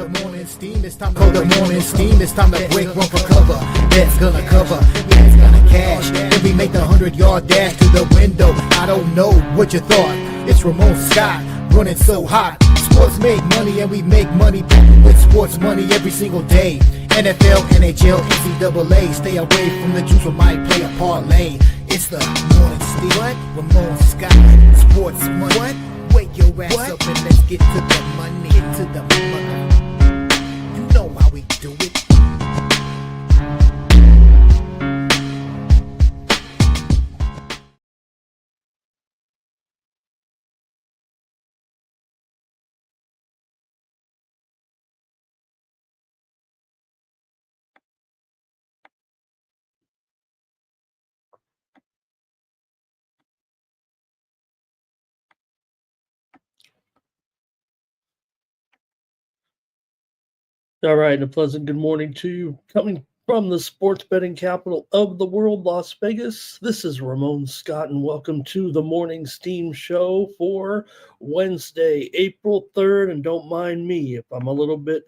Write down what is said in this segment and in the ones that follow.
the morning steam, it's time to call the morning steam, it's time to break one for cover. That's gonna cover, that's gonna cash. Then we make the 100-yard dash to the window. I don't know what you thought. It's Ramon Scott, running so hot. Sports make money and we make money with sports money every single day. NFL, NHL, NCAA. Stay away from the juice, we might play a parlay. It's the morning steam. What? Ramon Scott, sports money. What? Wake your ass up and let's get to the money. Get to the money. You know how we do it. All right, and a pleasant good morning to you. Coming from the sports betting capital of the world, Las Vegas, this is Ramon Scott, and welcome to the Morning Steam Show for Wednesday, April 3rd. And don't mind me if I'm a little bit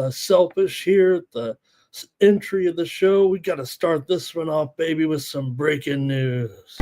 selfish here at the entry of the show. We got to start this one off, baby, with some breaking news.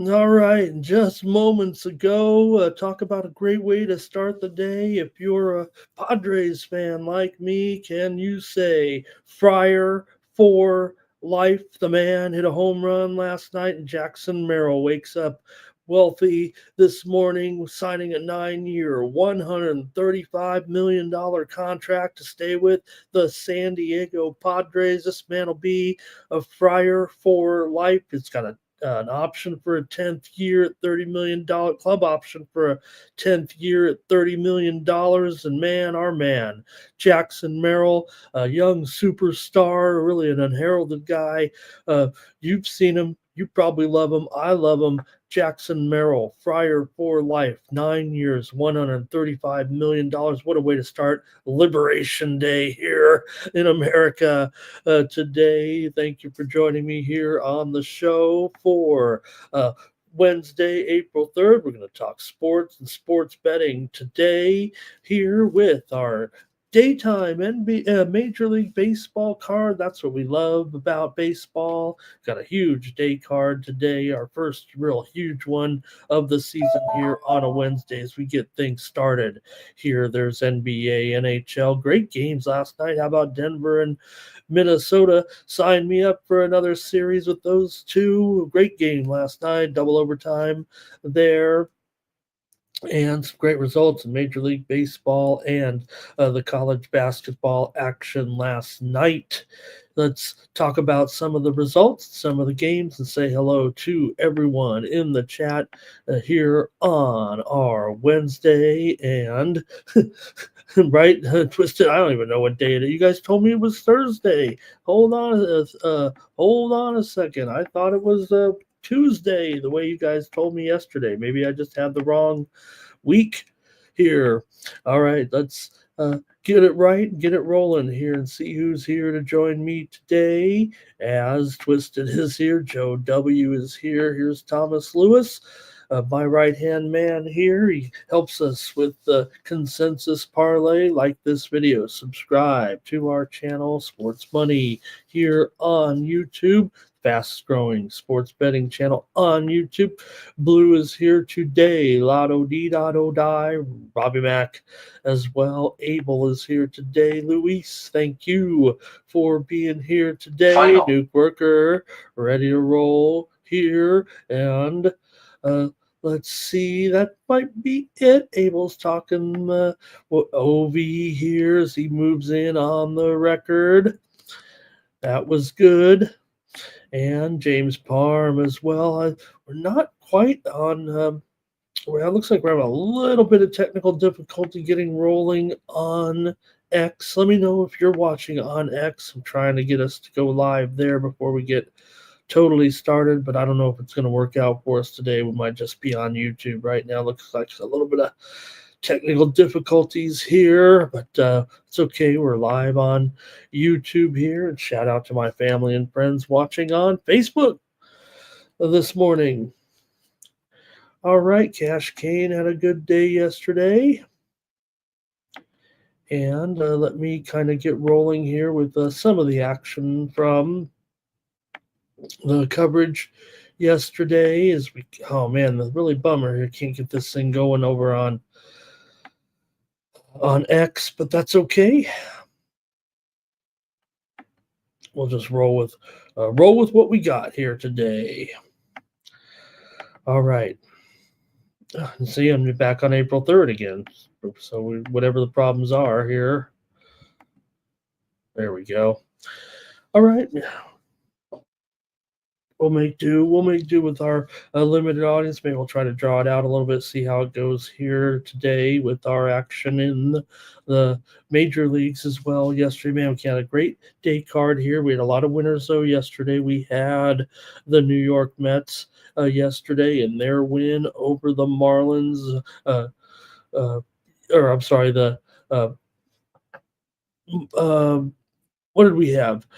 All right, just moments ago, talk about a great way to start the day. If you're a Padres fan like me, can you say Friar for life? The man hit a home run last night, and Jackson Merrill wakes up wealthy this morning, signing a 9-year, $135 million contract to stay with the San Diego Padres. This man will be a Friar for life. It's got an option for a 10th year at $30 million, club option for a 10th year at $30 million. And man, our man, Jackson Merrill, a young superstar, really an unheralded guy. You've seen him. You probably love him. I love him. Jackson Merrill, Friar for life, 9 years, $135 million. What a way to start Liberation Day here in America today. Thank you for joining me here on the show for Wednesday, April 3rd. We're going to talk sports and sports betting today here with our daytime Major League Baseball card. That's what we love about baseball. Got a huge day card today, our first real huge one of the season here on a Wednesday as we get things started here. There's NBA, NHL, great games last night. How about Denver and Minnesota? Sign me up for another series with those two. Great game last night, double overtime there. And some great results in Major League Baseball and the college basketball action last night. Let's talk about some of the results, some of the games, and say hello to everyone in the chat here on our Wednesday. And right, Twisted, I don't even know what day it is. You guys told me it was Thursday. Hold on a second. I thought it was Tuesday, the way you guys told me yesterday. Maybe I just had the wrong week here. All right, let's get it right and get it rolling here and see who's here to join me today. As Twisted is here, Joe W is here. Here's Thomas Lewis, my right-hand man here. He helps us with the consensus parlay. Like this video, subscribe to our channel, Sports Money, here on YouTube. Fastest growing sports betting channel on YouTube. Blue is here today. Lotto D Dotto Die. Robbie Mack as well. Abel is here today. Luis, thank you for being here today. Final. Duke Worker, ready to roll here. And let's see, that might be it. Abel's talking OV here as he moves in on the record. That was good. And James Parham as well. We're not quite on. Well, it looks like we're having a little bit of technical difficulty getting rolling on X. Let me know if you're watching on X. I'm trying to get us to go live there before we get totally started, but I don't know if it's going to work out for us today. We might just be on YouTube right now. Looks like a little bit of technical difficulties here, but it's okay. We're live on YouTube here, and shout out to my family and friends watching on Facebook. this morning. All right, Cash Kane had a good day yesterday. And let me kind of get rolling here with some of the action from the coverage yesterday. As we, oh man, the really bummer here, can't get this thing going over on X, but that's okay. We'll just roll with what we got here today. All right. See, I'm back on April 3rd again. So whatever the problems are here, there we go. All right. We'll make do. We'll make do with our limited audience. Maybe we'll try to draw it out a little bit, see how it goes here today with our action in the major leagues as well. Yesterday, man, we had a great day card here. We had a lot of winners though. Yesterday, we had the New York Mets yesterday and their win over the Marlins. Or I'm sorry, the what did we have?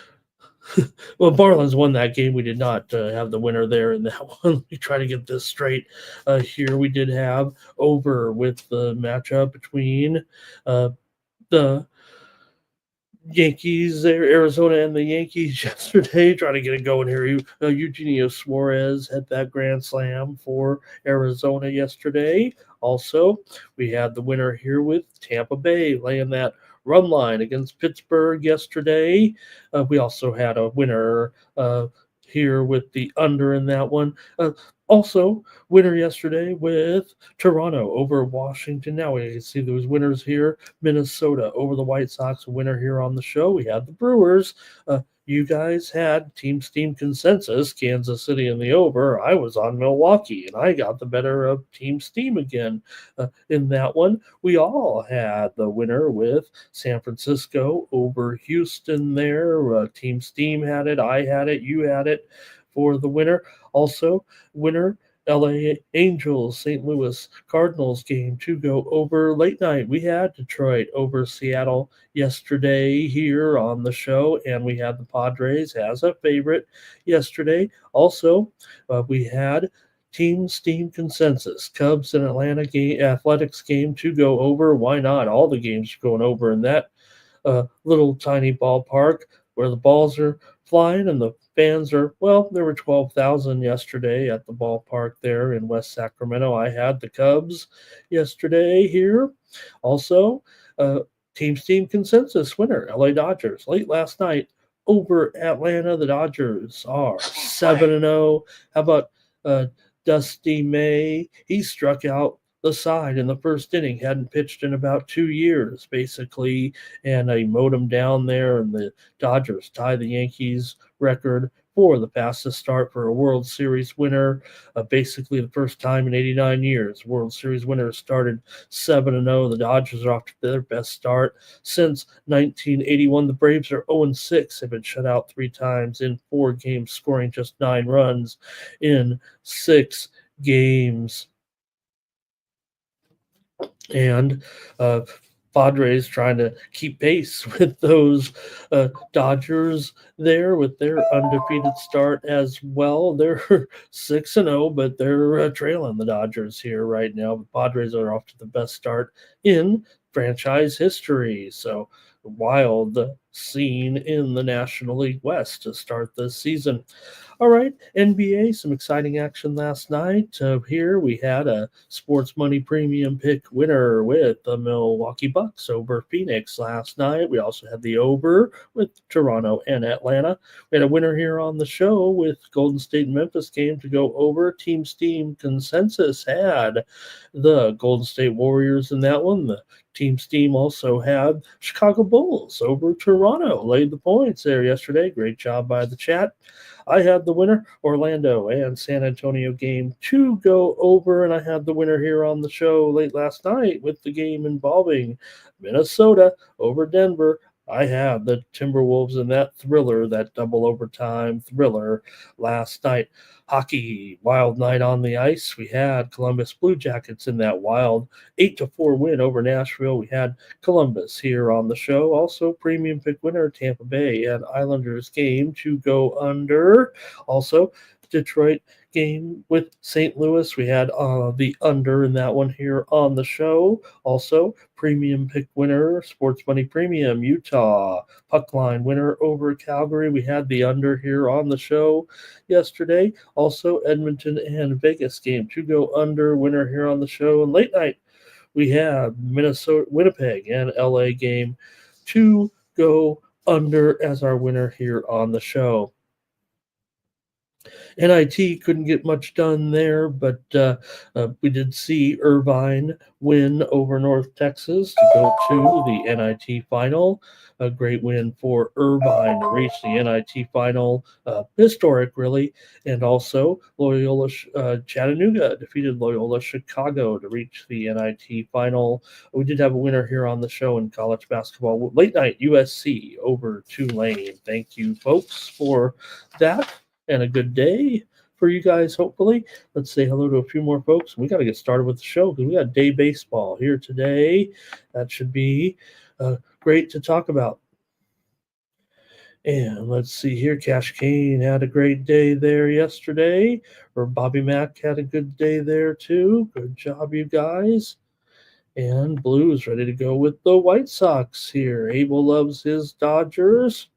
Well, Marlins won that game. We did not have the winner there in that one. Let me try to get this straight here. We did have over with the matchup between the Yankees, Arizona, and the Yankees yesterday. Trying to get it going here. Eugenio Suarez had that grand slam for Arizona yesterday. Also, we had the winner here with Tampa Bay laying that run line against Pittsburgh yesterday. We also had a winner here with the under in that one. Also, winner yesterday with Toronto over Washington. Now we can see those winners here. Minnesota over the White Sox, a winner here on the show. We had the Brewers. You guys had Team Steam consensus, Kansas City in the over. I was on Milwaukee, and I got the better of Team Steam again in that one. We all had the winner with San Francisco over Houston there. Team Steam had it. I had it. You had it for the winner. Also, winner LA Angels, St. Louis Cardinals game to go over late night. We had Detroit over Seattle yesterday here on the show, and we had the Padres as a favorite yesterday. Also, we had Team Steam consensus, Cubs and Atlanta Athletics game to go over. Why not? All the games are going over in that little tiny ballpark where the balls are flying and the fans are, well, there were 12,000 yesterday at the ballpark there in West Sacramento. I had the Cubs yesterday here. Also, Team Steam consensus winner, LA Dodgers, late last night over Atlanta. The Dodgers are 7-0. How about Dusty May? He struck out the side in the first inning, hadn't pitched in about 2 years, basically, and he mowed him down there, and the Dodgers tie the Yankees record for the fastest start for a World Series winner. Basically, the first time in 89 years, World Series winners started 7-0. The Dodgers are off to their best start since 1981. The Braves are 0-6, have been shut out 3 times in 4 games, scoring just 9 runs in 6 games. And Padres trying to keep pace with those Dodgers there with their undefeated start as well. They're 6-0, but they're trailing the Dodgers here right now. The Padres are off to the best start in franchise history. So wild scene in the National League West to start this season. All right, NBA, some exciting action last night. Here we had a sports money premium pick winner with the Milwaukee Bucks over Phoenix last night. We also had the over with Toronto and Atlanta. We had a winner here on the show with Golden State and Memphis game to go over. Team Steam consensus had the Golden State Warriors in that one. The Team Steam also had Chicago Bulls over Toronto. Laid the points there yesterday. Great job by the chat. I had the winner, Orlando and San Antonio game to go over, and I had the winner here on the show late last night with the game involving Minnesota over Denver. I had the Timberwolves in that thriller, that double overtime thriller last night. Hockey, wild night on the ice. We had Columbus Blue Jackets in that wild 8-4 win over Nashville. We had Columbus here on the show. Also, premium pick winner Tampa Bay and Islanders game to go under. Also, Detroit game with St. Louis. We had the under in that one here on the show. Also, premium pick winner, Sports Money Premium, Utah. Puck line winner over Calgary. We had the under here on the show yesterday. Also, Edmonton and Vegas game to go under, winner here on the show. And late night, we have Winnipeg and LA game to go under as our winner here on the show. NIT couldn't get much done there, but we did see Irvine win over North Texas to go to the NIT final. A great win for Irvine to reach the NIT final, historic really, and also Loyola Chattanooga defeated Loyola Chicago to reach the NIT final. We did have a winner here on the show in college basketball. Late night USC over Tulane. Thank you, folks, for that. And a good day for you guys, hopefully. Let's say hello to a few more folks. We got to get started with the show because we got day baseball here today. That should be great to talk about. And let's see here. Cash Kane had a great day there yesterday. Or Bobby Mack had a good day there too. Good job, you guys. And Blues ready to go with the White Sox here. Abel loves his Dodgers.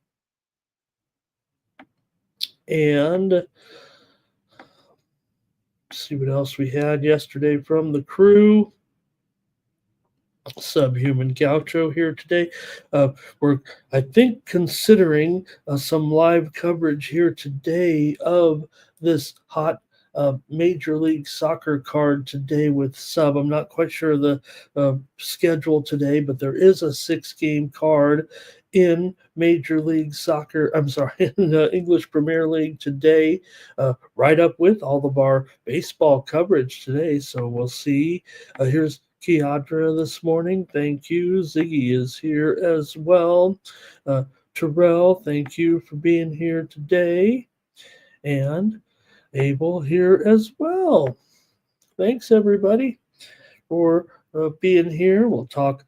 And see what else we had yesterday from the crew. Subhuman Gaucho here today. We're, I think, considering some live coverage here today of this hot Major League Soccer card today with Sub. I'm not quite sure the schedule today, but there is a 6-game card in Major League Soccer, in the English Premier League today, right up with all of our baseball coverage today. So we'll see. Here's Kiadra this morning. Thank you. Ziggy is here as well. Terrell, thank you for being here today. And Abel here as well. Thanks, everybody, for being here. We'll talk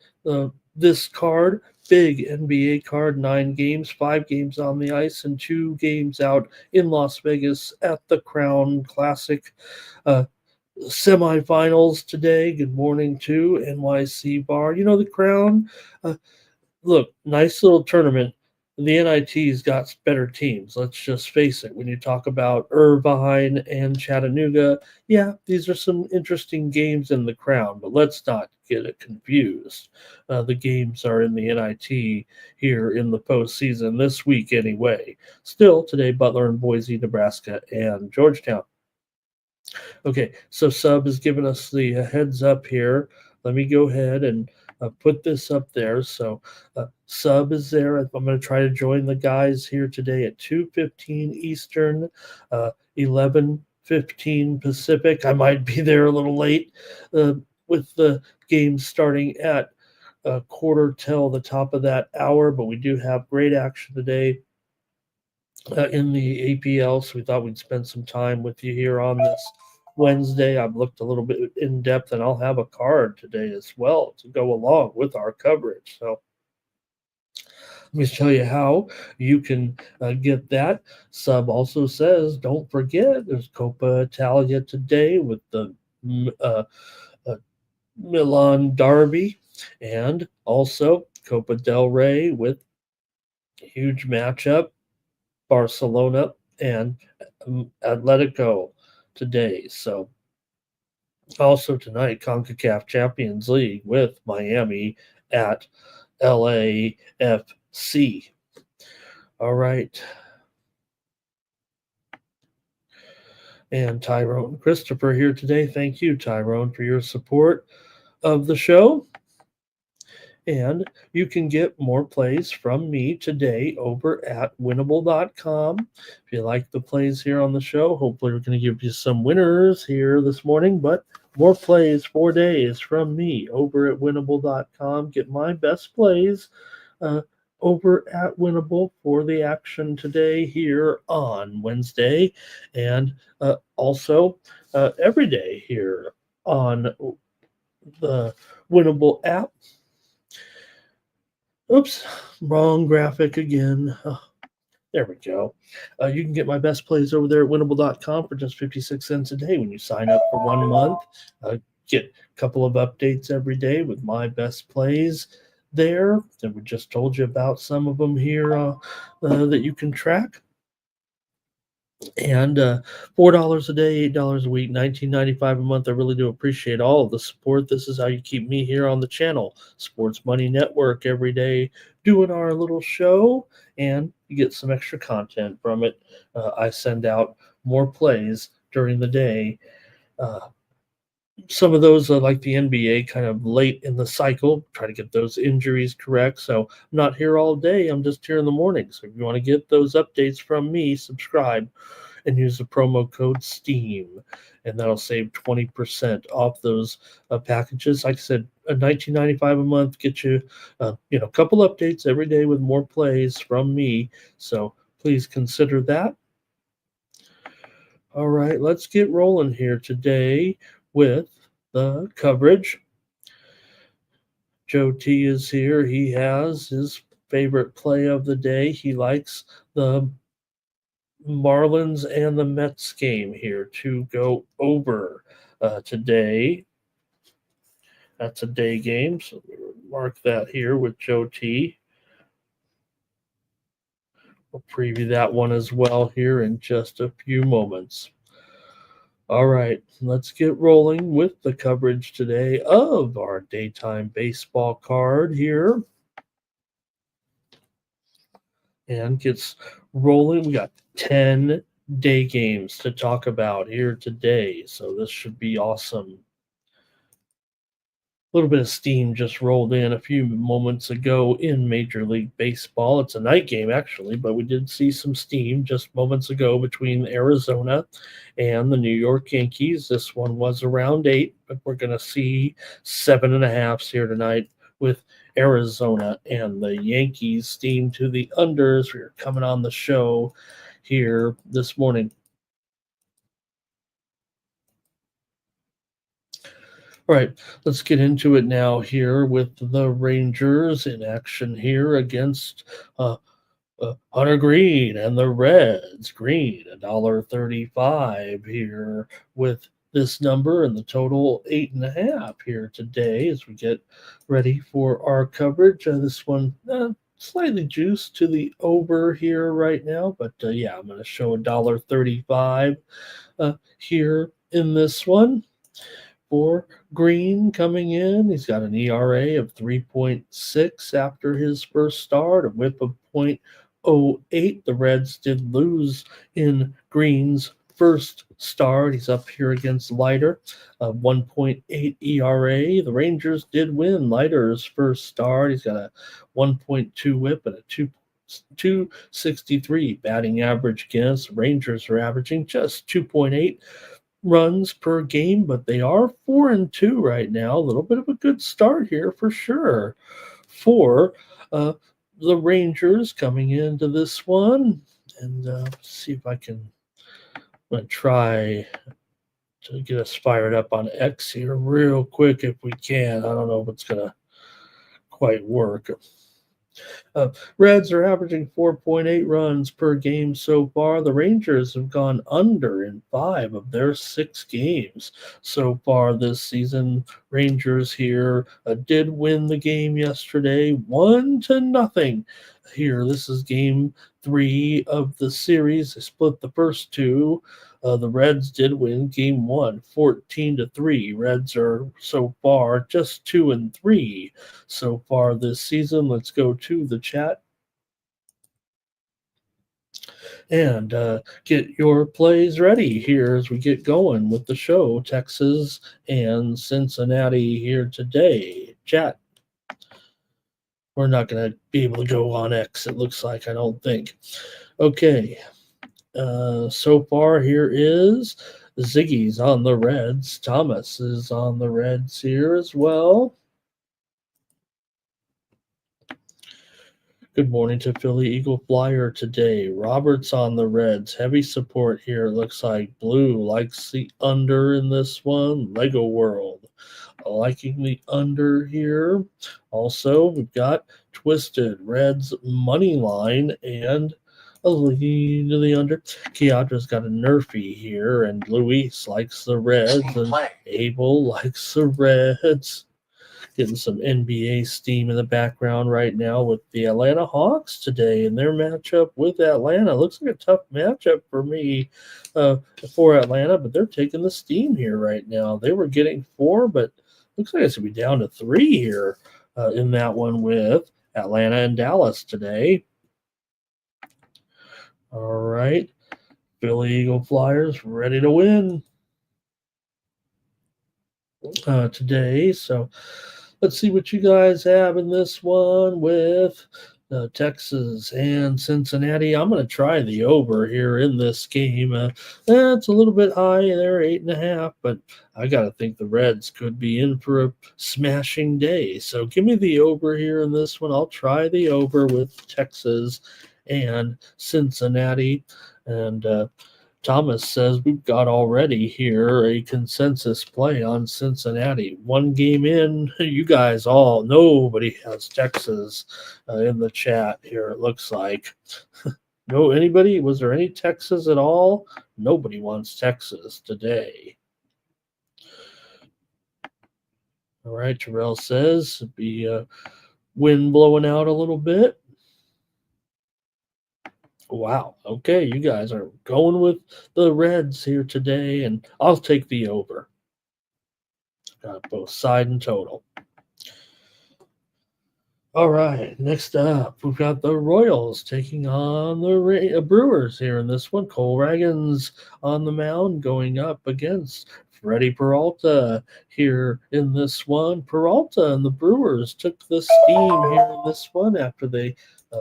this card, big NBA card, 9 games, 5 games on the ice, and 2 games out in Las Vegas at the Crown Classic semifinals today. Good morning to NYC Bar. You know, the Crown, look, nice little tournament. The NIT's got better teams. Let's just face it. When you talk about Irvine and Chattanooga, yeah, these are some interesting games in the Crown, but let's not get it confused. The games are in the NIT here in the postseason this week anyway. Still, today, Butler and Boise, Nebraska, and Georgetown. Okay, so Sub has given us the heads up here. Let me go ahead and put this up there. So Sub is there. I'm going to try to join the guys here today at 2:15 Eastern, 11:15 Pacific. I might be there a little late with the game starting at quarter till the top of that hour, but we do have great action today in the APL, so we thought we'd spend some time with you here on this Wednesday. I've looked a little bit in depth, and I'll have a card today as well to go along with our coverage. So let me tell you how you can get that. Sub also says, don't forget, there's Coppa Italia today with the Milan Derby, and also Copa del Rey with a huge matchup, Barcelona and Atletico today. So also tonight, CONCACAF Champions League with Miami at LAFC. All right. And Tyrone Christopher here today. Thank you, Tyrone, for your support of the show. And you can get more plays from me today over at winnable.com. If you like the plays here on the show, hopefully we're going to give you some winners here this morning, but more plays 4 days from me over at winnable.com. Get my best plays over at Winnable for the action today here on Wednesday, and also every day here on the Winnable app. Oops, wrong graphic again. There we go. You can get my best plays over there at winnable.com for just 56 cents a day when you sign up for 1 month. Get a couple of updates every day with my best plays there. And we just told you about some of them here that you can track. And $4 a day, $8 a week, $19.95 a month. I really do appreciate all of the support. This is how you keep me here on the channel, Sports Money Network, every day doing our little show, and you get some extra content from it. I send out more plays during the day. Uh, some of those are like the NBA, kind of late in the cycle, try to get those injuries correct. So I'm not here all day. I'm just here in the morning. So if you want to get those updates from me, subscribe and use the promo code STEAM, and that'll save 20% off those packages. Like I said, $19.95 a month, get you a couple updates every day with more plays from me. So please consider that. All right, let's get rolling here today with the coverage. Joe T is here. He has his favorite play of the day. He likes the Marlins and the Mets game here to go over today. That's a day game, so mark that here with Joe T. We'll preview that one as well here in just a few moments. All right, let's get rolling with the coverage today of our daytime baseball card here. And gets rolling. We got 10 day games to talk about here today, so this should be awesome. A little bit of steam just rolled in a few moments ago in Major League Baseball. It's a night game, actually, but we did see some steam just moments ago between Arizona and the New York Yankees. This one was around 8, but we're going to see 7.5s here tonight with Arizona and the Yankees. Steam to the unders. We're coming on the show here this morning. All right, let's get into it now here with the Rangers in action here against Hunter Green and the Reds. Green, $1.35 here with this number and the total 8.5 here today as we get ready for our coverage. This one slightly juiced to the over here right now, but yeah, I'm going to show $1.35 here in this one. For Green coming in, he's got an ERA of 3.6 after his first start, a whip of 0.08. The Reds did lose in Green's first start. He's up here against Leiter, a 1.8 ERA. The Rangers did win Leiter's first start. He's got a 1.2 whip and a 263 batting average against. Rangers are averaging just 2.8 runs per game, but they are 4-2 right now. A little bit of a good start here for sure for the Rangers coming into this one. And see if I can. I'm going to try to get us fired up on X here real quick if we can. I don't know if it's going to quite work. Reds are averaging 4.8 runs per game so far. The Rangers have gone under in 5 of their 6 games so far this season. Rangers here did win the game yesterday, 1-0 here. This is game 3 of the series. They split the first 2. The Reds did win game 1, 14-3. Reds are so far just 2-3 so far this season. Let's go to the chat and get your plays ready here as we get going with the show. Texas and Cincinnati here today. Chat. We're not going to be able to go on X, it looks like, I don't think. Okay. So far, here is Ziggy's on the Reds. Thomas is on the Reds here as well. Good morning to Philly Eagle Flyer today. Robert's on the Reds. Heavy support here. Looks like Blue likes the under in this one. Lego World liking the under here. Also, we've got Twisted Reds money line and a lean to the under. Keadra's got a Nerfy here, and Luis likes the Reds, and Abel likes the Reds. Getting some NBA steam in the background right now with the Atlanta Hawks today and their matchup with Atlanta. Looks like a tough matchup for me for Atlanta, but they're taking the steam here right now. They were getting 4, but looks like it's going to be down to 3 here in that one with Atlanta and Dallas today. All right. Philly Eagle Flyers ready to win today. So let's see what you guys have in this one with Texas and Cincinnati. I'm going to try the over here in this game. It's a little bit high there, 8.5, but I got to think the Reds could be in for a smashing day. So give me the over here in this one. I'll try the over with Texas and Cincinnati. And Thomas says we've got already here a consensus play on Cincinnati. One game in, you guys all, nobody has Texas in the chat here, it looks like. No, anybody? Was there any Texas at all? Nobody wants Texas today. All right, Terrell says it'd be wind blowing out a little bit. Wow. Okay, you guys are going with the Reds here today, and I'll take the over. Got both side and total. All right, next up, we've got the Royals taking on the Brewers here in this one. Cole Ragans on the mound going up against Freddie Peralta here in this one. Peralta and the Brewers took the steam here in this one after they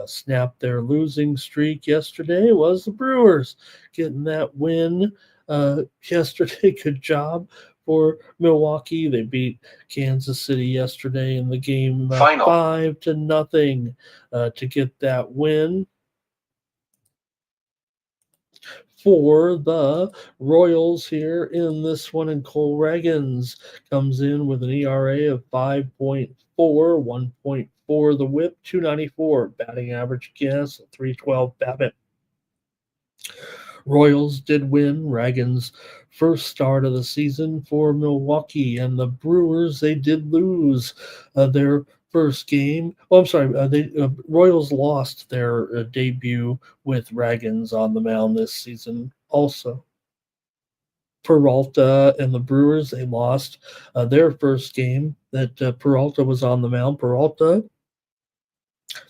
snapped their losing streak yesterday. Was the Brewers getting that win yesterday? Good job for Milwaukee. They beat Kansas City yesterday in the game 5-0 to get that win. For the Royals here in this one, and Cole Ragans comes in with an ERA of 5.4, 1.4 the whip, 294 batting average against, 312 BABIP. Royals did win Ragans' first start of the season for Milwaukee, and the Brewers, they did lose their first game. Oh, I'm sorry. Royals lost their debut with Ragans on the mound this season also. Peralta and the Brewers, they lost their first game that Peralta was on the mound. Peralta,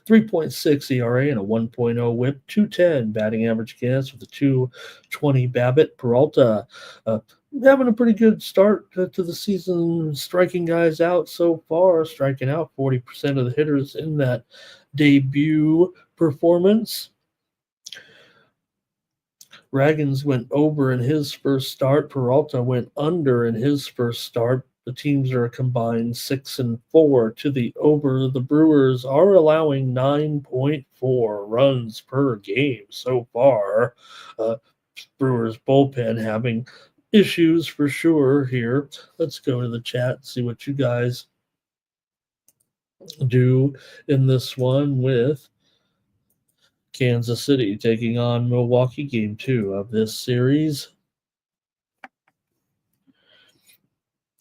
3.6 ERA and a 1.0 whip, 210 batting average against with a 220 BABIP. Peralta having a pretty good start to the season, striking guys out so far, striking out 40% of the hitters in that debut performance. Ragans went over in his first start. Peralta went under in his first start. The teams are combined 6-4 to the over. The Brewers are allowing 9.4 runs per game so far. Brewers bullpen having issues for sure here. Let's go to the chat and see what you guys do in this one with Kansas City taking on Milwaukee, game 2 of this series.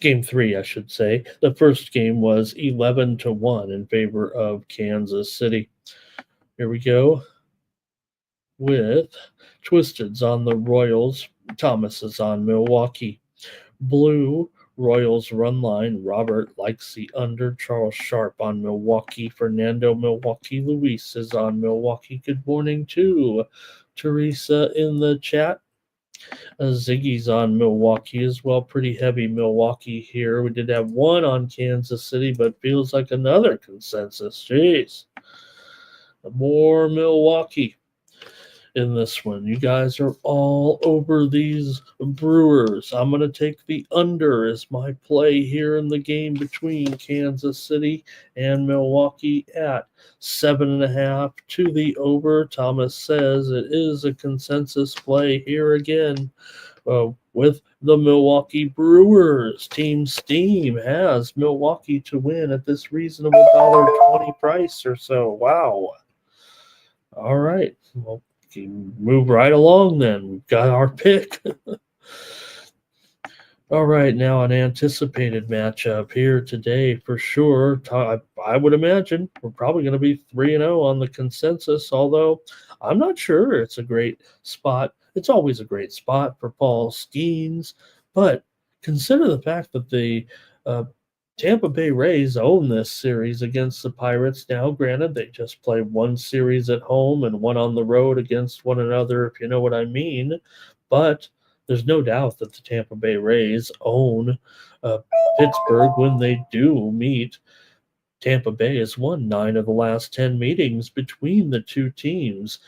Game 3, I should say. The first game was 11-1 in favor of Kansas City. Here we go with Twisted's on the Royals. Thomas is on Milwaukee. Blue, Royals run line. Robert likes the under. Charles Sharp on Milwaukee. Fernando, Milwaukee. Luis is on Milwaukee. Good morning to Teresa in the chat. Ziggy's on Milwaukee as well. Pretty heavy Milwaukee here. We did have one on Kansas City, but feels like another consensus. Jeez. More Milwaukee in this one. You guys are all over these Brewers. I'm going to take the under as my play here in the game between Kansas City and Milwaukee at 7.5 to the over. Thomas says it is a consensus play here again with the Milwaukee Brewers. Team Steam has Milwaukee to win at this reasonable $1.20 price or so. Wow. All right. Well, move right along then. We've got our pick. All right, now an anticipated matchup here today for sure. I would imagine we're probably going to be 3-0 on the consensus, although I'm not sure it's a great spot. It's always a great spot for Paul Skeens, but consider the fact that the uh, Tampa Bay Rays own this series against the Pirates now. Granted, they just play one series at home and one on the road against one another, if you know what I mean. But there's no doubt that the Tampa Bay Rays own Pittsburgh when they do meet. Tampa Bay has won 9 of the last 10 meetings between the two teams.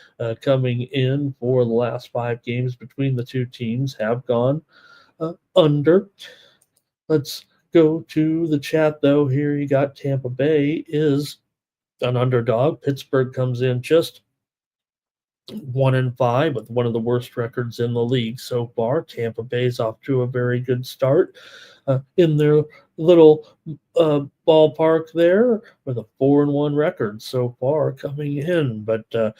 Coming in for the last 5 games between the two teams have gone under. Let's go to the chat, though. Here you got Tampa Bay is an underdog. Pittsburgh comes in just 1-5 with one of the worst records in the league so far. Tampa Bay's off to a very good start in their little ballpark there with a 4-1 record so far coming in. But I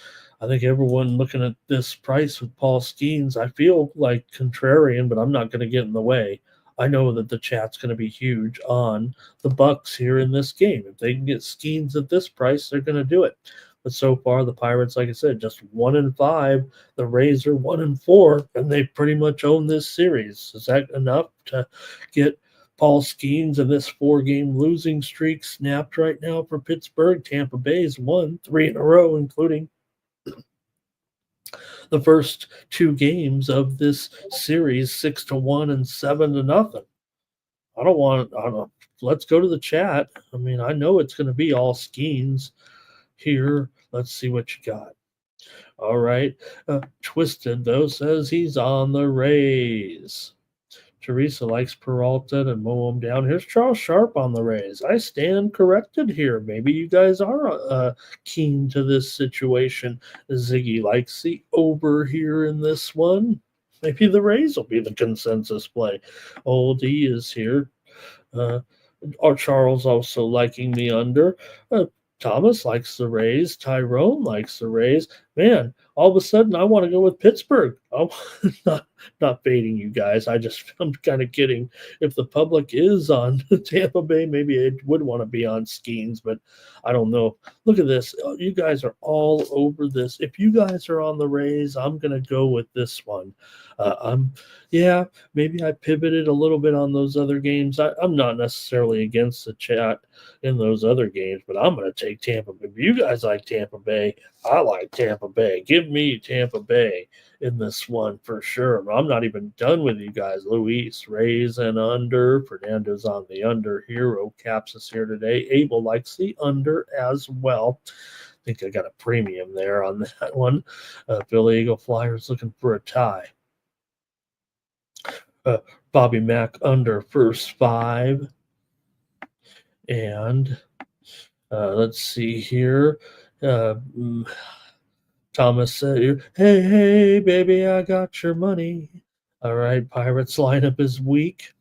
think everyone looking at this price with Paul Skeens, I feel like contrarian, but I'm not going to get in the way. I know that the chat's going to be huge on the Bucks here in this game. If they can get Skeens at this price, they're going to do it. But so far, the Pirates, like I said, just 1-5. The Rays are 1-4, and they pretty much own this series. Is that enough to get Paul Skeens and this 4-game losing streak snapped right now for Pittsburgh? Tampa Bay's won 3 in a row, including the first 2 games of this series, 6-1 and 7-0. Let's go to the chat. I mean, I know it's going to be all Skeens here. Let's see what you got. All right. Twisted, though, says he's on the Rays. Teresa likes Peralta and mow him down. Here's Charles Sharp on the Rays. I stand corrected here. Maybe you guys are keen to this situation. Ziggy likes the over here in this one. Maybe the Rays will be the consensus play. Old E is here. Or Charles also liking the under. Thomas likes the Rays. Tyrone likes the Rays. Man, all of a sudden I want to go with Pittsburgh. I'm not fading you guys. I'm kind of kidding. If the public is on Tampa Bay, maybe I would want to be on Skeens, but I don't know. Look at this. You guys are all over this. If you guys are on the Rays, I'm going to go with this one. Maybe I pivoted a little bit on those other games. I'm not necessarily against the chat in those other games, but I'm going to take Tampa Bay. If you guys like Tampa Bay, I like Tampa Bay. Give me Tampa Bay in this one for sure. I'm not even done with you guys. Luis, Rays and under. Fernando's on the under. Hero Caps is here today. Abel likes the under as well. I think I got a premium there on that one. Philly Eagle Flyers looking for a tie. Bobby Mack under first 5. And let's see here. Thomas said, hey, baby, I got your money. All right, Pirates lineup is weak.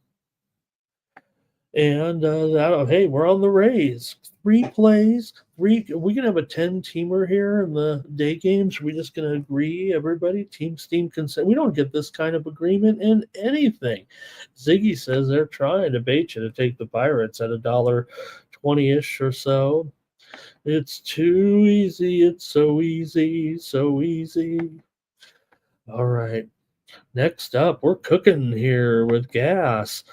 And we're on the Rays. 3 plays. We can have a 10-teamer here in the day games. Are we just going to agree, everybody? Team Steam consent. We don't get this kind of agreement in anything. Ziggy says they're trying to bait you to take the Pirates at $1.20-ish or so. It's too easy. It's so easy. So easy. All right. Next up, we're cooking here with gas.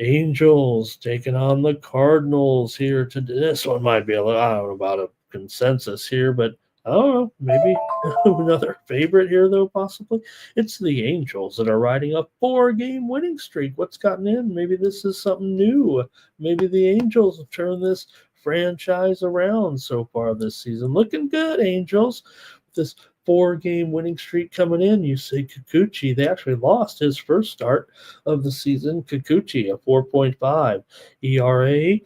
Angels taking on the Cardinals here today. This one might be I don't know about a consensus here, but I don't know. Maybe another favorite here, though, possibly. It's the Angels that are riding a 4-game winning streak. What's gotten in? Maybe this is something new. Maybe the Angels have turned this franchise around so far this season. Looking good, Angels. This 4-game winning streak coming in. You say Kikuchi. They actually lost his first start of the season. Kikuchi, a 4.5 ERA,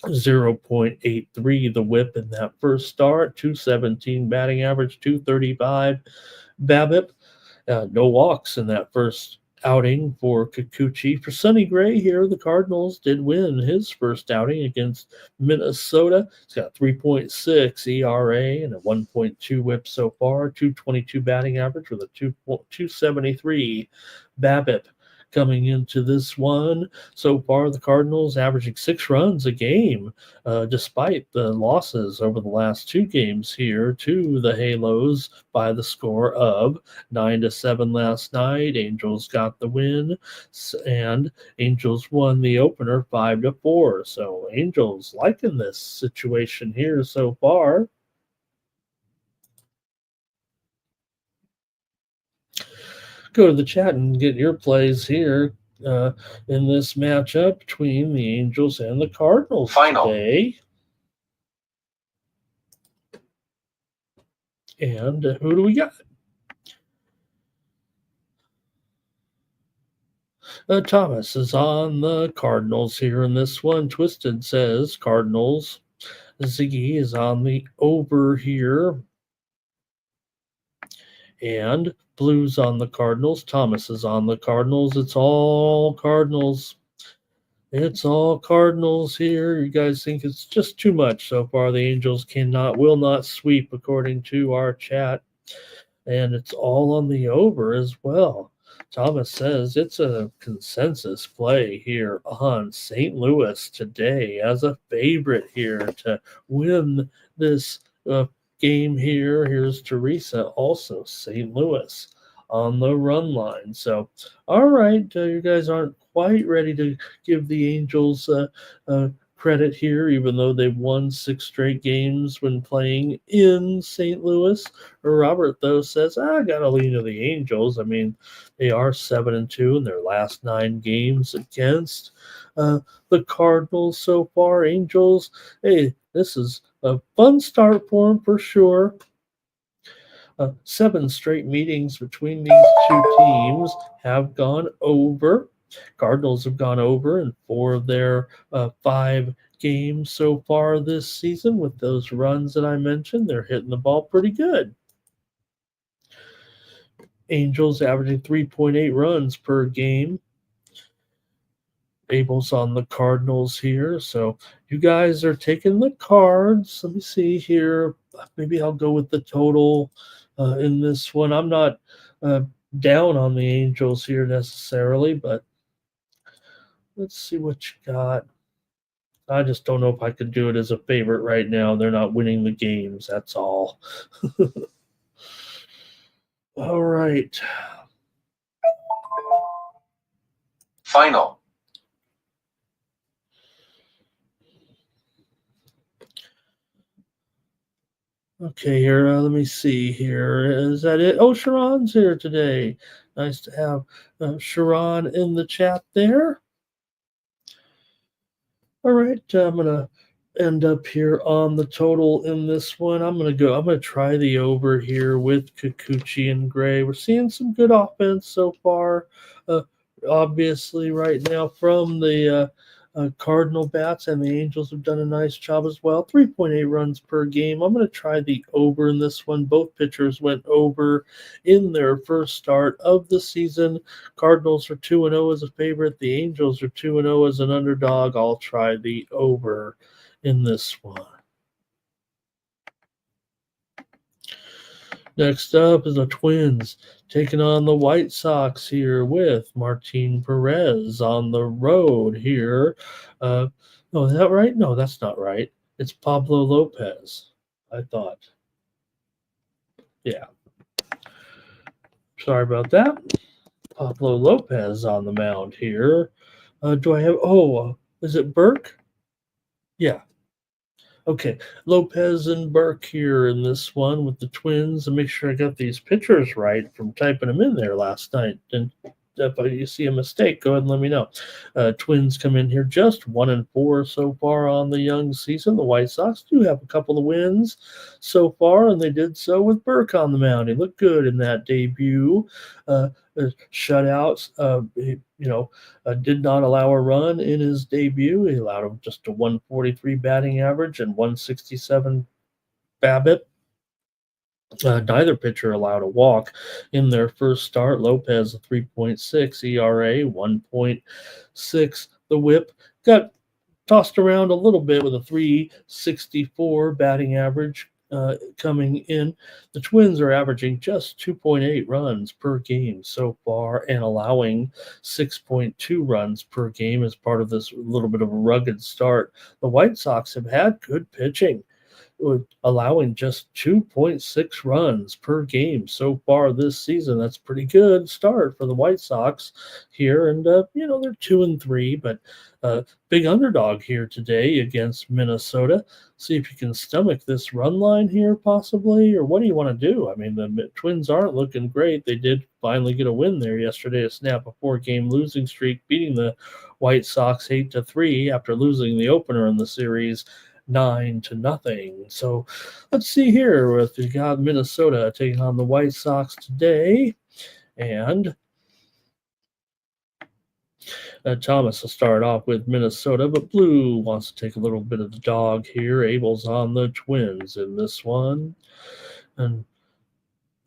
0.83 the whip in that first start, 217 batting average, 235 BABIP. No walks in that first outing for Kikuchi. For Sonny Gray here, the Cardinals did win his first outing against Minnesota. He's got 3.6 ERA and a 1.2 whip so far, 222 batting average with a 273 BABIP. Coming into this one, so far the Cardinals averaging 6 runs a game, despite the losses over the last 2 games here to the Halos by the score of 9-7 last night. Angels got the win, and Angels won the opener 5-4. So Angels liking this situation here so far. Go to the chat and get your plays here in this matchup between the Angels and the Cardinals today. And who do we got? Thomas is on the Cardinals here in this one. Twisted says Cardinals. Ziggy is on the over here. And Blues on the Cardinals. Thomas is on the Cardinals. It's all Cardinals. It's all Cardinals here. You guys think it's just too much so far. The Angels will not sweep according to our chat. And it's all on the over as well. Thomas says it's a consensus play here on St. Louis today as a favorite here to win this game here. Here's Teresa, also St. Louis on the run line. So, all right, you guys aren't quite ready to give the Angels credit here, even though they've won 6 straight games when playing in St. Louis. Robert, though, says, I got to lean to the Angels. I mean, they are 7-2 in their last 9 games against the Cardinals so far. Angels, hey, this is a fun start for them for sure. 7 straight meetings between these 2 teams have gone over. Cardinals have gone over in 4 of their 5 games so far this season with those runs that I mentioned. They're hitting the ball pretty good. Angels averaging 3.8 runs per game. Abel's on the Cardinals here. So you guys are taking the Cards. Let me see here. Maybe I'll go with the total in this one. I'm not down on the Angels here necessarily, but let's see what you got. I just don't know if I could do it as a favorite right now. They're not winning the games. That's all. All right. Final. Okay, here, let me see here. Is that it? Oh, Sharon's here today. Nice to have Sharon in the chat there. All right, I'm going to end up here on the total in this one. I'm going to try the over here with Kikuchi and Gray. We're seeing some good offense so far, obviously, right now from the Cardinal bats, and the Angels have done a nice job as well. 3.8 runs per game. I'm going to try the over in this one. Both pitchers went over in their first start of the season. Cardinals are 2-0 as a favorite. The Angels are 2-0 as an underdog. I'll try the over in this one. Next up is the Twins taking on the White Sox here with Martin Perez on the road here. Oh, is that right? No, that's not right. It's Pablo Lopez, I thought. Yeah. Sorry about that. Pablo Lopez on the mound here. Do I have... Oh, is it Burke? Yeah. Okay, Lopez and Burke here in this one with the Twins. And make sure I got these pitchers right from typing them in there last night. And if you see a mistake, go ahead and let me know. Twins come in here just 1-4 so far on the young season. The White Sox do have a couple of wins so far, and they did so with Burke on the mound. He looked good in that debut. Shutouts, did not allow a run in his debut. He allowed him just a 143 batting average and 167 BABIP. Neither pitcher allowed a walk in their first start. Lopez, a 3.6 ERA, 1.6. The whip got tossed around a little bit with a 364 batting average coming in. The Twins are averaging just 2.8 runs per game so far and allowing 6.2 runs per game as part of this little bit of a rugged start. The White Sox have had good pitching, allowing just 2.6 runs per game so far this season. That's a pretty good start for the White Sox here. And, they're 2-3, but big underdog here today against Minnesota. See if you can stomach this run line here, possibly, or what do you want to do? I mean, the Twins aren't looking great. They did finally get a win there yesterday to snap a 4-game losing streak, beating the White Sox 8-3 after losing the opener in the series 9-0. So let's see here with we got Minnesota taking on the White Sox today, and Thomas will start off with Minnesota, but Blue wants to take a little bit of the dog here. Abel's on the Twins in this one, and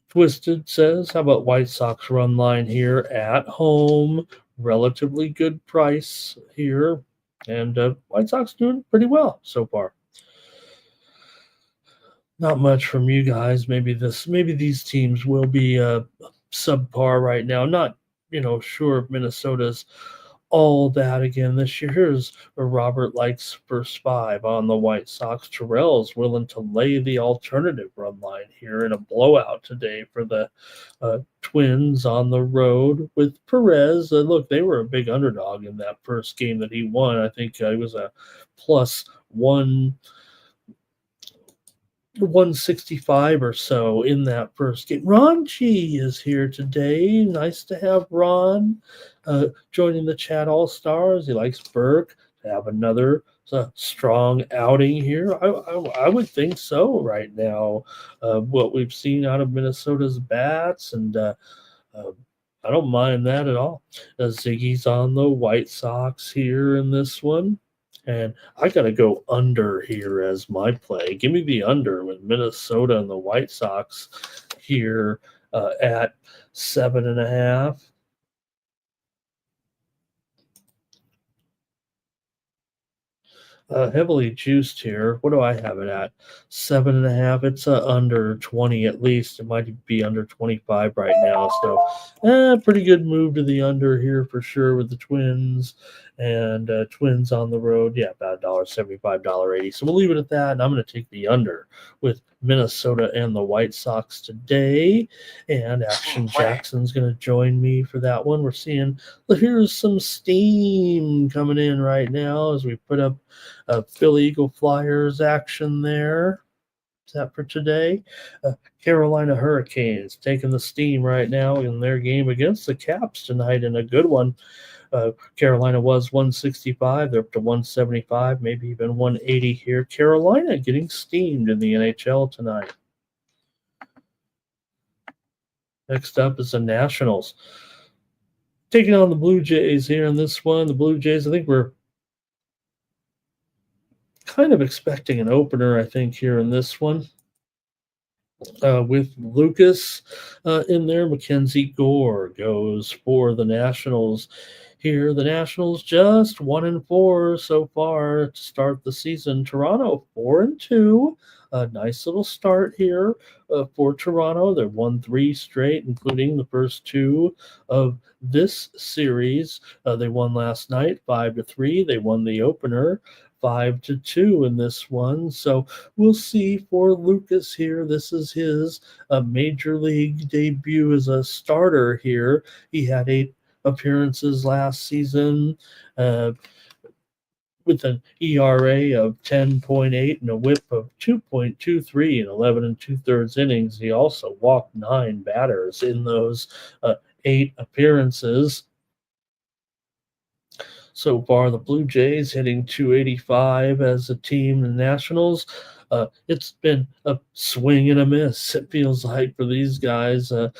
Twisted says, how about White Sox run line here at home? Relatively good price here. And White Sox doing pretty well so far. Not much from you guys. Maybe these teams will be subpar right now. Not sure if Minnesota's all that again this year. Here's where Robert likes first 5 on the White Sox. Terrell's willing to lay the alternative run line here in a blowout today for the Twins on the road with Perez. Look, they were a big underdog in that first game that he won. I think it was a plus 165 or so in that first game. Ron G is here today. Nice to have Ron joining the chat all-stars. He likes Burke to have another strong outing here. I would think so right now, what we've seen out of Minnesota's bats, and I don't mind that at all. Ziggy's on the White Sox here in this one. And I got to go under here as my play. Give me the under with Minnesota and the White Sox here at 7.5. Heavily juiced here. What do I have it at? 7.5. It's under 20 at least. It might be under 25 right now. So, pretty good move to the under here for sure with the Twins. And Twins on the road, about $1.75, $1.80. So we'll leave it at that. And I'm going to take the under with Minnesota and the White Sox today. And Action Jackson's going to join me for that one. We're seeing, here's some steam coming in right now as we put up Philly Eagle Flyers action there. Is that for today? Carolina Hurricanes taking the steam right now in their game against the Caps tonight in a good one. Carolina was 165. They're up to 175, maybe even 180 here. Carolina getting steamed in the NHL tonight. Next up is the Nationals taking on the Blue Jays here in this one. The Blue Jays, I think we're kind of expecting an opener, I think, here in this one. With Lucas in there, Mackenzie Gore goes for the Nationals here. The Nationals just 1-4 so far to start the season. Toronto 4-2. A nice little start here for Toronto. They've won 3 straight, including the first 2 of this series. They won last night 5-3. They won the opener 5-2 in this one. So we'll see for Lucas here. This is his major league debut as a starter here. He had 8 appearances last season with an ERA of 10.8 and a whip of 2.23 in 11 2/3 innings. He also walked 9 batters in those 8 appearances. So far, the Blue Jays hitting 285 as a team. The Nationals It's been a swing and a miss, it feels like, for these guys. The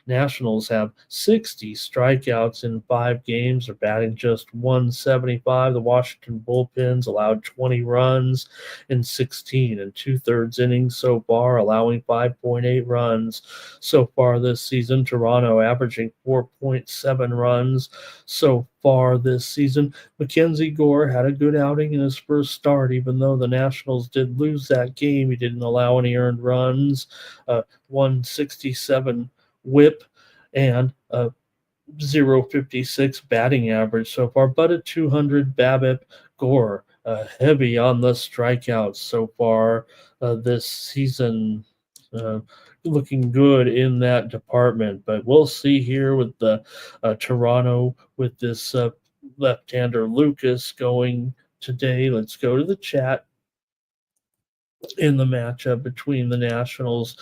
Nationals have 60 strikeouts in 5 games. They're batting just 175. The Washington bullpens allowed 20 runs in 16 and two-thirds innings so far, allowing 5.8 runs so far this season. Toronto averaging 4.7 runs so far this season. Mackenzie Gore had a good outing in his first start, even though the Nationals did lose that game. He didn't allow any earned runs, 167 whip, and a 0.56 batting average so far, but a 200 BABIP. Gore heavy on the strikeouts so far this season. Looking good in that department, but we'll see here with the Toronto with this left-hander Lucas going today. Let's go to the chat in the matchup between the Nationals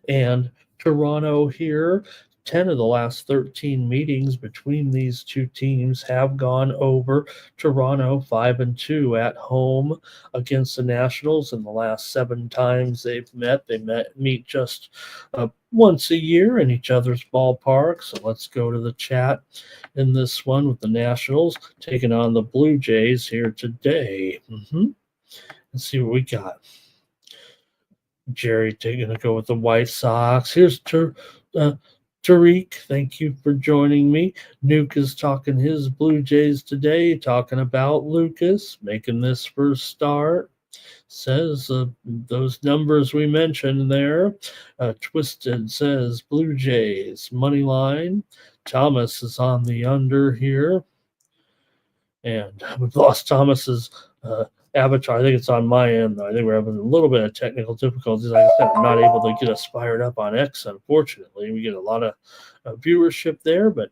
and Toronto here. 10 of the last 13 meetings between these two teams have gone over. Toronto 5-2 at home against the Nationals. In the last 7 times they've met, meet just once a year in each other's ballpark. So let's go to the chat in this one with the Nationals taking on the Blue Jays here today. Let's see what we got. Jerry going to go with the White Sox. Here's Tariq, thank you for joining me. Nuke is talking his Blue Jays today, talking about Lucas making this first start. Says those numbers we mentioned there. Twisted says Blue Jays money line. Thomas is on the under here. And we've lost Thomas's avatar. I think it's on my end, though. I think we're having a little bit of technical difficulties. Like I said, I'm not able to get us fired up on X, unfortunately. We get a lot of viewership there, but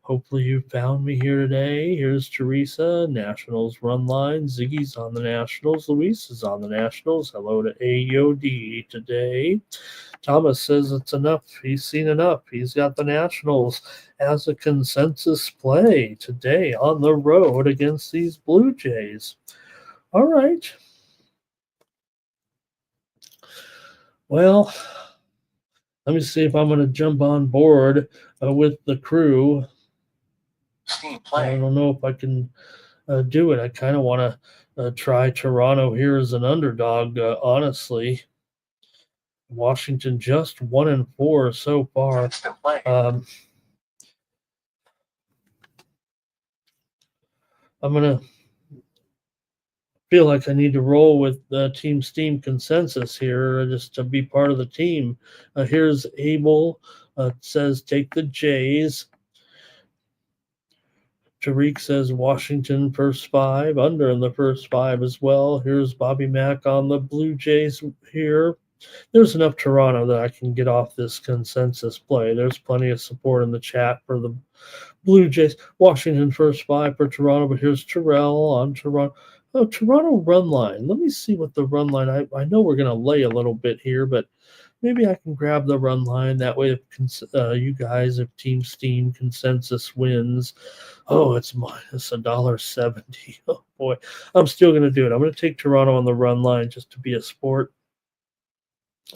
hopefully you found me here today. Here's Teresa, Nationals run line. Ziggy's on the Nationals. Luis is on the Nationals. Hello to AOD today. Thomas says it's enough. He's seen enough. He's got the Nationals as a consensus play today on the road against these Blue Jays. All right. Well, let me see if I'm going to jump on board with the crew. Steam play. I don't know if I can do it. I kind of want to try Toronto here as an underdog, honestly. Washington just 1-4 so far. Instant play. I'm going to feel like I need to roll with the Team Steam consensus here just to be part of the team. Here's Abel. Says take the Jays. Tariq says Washington first 5, under in the first 5 as well. Here's Bobby Mack on the Blue Jays here. There's enough Toronto that I can get off this consensus play. There's plenty of support in the chat for the Blue Jays. Washington first 5 for Toronto, but here's Terrell on Toronto. Oh, Toronto run line. Let me see what the run line. I know we're going to lay a little bit here, but maybe I can grab the run line. That way, if you guys, if Team Steam consensus wins, it's minus $1.70. Oh, boy. I'm still going to do it. I'm going to take Toronto on the run line just to be a sport.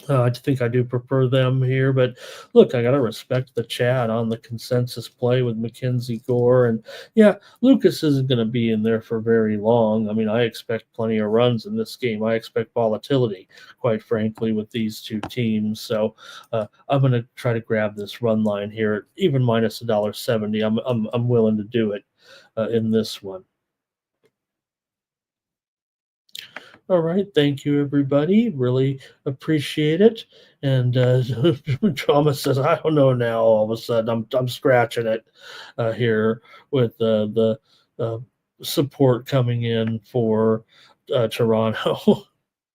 I think I do prefer them here, but look, I got to respect the chat on the consensus play with Mackenzie Gore. And yeah, Lucas isn't going to be in there for very long. I mean, I expect plenty of runs in this game. I expect volatility, quite frankly, with these two teams. So I'm going to try to grab this run line here at even minus $1.70. I'm willing to do it in this one. All right. Thank you, everybody. Really appreciate it. And Thomas says, I don't know now. All of a sudden, I'm scratching it here with the support coming in for Toronto.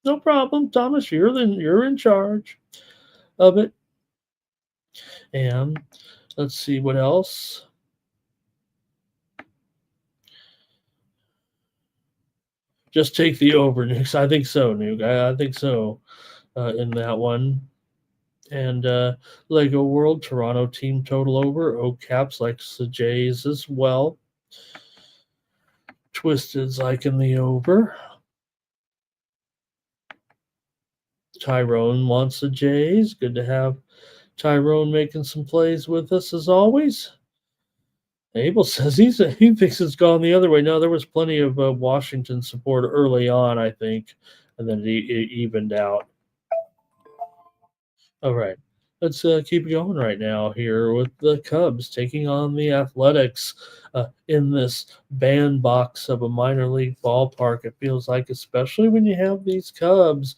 No problem, Thomas. You're in charge of it. And let's see what else. Just take the over, Nuke. I think so, Nuke. I think so in that one. And Lego World, Toronto team total over. O Caps likes the Jays as well. Twisted's liking the over. Tyrone wants the Jays. Good to have Tyrone making some plays with us as always. Abel says he thinks it's gone the other way. No, there was plenty of Washington support early on, I think, and then it evened out. All right. Let's keep going right now here with the Cubs taking on the Athletics in this bandbox of a minor league ballpark. It feels like, especially when you have these Cubs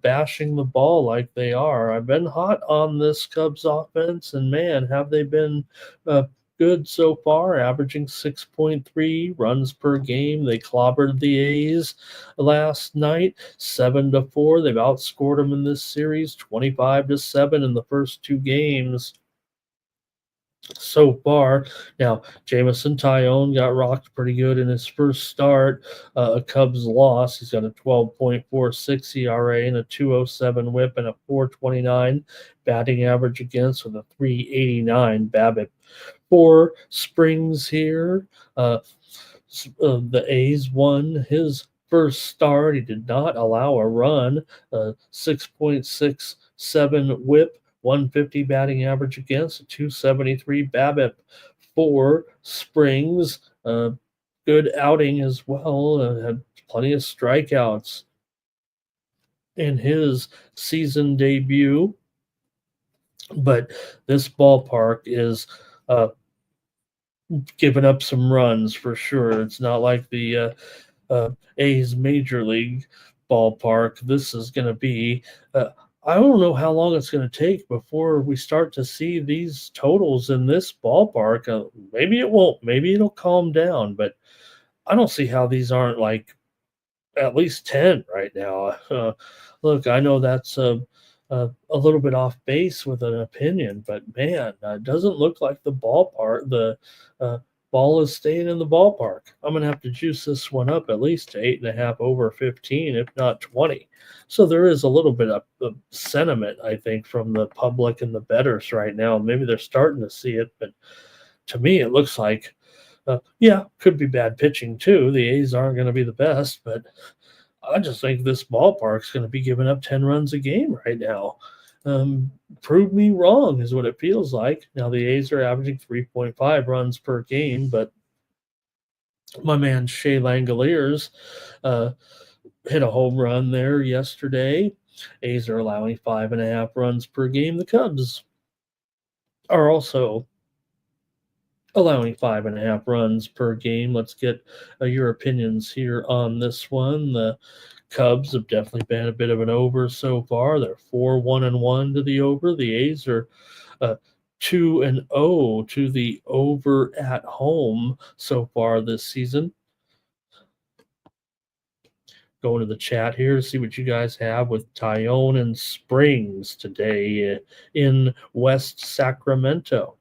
bashing the ball like they are. I've been hot on this Cubs offense, and man, have they been uh, good so far, averaging 6.3 runs per game. They clobbered the A's last night, 7-4. They've outscored them in this series, 25-7 in the first two games so far. Now, Jamison Tyone got rocked pretty good in his first start. A Cubs loss. He's got a 12.46 ERA and a 207 whip and a 429 batting average against with a 389 BABIP. For Springs here, the A's won his first start. He did not allow a run, 6.67 whip, 150 batting average against, a 273 BABIP for Springs. Good outing as well. Had plenty of strikeouts in his season debut. But this ballpark is giving up some runs for sure. It's not like the A's major league ballpark. This is going to be, I don't know how long it's going to take before we start to see these totals in this ballpark. Maybe it won't. Maybe it'll calm down, but I don't see how these aren't like at least 10 right now. Look, I know that's a little bit off base with an opinion, but man, it doesn't look like the ball is staying in the ballpark. I'm going to have to juice this one up at least to 8.5 over 15, if not 20. So there is a little bit of sentiment, I think, from the public and the bettors right now. Maybe they're starting to see it, but to me, it looks like, could be bad pitching too. The A's aren't going to be the best, but I just think this ballpark's going to be giving up 10 runs a game right now. Prove me wrong is what it feels like. Now, the A's are averaging 3.5 runs per game, but my man Shea Langoliers hit a home run there yesterday. A's are allowing 5.5 runs per game. The Cubs are also allowing 5.5 runs per game. Let's get your opinions here on this one. The Cubs have definitely been a bit of an over so far. They're 4-1-1 to the over. The A's are 2-0 to the over at home so far this season. Going to the chat here to see what you guys have with Tyone and Springs today in West Sacramento.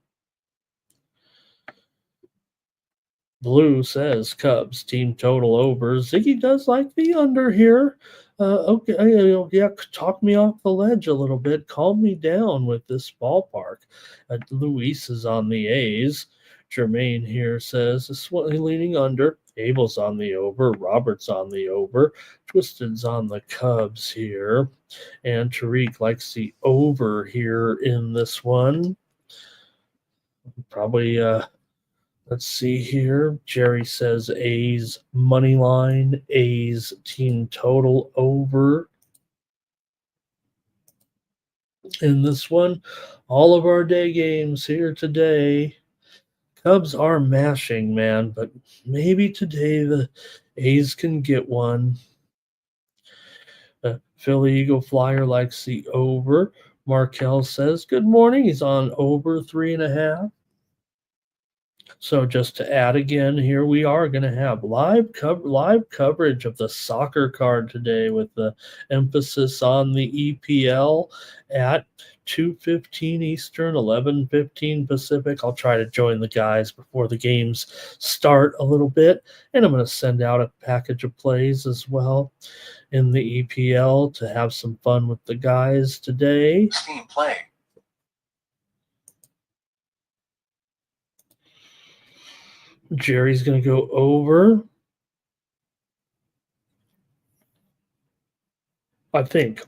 Blue says Cubs team total over. Ziggy does like the under here. Okay, talk me off the ledge a little bit. Calm me down with this ballpark. Luis is on the A's. Jermaine here says is leaning under. Abel's on the over. Robert's on the over. Twisted's on the Cubs here. And Tariq likes the over here in this one. Probably let's see here. Jerry says A's money line, A's team total over. In this one, all of our day games here today. Cubs are mashing, man, but maybe today the A's can get one. Philly Eagle Flyer likes the over. Markel says, good morning. He's on over 3.5. So just to add again, here we are going to have live coverage of the soccer card today with the emphasis on the EPL at 2:15 Eastern, 11:15 Pacific. I'll try to join the guys before the games start a little bit, and I'm going to send out a package of plays as well in the EPL to have some fun with the guys today. Steam play. Jerry's going to go over. I think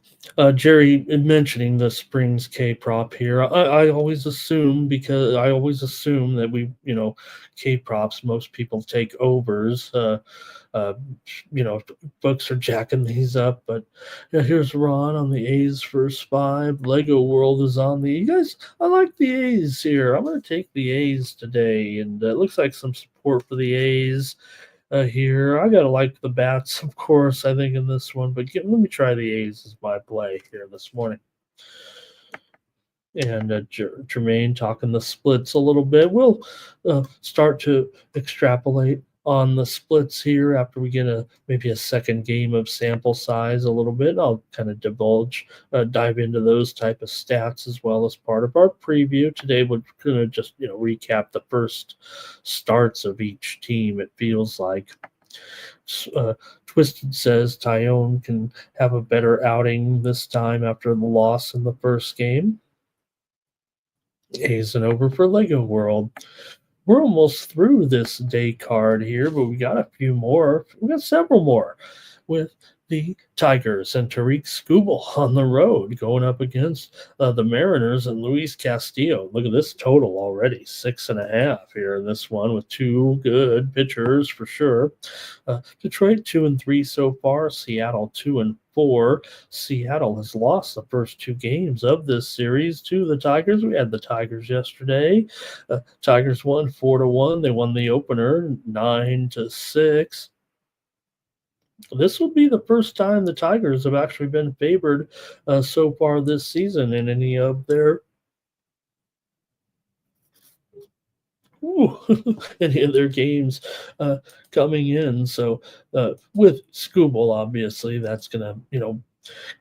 Jerry mentioning the Springs K prop here. I always assume because I always assume that K props. Most people take overs. Uh, Books are jacking these up. But here's Ron on the A's first five. Lego World is on the. You guys, I like the A's here. I'm going to take the A's today, and it looks like some support for the A's here. I gotta like the bats, of course. I think in this one, but let me try the A's as my play here this morning. And Jermaine talking the splits a little bit. We'll start to extrapolate on the splits here after we get maybe a second game of sample size a little bit. I'll kind of dive into those type of stats as well as part of our preview. Today we're going to just recap the first starts of each team. It feels like Twisted says Tyone can have a better outing this time after the loss in the first game. A's and over for Lego World. We're almost through this day card here, but we got a few more. We got several more with the Tigers and Tariq Skubal on the road going up against the Mariners and Luis Castillo. Look at this total already, 6.5 here in this one with two good pitchers for sure. Detroit 2-3 so far. Seattle 2-4. Seattle has lost the first two games of this series to the Tigers. We had the Tigers yesterday. Tigers won 4-1. They won the opener 9-6. This will be the first time the Tigers have actually been favored so far this season in any of their any of their games coming in. So with Skubal, obviously, that's going to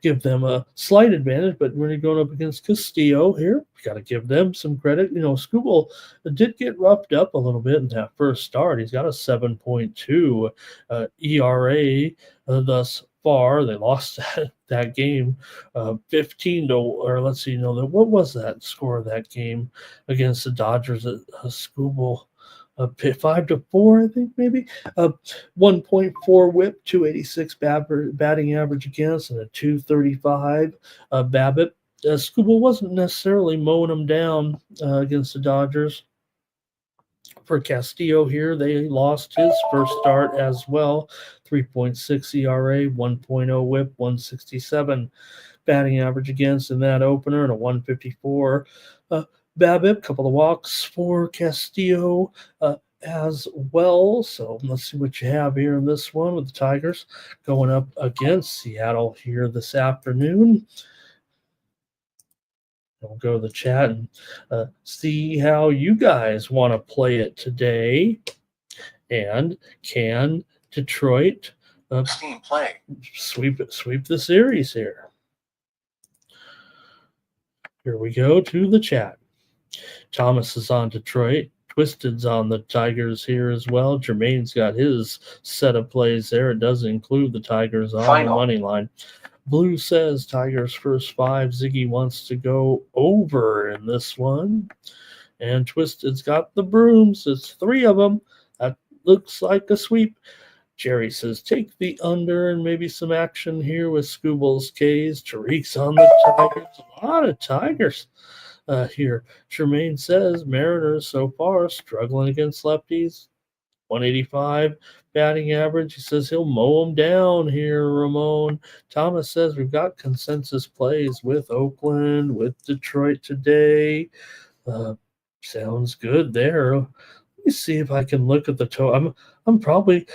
give them a slight advantage, but when you're going up against Castillo here, you got to give them some credit. Skubal did get roughed up a little bit in that first start. He's got a 7.2 ERA thus far. They lost that game 15 to, or let's see, what was that score of that game against the Dodgers at Skubal? 5-4, I think maybe. 1.4 WHIP, 286 batting average against, and a 235 BABIP. Skubal wasn't necessarily mowing them down against the Dodgers. For Castillo here, they lost his first start as well. 3.6 ERA, 1.0 WHIP, 167 batting average against in that opener, and a 154 BABIP. Couple of walks for Castillo as well. So let's see what you have here in this one with the Tigers going up against Seattle here this afternoon. We'll go to the chat and see how you guys want to play it today. And can Detroit Steam play sweep the series here? Here we go to the chat. Thomas is on Detroit. Twisted's on the Tigers here as well. Jermaine's got his set of plays there. It does include the Tigers on the money line. Blue says Tigers first five. Ziggy wants to go over in this one. And Twisted's got the brooms. It's three of them. That looks like a sweep. Jerry says take the under and maybe some action here with Skubal's K's. Tariq's on the Tigers. A lot of Tigers here. Tremaine says Mariners so far struggling against lefties. 185 batting average. He says he'll mow them down here, Ramon. Thomas says we've got consensus plays with Oakland, with Detroit today. Sounds good there. Let me see if I can look at the total. I'm probably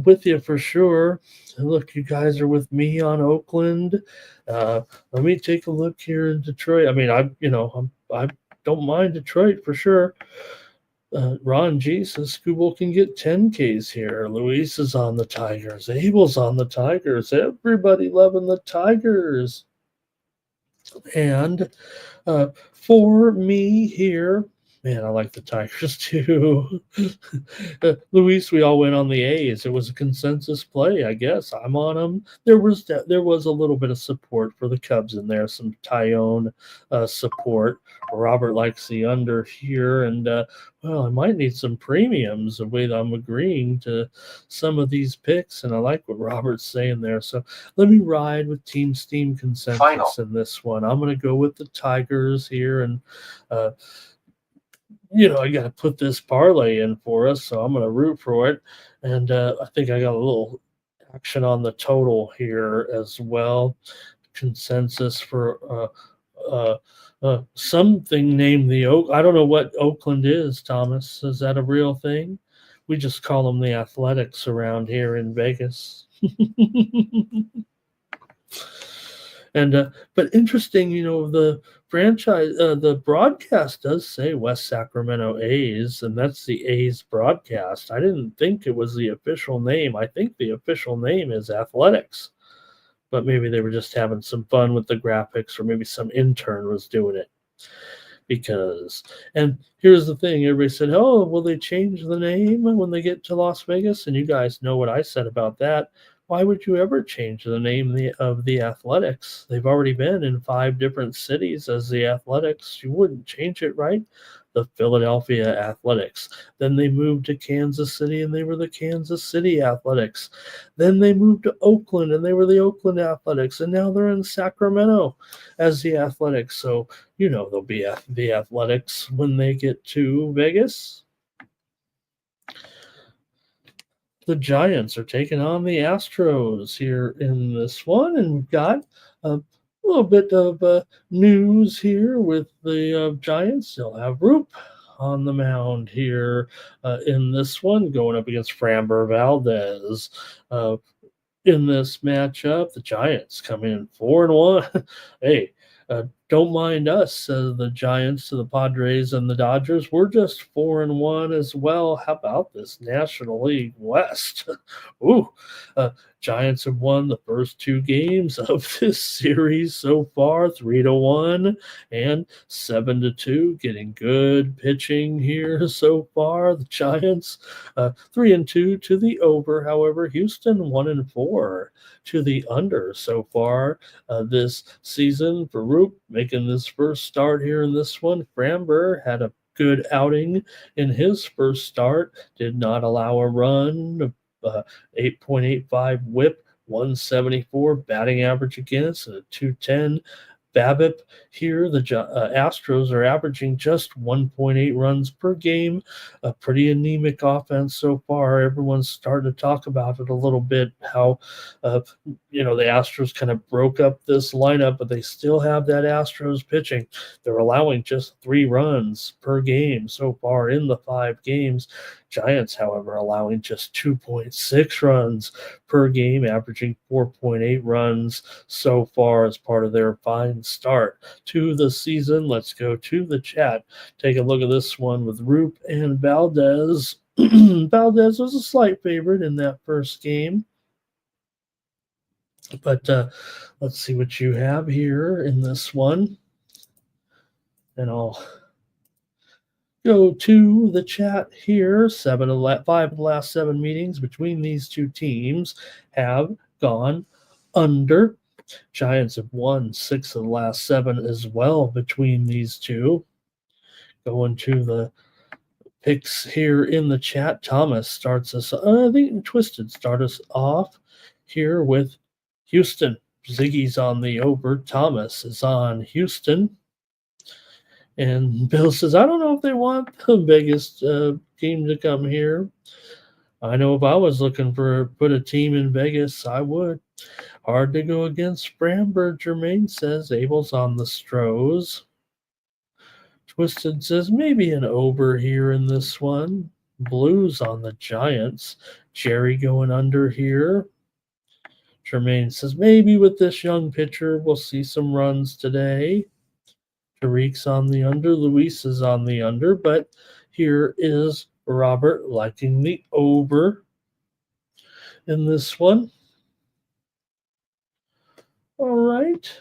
with you for sure. Look, you guys are with me on Oakland. Let me take a look here in Detroit. I mean, I don't mind Detroit for sure. Ron G says Skubal can get 10 Ks here. Luis is on the Tigers. Abel's on the Tigers. Everybody loving the Tigers. And for me here, Man, I like the Tigers too. Luis, we all went on the A's. It was a consensus play, I guess. I'm on them. There was a little bit of support for the Cubs in there, some Tyone support. Robert likes the under here, and well, I might need some premiums. The way that I'm agreeing to some of these picks, and I like what Robert's saying there. So let me ride with Team Steam consensus Final. in this one. I'm going to go with the Tigers here, and I got to put this parlay in for us, so I'm going to root for it. And I think I got a little action on the total here as well. Consensus for something named the Oak. I don't know what Oakland is, Thomas. Is that a real thing? We just call them the Athletics around here in Vegas. And but interesting, the franchise, the broadcast does say West Sacramento A's, and that's the A's broadcast. I didn't think it was the official name. I think the official name is Athletics, but maybe they were just having some fun with the graphics, or maybe some intern was doing it. And here's the thing, everybody said, oh, will they change the name when they get to Las Vegas? And you guys know what I said about that. Why would you ever change the name of the Athletics? They've already been in 5 different cities as the Athletics. You wouldn't change it, right? The Philadelphia Athletics. Then they moved to Kansas City, and they were the Kansas City Athletics. Then they moved to Oakland, and they were the Oakland Athletics. And now they're in Sacramento as the Athletics. So, they'll be the Athletics when they get to Vegas. The Giants are taking on the Astros here in this one, and we've got a little bit of news here with the Giants. They'll have Roop on the mound here in this one, going up against Framber Valdez. In this matchup, the Giants come in 4-1. Hey, don't mind us, the Giants to the Padres and the Dodgers. We're just 4-1 as well. How about this National League West? Ooh, Giants have won the first 2 games of this series so far, 3-1 and 7-2. Getting good pitching here so far. The Giants 3-2 to the over. However, Houston 1-4 to the under so far this season for Roop, making this first start here in this one. Framber had a good outing in his first start, did not allow a run, 8.85 whip, 174 batting average against, and a 210 BABIP here. The Astros are averaging just 1.8 runs per game. A pretty anemic offense so far. Everyone's starting to talk about it a little bit, how the Astros kind of broke up this lineup, but they still have that Astros pitching. They're allowing just 3 runs per game so far in the 5 games. Giants, however, allowing just 2.6 runs per game, averaging 4.8 runs so far as part of their fine start to the season. Let's go to the chat. Take a look at this one with Roop and Valdez. Valdez was a slight favorite in that first game. But let's see what you have here in this one. And I'll go to the chat here. 5 of the last 7 meetings between these 2 teams have gone under. Giants have won 6 of the last 7 as well between these 2. Going to the picks here in the chat. Thomas starts us, I think Twisted start us off here with Houston. Ziggy's on the over. Thomas is on Houston. And Bill says, I don't know if they want the biggest team to come here. I know if I was looking for put a team in Vegas, I would. Hard to go against Framber, Jermaine says. Abel's on the Stros. Twisted says, maybe an over here in this one. Blues on the Giants. Jerry going under here. Jermaine says, maybe with this young pitcher, we'll see some runs today. Tariq's on the under. Luis is on the under. But here is Robert liking the over in this one. All right.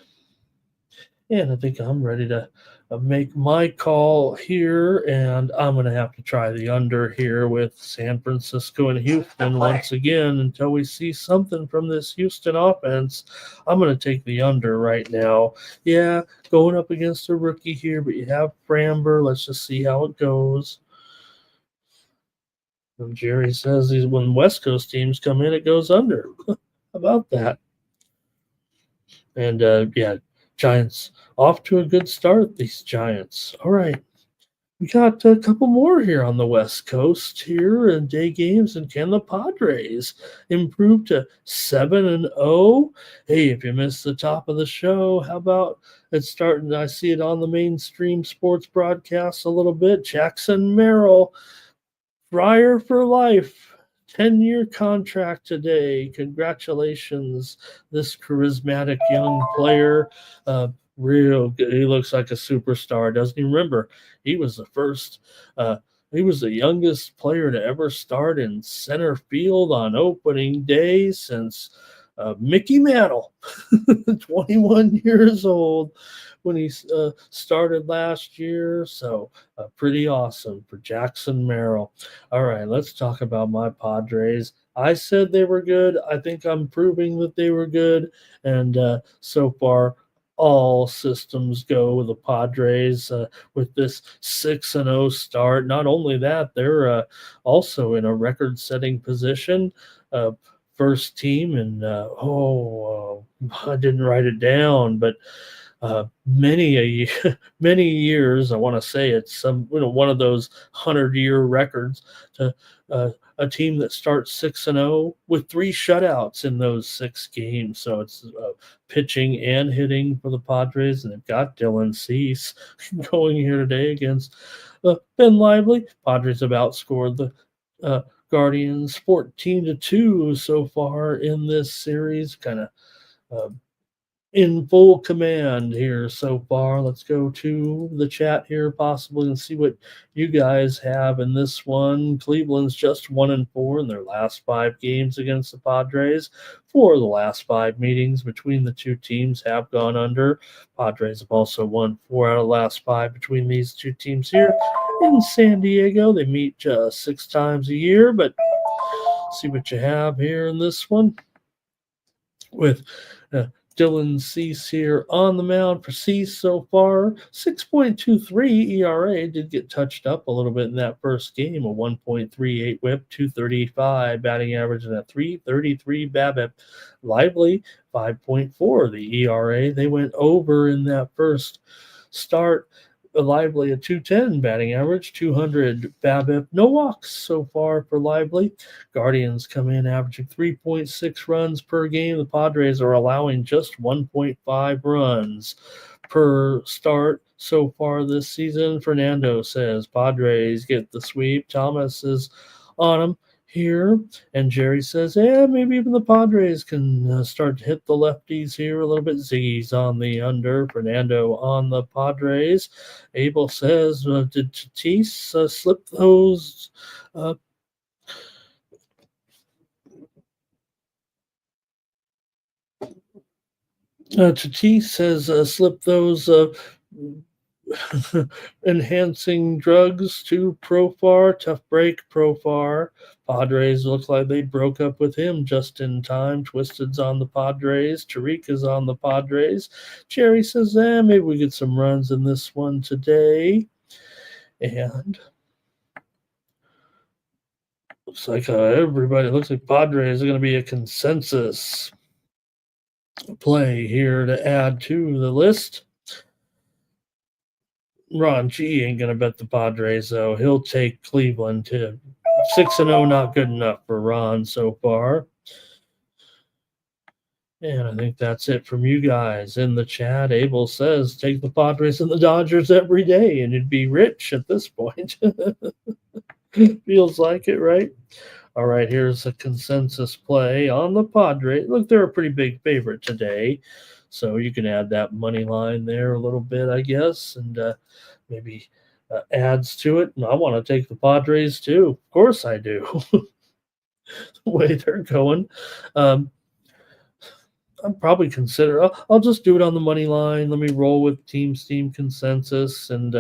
And I think I'm ready to make my call here, and I'm going to have to try the under here with San Francisco and Houston once again until we see something from this Houston offense. I'm going to take the under right now. Yeah, going up against a rookie here, but you have Framber. Let's just see how it goes. And Jerry says when West Coast teams come in, it goes under. How about that? And yeah, Giants off to a good start. These Giants. All right, we got a couple more here on the West Coast here in day games, and can the Padres improve to 7-0? Hey, if you missed the top of the show, how about it's starting? I see it on the mainstream sports broadcasts a little bit. Jackson Merrill, Friar for life. 10-year contract today. Congratulations, this charismatic young player. Real good. He looks like a superstar, doesn't he? Remember, he was the first, he was the youngest player to ever start in center field on opening day since Mickey Mantle, 21 years old when he started last year. So pretty awesome for Jackson Merrill. All right, let's talk about my Padres. I said they were good. I think I'm proving that they were good. And so far, all systems go with the Padres with this 6-0 start. Not only that, they're also in a record-setting position. First team, and I didn't write it down, but many years. I want to say it's one of those 100-year records to a team that starts 6-0 with 3 shutouts in those 6 games. So it's pitching and hitting for the Padres, and they've got Dylan Cease going here today against Ben Lively. Padres have outscored the Guardians 14-2 so far in this series. Kind of in full command here so far. Let's go to the chat here possibly and see what you guys have in this one. Cleveland's just 1-4 in their last 5 games against the Padres. 4 of the last 5 meetings between the two teams have gone under. Padres have also won 4 out of the last 5 between these two teams here in San Diego. They meet 6 times a year, but see what you have here in this one with Dylan Cease here on the mound for Cease so far. 6.23 ERA. Did get touched up a little bit in that first game. A 1.38 whip, 235 batting average, and a 333 BABIP. Lively, 5.4 the ERA. They went over in that first start. Lively, a 210 batting average, 200 BABIP. No walks so far for Lively. Guardians come in averaging 3.6 runs per game. The Padres are allowing just 1.5 runs per start so far this season. Fernando says Padres get the sweep. Thomas is on them here, and Jerry says, yeah, maybe even the Padres can start to hit the lefties here a little bit. Ziggy's on the under, Fernando on the Padres. Abel says, did Tatis slip those Tatis has slipped those enhancing drugs to Profar. Tough break, Profar. Padres look like they broke up with him just in time. Twisted's on the Padres. Tariq is on the Padres. Jerry says, maybe we get some runs in this one today. And looks like everybody looks like Padres are going to be a consensus play here to add to the list. Ron G ain't going to bet the Padres, though. He'll take Cleveland to 6-0, not good enough for Ron so far. And I think that's it from you guys in the chat. Abel says, take the Padres and the Dodgers every day, and you'd be rich at this point. Feels like it, right? All right, here's a consensus play on the Padres. Look, they're a pretty big favorite today. So you can add that money line there a little bit, I guess, and maybe adds to it. And I want to take the Padres too. Of course I do. The way they're going. I'm probably consider. I'll just do it on the money line. Let me roll with Team Steam consensus, and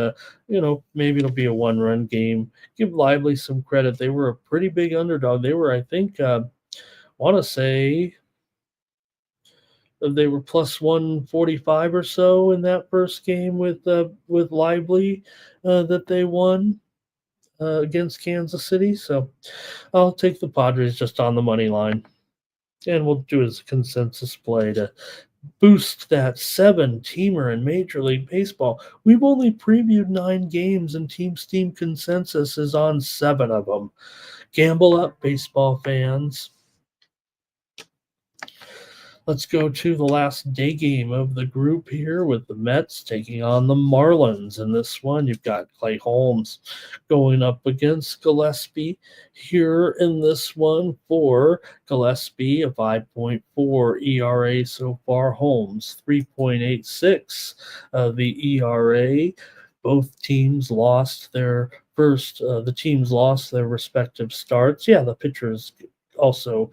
maybe it'll be a 1-run game. Give Lively some credit. They were a pretty big underdog. They were, I think, want to say they were plus 145 or so in that first game with Lively that they won against Kansas City. So I'll take the Padres just on the money line, and we'll do as a consensus play to boost that 7-teamer in Major League Baseball. We've only previewed 9 games, and Team Steam consensus is on 7 of them. Gamble up, baseball fans. Let's go to the last day game of the group here with the Mets taking on the Marlins. In this one, you've got Clay Holmes going up against Gillespie. Here in this one for Gillespie, a 5.4 ERA so far. Holmes, 3.86 the ERA. Both teams lost their the teams lost their respective starts. Yeah, the pitchers also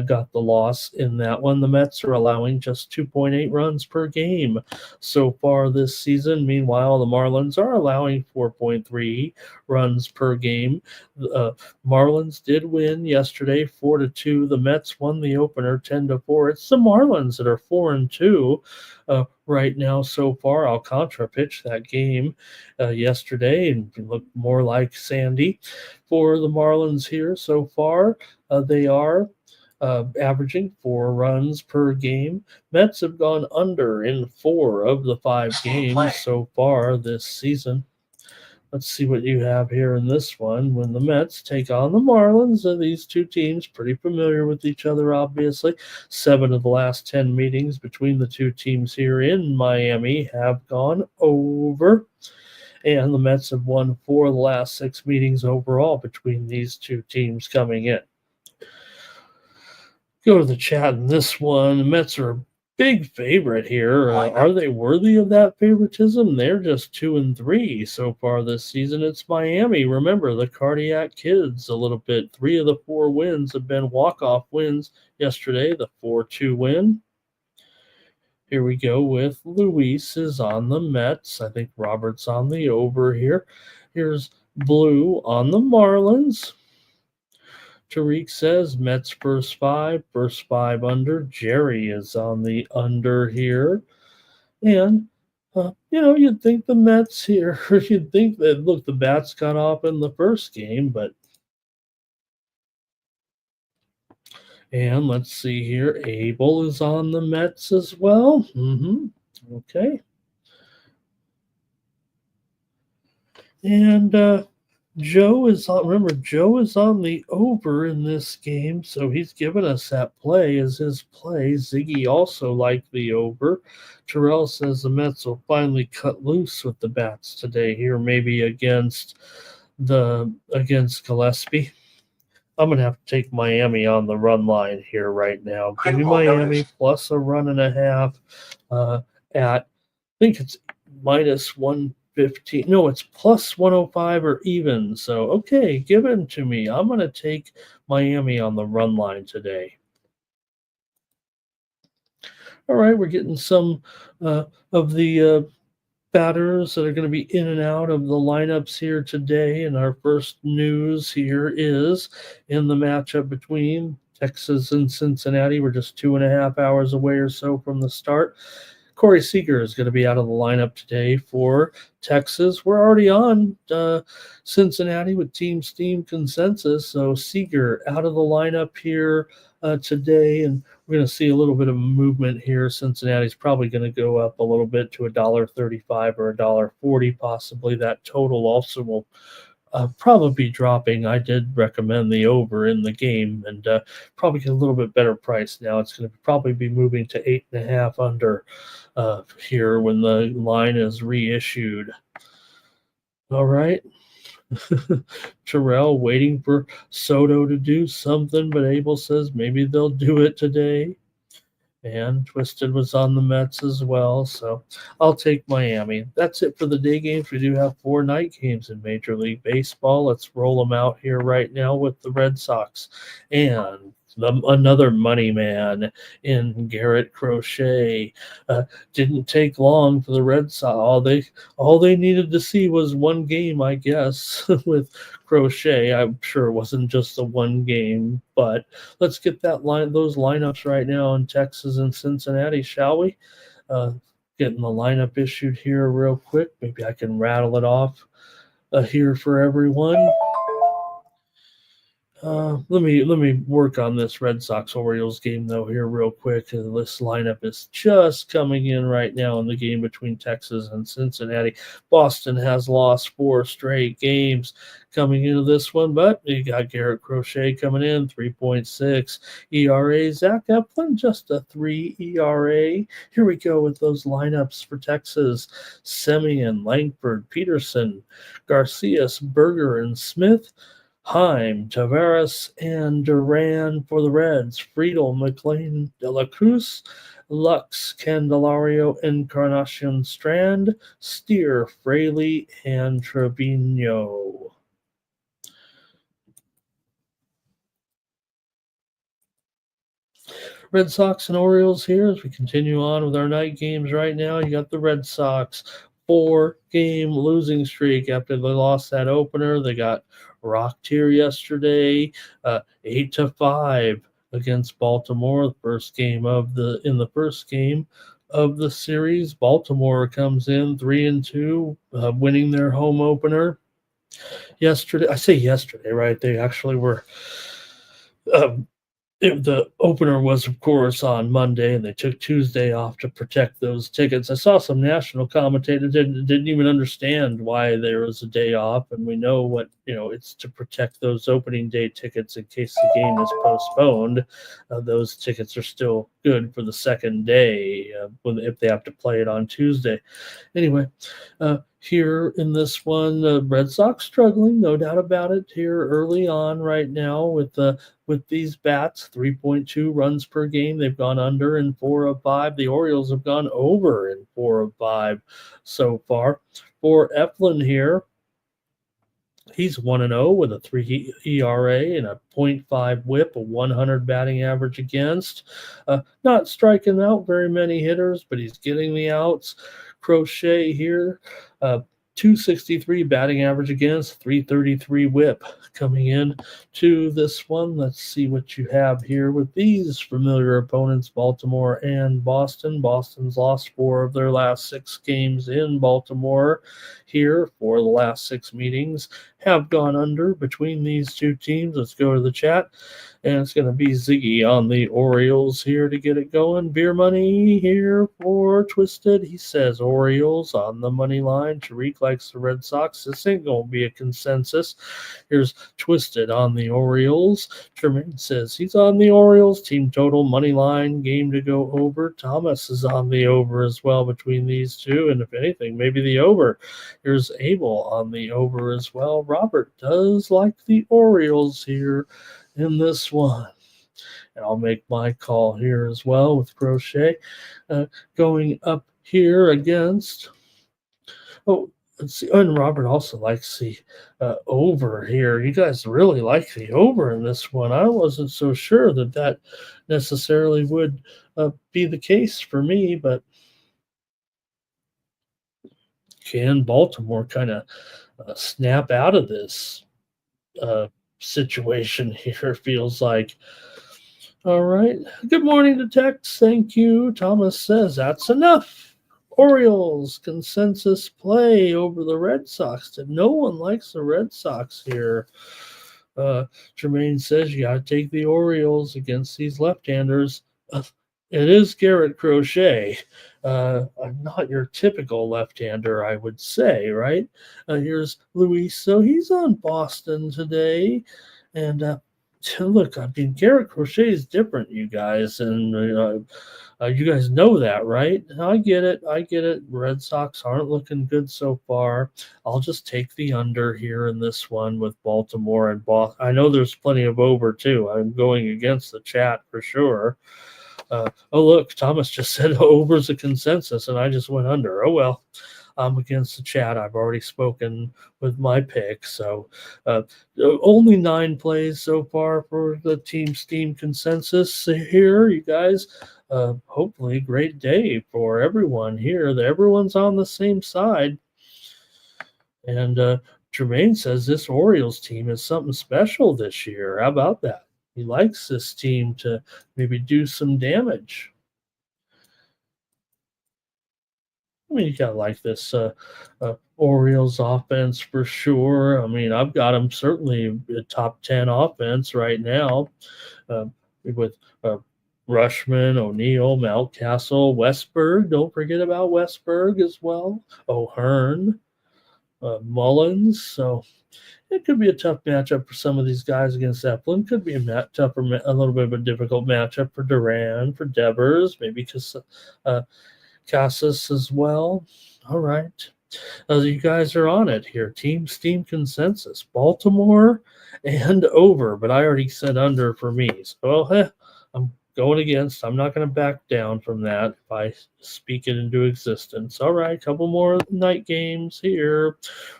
got the loss in that one. The Mets are allowing just 2.8 runs per game so far this season. Meanwhile, the Marlins are allowing 4.3 runs per game. Marlins did win yesterday 4-2. The Mets won the opener 10-4. It's the Marlins that are 4-2 right now so far. Alcantara pitched that game yesterday and looked more like Sandy for the Marlins here so far. They are averaging 4 runs per game. Mets have gone under in 4 of the 5 games so far this season. Let's see what you have here in this one. When the Mets take on the Marlins, these two teams pretty familiar with each other, obviously. 7 of the last 10 meetings between the two teams here in Miami have gone over. And the Mets have won 4 of the last 6 meetings overall between these two teams coming in. Go to the chat in this one. The Mets are a big favorite here. Are they worthy of that favoritism? They're just 2-3 so far this season. It's Miami. Remember, the Cardiac Kids a little bit. 3 of the 4 wins have been walk-off wins yesterday. The 4-2 win. Here we go with Luis is on the Mets. I think Robert's on the over here. Here's Blue on the Marlins. Tariq says Mets first 5 under. Jerry is on the under here. And, you'd think the Mets here, you'd think that, look, the bats got off in the first game, but. And let's see here. Abel is on the Mets as well. Okay. And, Joe is on the over in this game, so he's given us that play as his play. Ziggy also liked the over. Terrell says the Mets will finally cut loose with the bats today here, maybe against Gillespie. I'm going to have to take Miami on the run line here right now. Give me Miami plus a 1.5 at, I think it's minus 115. No, it's plus 105 or even. So, okay, give it to me. I'm going to take Miami on the run line today. All right, we're getting some of the batters that are going to be in and out of the lineups here today. And our first news here is in the matchup between Texas and Cincinnati. We're just 2.5 hours away or so from the start. Corey Seager is going to be out of the lineup today for Texas. We're already on Cincinnati with Team Steam consensus. So Seager out of the lineup here today, and we're going to see a little bit of movement here. Cincinnati's probably going to go up a little bit to $1.35 or $1.40 possibly. That total also will probably be dropping. I did recommend the over in the game, and probably get a little bit better price now. It's going to probably be moving to 8.5 under here when the line is reissued. All right. Terrell waiting for Soto to do something, but Abel says maybe they'll do it today. And Twisted was on the Mets as well, so I'll take Miami. That's it for the day games. We do have 4 night games in Major League Baseball. Let's roll them out here right now with the Red Sox and Another money man in Garrett Crochet. Didn't take long for the Red Sox. All they needed to see was one game, I guess, with Crochet. I'm sure it wasn't just the one game, but let's get those lineups right now in Texas and Cincinnati, shall we? Getting the lineup issued here real quick. Maybe I can rattle it off here for everyone. Let me work on this Red Sox Orioles game though here real quick. This lineup is just coming in right now in the game between Texas and Cincinnati. Boston has lost 4 straight games coming into this one, but you got Garrett Crochet coming in 3.6 ERA. Zach Eflin just a 3 ERA. Here we go with those lineups for Texas: Semien, Langford, Peterson, Garcias, Berger, and Smith. Heim, Tavares, and Duran for the Reds. Friedel, McLean, De La Cruz, Lux, Candelario, Encarnacion, Strand, Steer, Fraley, and Trevino. Red Sox and Orioles here as we continue on with our night games right now. You got the Red Sox 4-game losing streak after they lost that opener. They got rocked here yesterday, 8-5 against Baltimore. The first game of the series, Baltimore comes in 3-2, winning their home opener yesterday. I say yesterday, right? They actually were. The opener was, of course, on Monday, and they took Tuesday off to protect those tickets. I saw some national commentators didn't even understand why there was a day off, and we know what it's to protect those opening day tickets in case the game is postponed. Those tickets are still good for the second day if they have to play it on Tuesday. Anyway, here in this one, the Red Sox struggling, no doubt about it. Here early on, right now with these bats, 3.2 runs per game. They've gone under in 4 of 5. The Orioles have gone over in 4 of 5 so far. For Eflin here, he's 1-0 with a 3 ERA and a 0.5 whip, a 100 batting average against. Not striking out very many hitters, but he's getting the outs. Crochet here, 263 batting average against, 333 whip coming in to this one. Let's see what you have here with these familiar opponents, Baltimore and Boston. Boston's lost 4 of their last 6 games in Baltimore here for the last 6 meetings. Have gone under between these two teams. Let's go to the chat. And it's going to be Ziggy on the Orioles here to get it going. Beer money here for Twisted. He says Orioles on the money line. Tariq likes the Red Sox. This ain't going to be a consensus. Here's Twisted on the Orioles. Tremaine says he's on the Orioles. Team total money line. Game to go over. Thomas is on the over as well between these two. And if anything, maybe the over. Here's Abel on the over as well. Robert does like the Orioles here in this one. And I'll make my call here as well with Crochet going up here against. Oh, let's see. And Robert also likes the over here. You guys really like the over in this one. I wasn't so sure that necessarily would be the case for me, but can Baltimore kind of snap out of this situation here? Feels like. All right. Good morning to Tex. Thank you. Thomas says that's enough. Orioles consensus play over the Red Sox. No one likes the Red Sox here. Jermaine says you got to take the Orioles against these left-handers. It is Garrett Crochet. Not your typical left-hander, I would say, right? Here's Luis. So he's on Boston today. And look, I mean, Garrett Crochet is different, you guys. And you guys know that, right? I get it. Red Sox aren't looking good so far. I'll just take the under here in this one with Baltimore and Boston. I know there's plenty of over, too. I'm going against the chat for sure. Oh, look, Thomas just said over's a consensus, and I just went under. Oh, well, I'm against the chat. I've already spoken with my pick. So only 9 plays so far for the Team Steam consensus here, you guys. Hopefully, great day for everyone here. Everyone's on the same side. And Jermaine says this Orioles team is something special this year. How about that? He likes this team to maybe do some damage. I mean, you gotta like this Orioles offense for sure. I mean, I've got them certainly a top 10 offense right now with Rushman, O'Neill, Mountcastle, Westberg. Don't forget about Westberg as well. O'Hearn, Mullins. So it could be a tough matchup for some of these guys against Zeppelin. Could be a little bit of a difficult matchup for Duran, for Devers, maybe Casas as well. All right. You guys are on it here. Team Steam consensus. Baltimore and over, but I already said under for me. So I'm going against. I'm not going to back down from that if I speak it into existence. All right, couple more night games here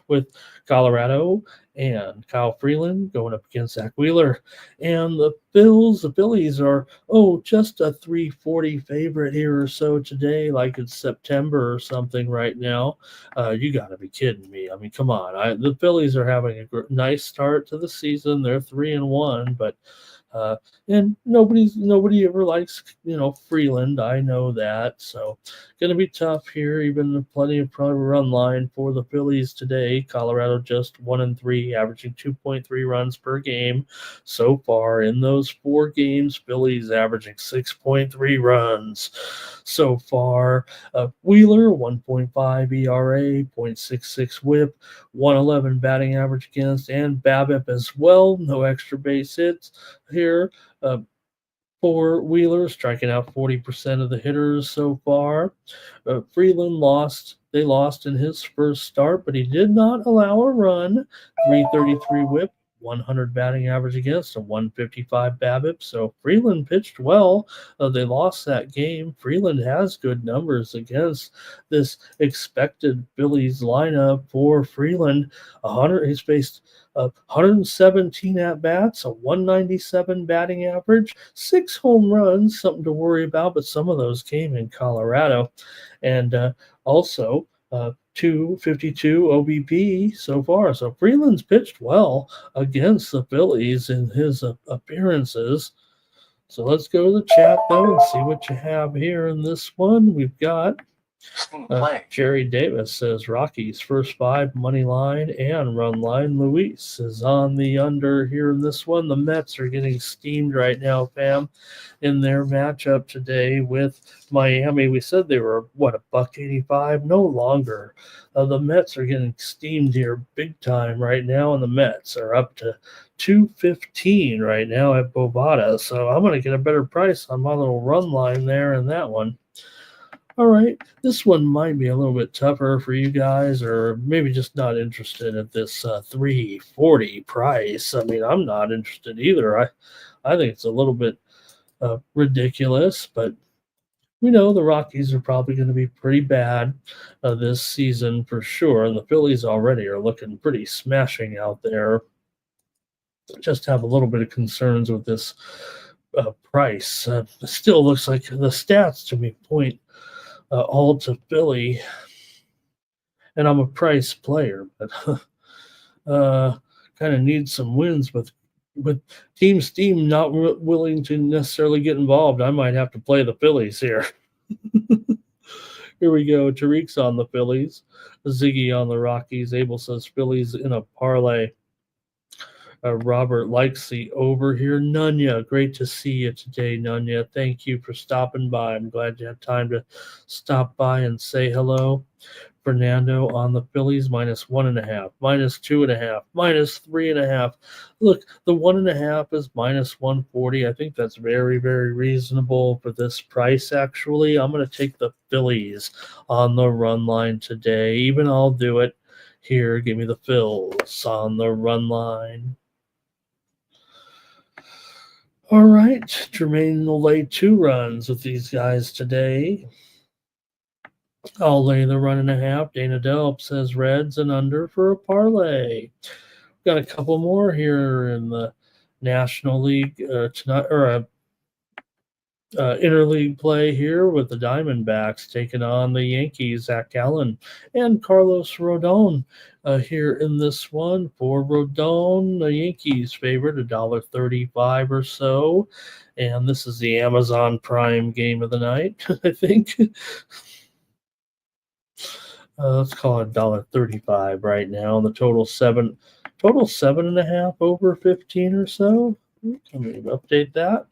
with Colorado and Kyle Freeland going up against Zach Wheeler. And the Phillies are, just a 340 favorite here or so today, like it's September or something right now. You got to be kidding me. I mean, come on. The Phillies are having a nice start to the season. They're 3-1, but and nobody ever likes Freeland. I know that, so going to be tough here. Even plenty of run line for the Phillies today. Colorado just 1-3, averaging 2.3 runs per game so far in those 4 games. Phillies averaging 6.3 runs so far. Wheeler 1.5 ERA, 0.66 WHIP, 111 batting average against, and BABIP as well. No extra base hits here for Wheeler, striking out 40% of the hitters so far. Freeland lost. They lost in his first start, but he did not allow a run. 333 WHIP, 100 batting average against, a 155 BABIP. So Freeland pitched well. They lost that game. Freeland has good numbers against this expected Phillies lineup for Freeland. He's faced 117 at bats, a 197 batting average, 6 home runs, something to worry about, but some of those came in Colorado. And also 252 OBP so far. So Freeland's pitched well against the Phillies in his appearances. So let's go to the chat, though, and see what you have here in this one. We've got Jerry Davis says Rockies first 5 money line and run line. Luis is on the under here in this one. The Mets are getting steamed right now, fam, in their matchup today with Miami. We said they were $1.85, no longer. The Mets are getting steamed here big time right now, and the Mets are up to 215 right now at Bovada. So I'm going to get a better price on my little run line there in that one. All right, this one might be a little bit tougher for you guys, or maybe just not interested at this 340 price. I mean, I'm not interested either. I think it's a little bit ridiculous, but we know the Rockies are probably going to be pretty bad this season for sure, and the Phillies already are looking pretty smashing out there. Just have a little bit of concerns with this price. It still looks like the stats to me point all to Philly, and I'm a price player, but kind of need some wins with Team Steam not willing to necessarily get involved. I might have to play the Phillies here. Here we go. Tariq's on the Phillies, Ziggy on the Rockies. Abel says Phillies in a parlay. Robert likes the over here. Nunya, great to see you today, Nunya. Thank you for stopping by. I'm glad you had time to stop by and say hello. Fernando on the Phillies, -1.5, -2.5, -3.5. Look, the 1.5 is -140. I think that's very, very reasonable for this price, actually. I'm going to take the Phillies on the run line today. Even I'll do it. Here, give me the Phils on the run line. All right, Jermaine will lay 2 runs with these guys today. I'll lay the 1.5. Dana Delp says Reds and under for a parlay. Got a couple more here in the National League tonight, or interleague play here with the Diamondbacks taking on the Yankees. Zach Gallen and Carlos Rodon here in this one. For Rodon, the Yankees favorite $1.35 or so, and this is the Amazon Prime game of the night, I think. Let's call it $1.35 right now. The total 7.5 over 15 or so. Can we update that?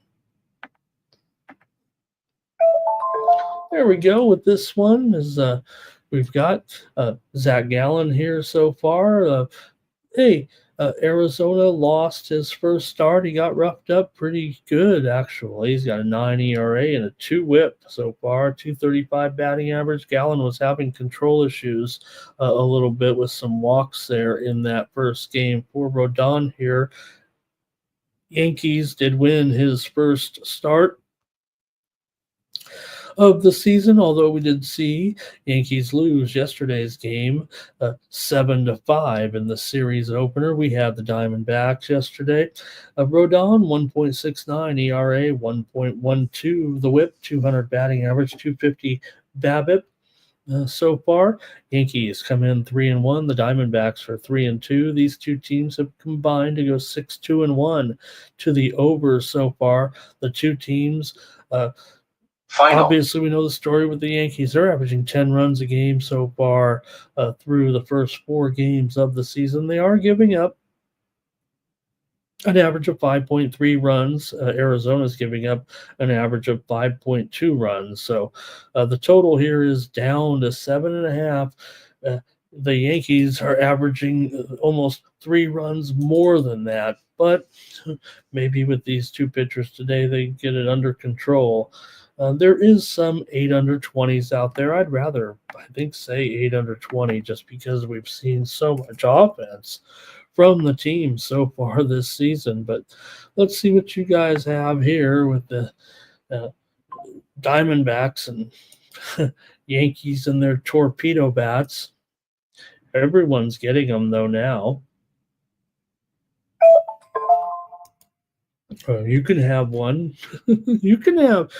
There we go. With this one is we've got Zach Gallen here so far. Arizona lost his first start. He got roughed up pretty good, actually. He's got a 9 ERA and a 2 whip so far, 235 batting average. Gallen was having control issues a little bit with some walks there in that first game. For Rodon here, Yankees did win his first start of the season, although we did see Yankees lose yesterday's game 7-5 in the series opener. We had the Diamondbacks yesterday. Rodon 1.69 ERA, 1.12 the whip, 200 batting average, 250 BABIP. So far, Yankees come in 3-1. The Diamondbacks are 3-2. These two teams have combined to go 6-2-1 to the over so far. The two teams. Final. Obviously, we know the story with the Yankees. They're averaging 10 runs a game so far through the first 4 games of the season. They are giving up an average of 5.3 runs. Arizona's giving up an average of 5.2 runs. So the total here is down to 7.5. The Yankees are averaging almost 3 runs more than that. But maybe with these two pitchers today, they get it under control. There is some 8 under 20s out there. I'd rather, I think, say 8 under 20 just because we've seen so much offense from the team so far this season. But let's see what you guys have here with the Diamondbacks and Yankees and their torpedo bats. Everyone's getting them, though, now. You can have one. You can have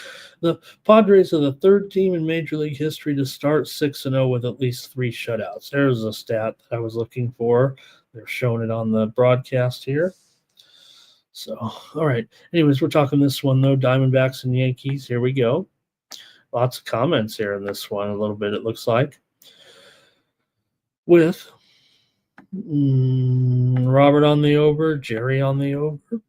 the Padres are the third team in Major League history to start 6-0 with at least 3 shutouts. There's a stat that I was looking for. They're showing it on the broadcast here. So, all right. Anyways, we're talking this one, though, Diamondbacks and Yankees. Here we go. Lots of comments here in this one, a little bit, it looks like. With Robert on the over, Jerry on the over.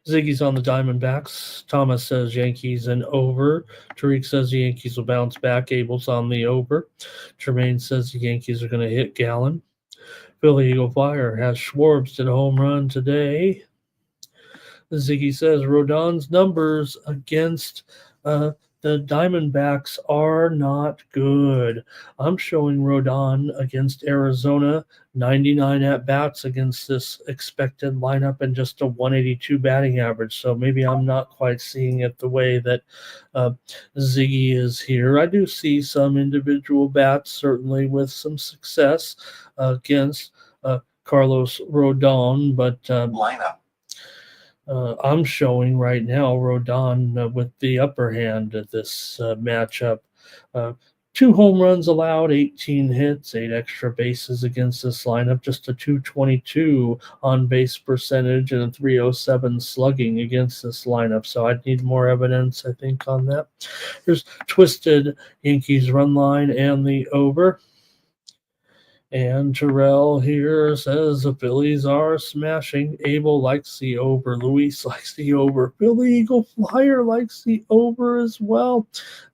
Ziggy's on the Diamondbacks. Thomas says Yankees and over. Tariq says the Yankees will bounce back. Abel's on the over. Tremaine says the Yankees are going to hit Gallen. Philly Eagle Fire has Schwartz did a home run today. Ziggy says Rodon's numbers against the Diamondbacks are not good. I'm showing Rodon against Arizona, 99 at-bats against this expected lineup and just a 182 batting average. So maybe I'm not quite seeing it the way that Ziggy is here. I do see some individual bats, certainly with some success against Carlos Rodon, but Lineup. I'm showing right now Rodon with the upper hand at this matchup. 2 home runs allowed, 18 hits, 8 extra bases against this lineup, just a 222 on base percentage and a 307 slugging against this lineup. So I'd need more evidence, I think, on that. Here's Twisted Yankees run line and the over. And Terrell here says the Phillies are smashing. Abel likes the over. Luis likes the over. Philly Eagle Flyer likes the over as well.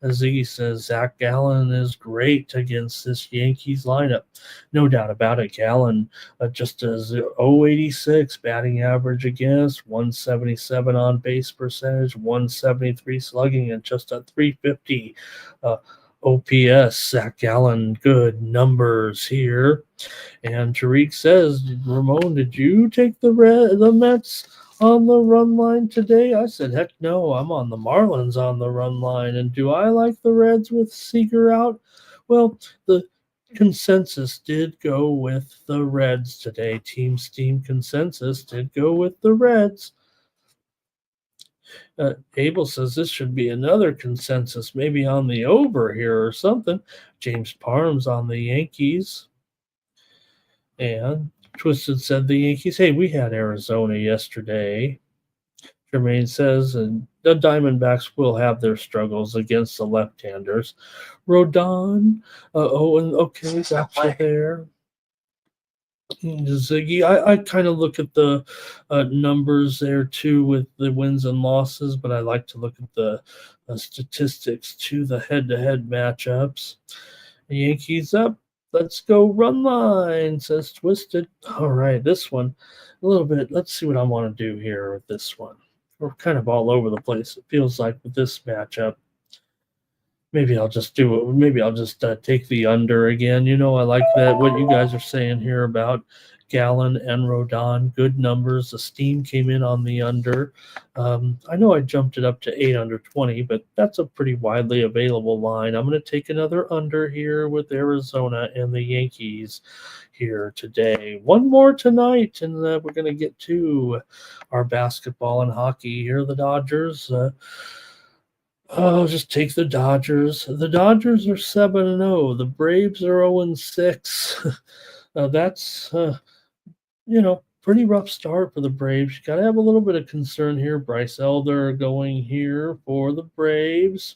As Ziggy says, Zach Gallen is great against this Yankees lineup. No doubt about it. Gallen just as 086 batting average against, 177 on base percentage, 173 slugging, and just a 350 OPS. Zach Gallen, good numbers here. And Tariq says, Ramon, did you take the Mets on the run line today? I said, heck no, I'm on the Marlins on the run line. And do I like the Reds with Seager out? Well, the consensus did go with the Reds today. Team Steam consensus did go with the Reds. Abel says this should be another consensus, maybe on the over here or something. James Parham's on the Yankees. And Twisted said the Yankees. Hey, we had Arizona yesterday. Jermaine says and the Diamondbacks will have their struggles against the left-handers. Rodon, Owen, okay, gotcha there. Ziggy, I kind of look at the numbers there too with the wins and losses, but I like to look at the statistics to the head-to-head matchups. The Yankees up. Let's go run line, says Twisted. All right, this one a little bit. Let's see what I want to do here with this one. We're kind of all over the place, it feels like, with this matchup. Maybe I'll just do it. Maybe I'll just take the under again. You know, I like that. What you guys are saying here about Gallon and Rodon, good numbers. The steam came in on the under. I know I jumped it up to 8 under 20, but that's a pretty widely available line. I'm going to take another under here with Arizona and the Yankees here today. One more tonight, and we're going to get to our basketball and hockey. Here are the Dodgers. I'll just take the Dodgers. The Dodgers are 7-0. The Braves are 0-6. That's pretty rough start for the Braves. You got to have a little bit of concern here. Bryce Elder going here for the Braves.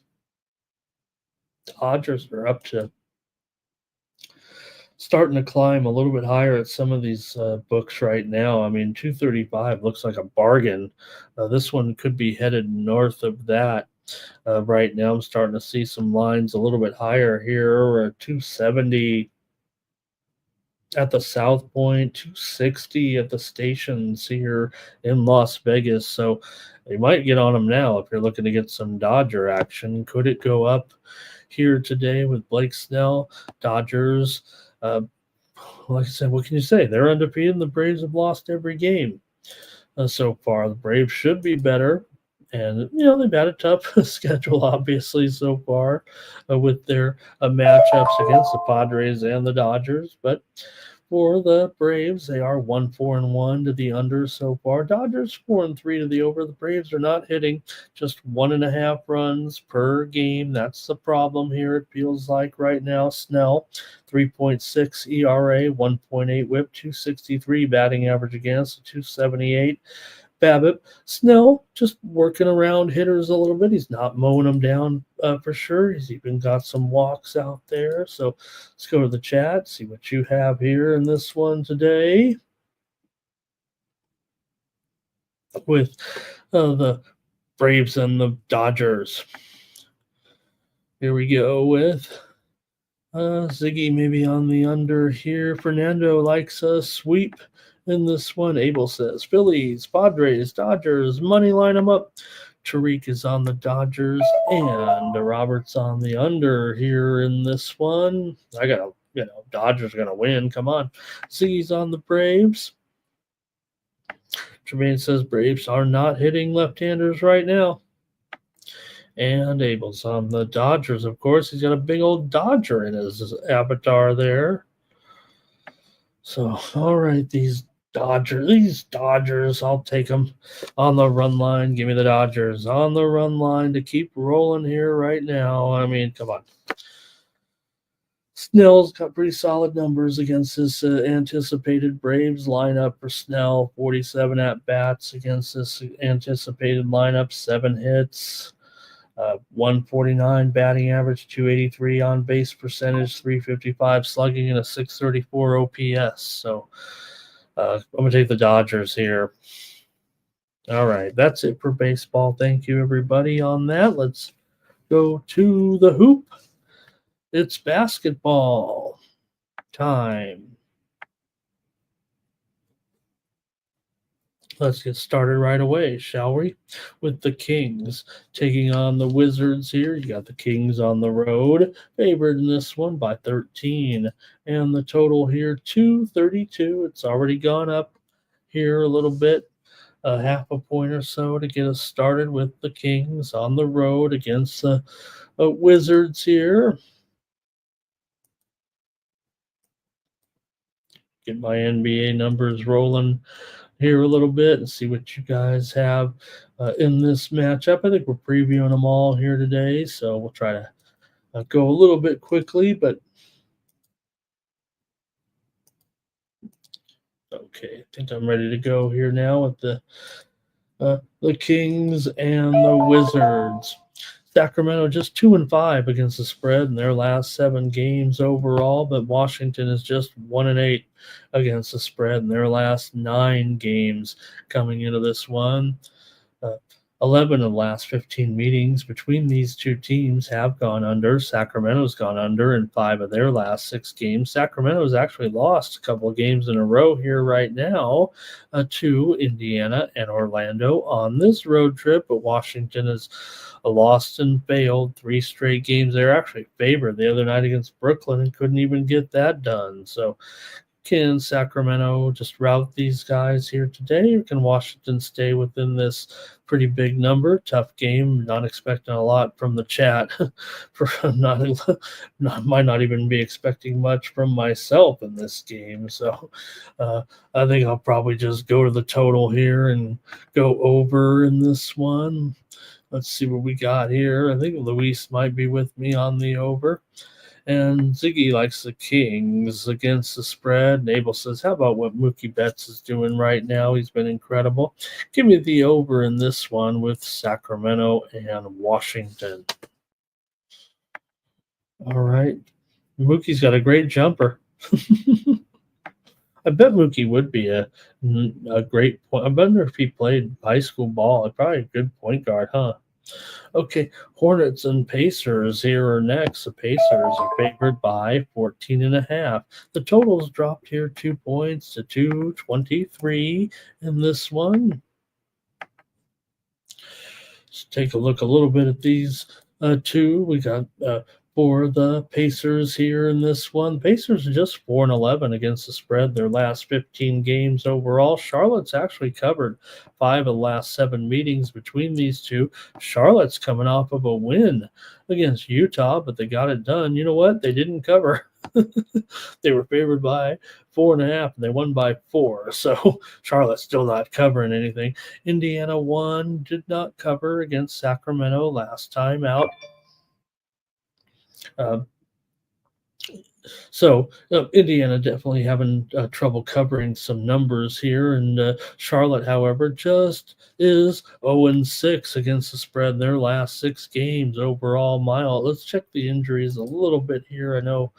Dodgers are up to starting to climb a little bit higher at some of these books right now. I mean, 235 looks like a bargain. This one could be headed north of that. Right now, I'm starting to see some lines a little bit higher here. We're at 270 at the South Point, 260 at the stations here in Las Vegas. So you might get on them now if you're looking to get some Dodger action. Could it go up here today with Blake Snell? Dodgers, like I said, what can you say? They're undefeated. The Braves have lost every game so far. The Braves should be better. And, they've had a tough schedule, obviously, so far with their matchups against the Padres and the Dodgers. But for the Braves, they are 1-4-1 to the under so far. Dodgers 4-3 to the over. The Braves are not hitting, just 1.5 runs per game. That's the problem here, it feels like right now. Snell, 3.6 ERA, 1.8 whip, 263 batting average against, 278. Babbitt. Snell just working around hitters a little bit. He's not mowing them down for sure. He's even got some walks out there. So let's go to the chat, see what you have here in this one today with the Braves and the Dodgers. Here we go with Ziggy maybe on the under here. Fernando likes a sweep in this one. Abel says Phillies, Padres, Dodgers, money line them up. Tariq is on the Dodgers and Robert's on the under here in this one. I got Dodgers are gonna win. Come on. Ziggy's on the Braves. Tremaine says Braves are not hitting left-handers right now. And Abel's on the Dodgers, of course. He's got a big old Dodger in his avatar there. So, all right, these Dodgers, I'll take them on the run line. Give me the Dodgers on the run line to keep rolling here right now. I mean, come on. Snell's got pretty solid numbers against this anticipated Braves lineup for Snell. 47 at-bats against this anticipated lineup, 7 hits. 149 batting average, 283 on base percentage, 355 slugging, and a 634 OPS. So I'm going to take the Dodgers here. All right, that's it for baseball. Thank you, everybody, on that. Let's go to the hoop. It's basketball time. Let's get started right away, shall we? With the Kings taking on the Wizards here. You got the Kings on the road, favored in this one by 13. And the total here, 232. It's already gone up here a little bit. a half a point or so to get us started with the Kings on the road against the Wizards here. Get my NBA numbers rolling here a little bit and see what you guys have in this matchup. I think we're previewing them all here today, so we'll try to go a little bit quickly, but okay, I think I'm ready to go here now with the Kings and the Wizards. Sacramento just 2-5 against the spread in their last 7 games overall, but Washington is just 1-8 against the spread in their last 9 games coming into this one. 11 of the last 15 meetings between these two teams have gone under. Sacramento's gone under in 5 of their last 6 games. Sacramento's actually lost a couple of games in a row here right now to Indiana and Orlando on this road trip, but Washington has lost and failed 3 straight games. They're actually favored the other night against Brooklyn and couldn't even get that done. So can Sacramento just rout these guys here today, or can Washington stay within this pretty big number? Tough game. Not expecting a lot from the chat. Might not even be expecting much from myself in this game. So I think I'll probably just go to the total here and go over in this one. Let's see what we got here. I think Luis might be with me on the over. And Ziggy likes the Kings against the spread. Nabel says, how about what Mookie Betts is doing right now? He's been incredible. Give me the over in this one with Sacramento and Washington. All right. Mookie's got a great jumper. I bet Mookie would be a great point. I wonder if he played high school ball. Probably a good point guard, huh? Okay, Hornets and Pacers here are next. The Pacers are favored by 14.5. The total's dropped here 2 points to 223 in this one. Let's take a look a little bit at these two. We got for the Pacers here in this one. Pacers are just 4-11 against the spread their last 15 games overall. Charlotte's actually covered 5 of the last 7 meetings between these two. Charlotte's coming off of a win against Utah, but they got it done. You know what? They didn't cover. They were favored by 4.5, and they won by 4. So Charlotte's still not covering anything. Indiana won, did not cover against Sacramento last time out. So Indiana definitely having trouble covering some numbers here, and Charlotte, however, just is 0-6 against the spread in their last 6 games overall. Let's check the injuries a little bit here. I know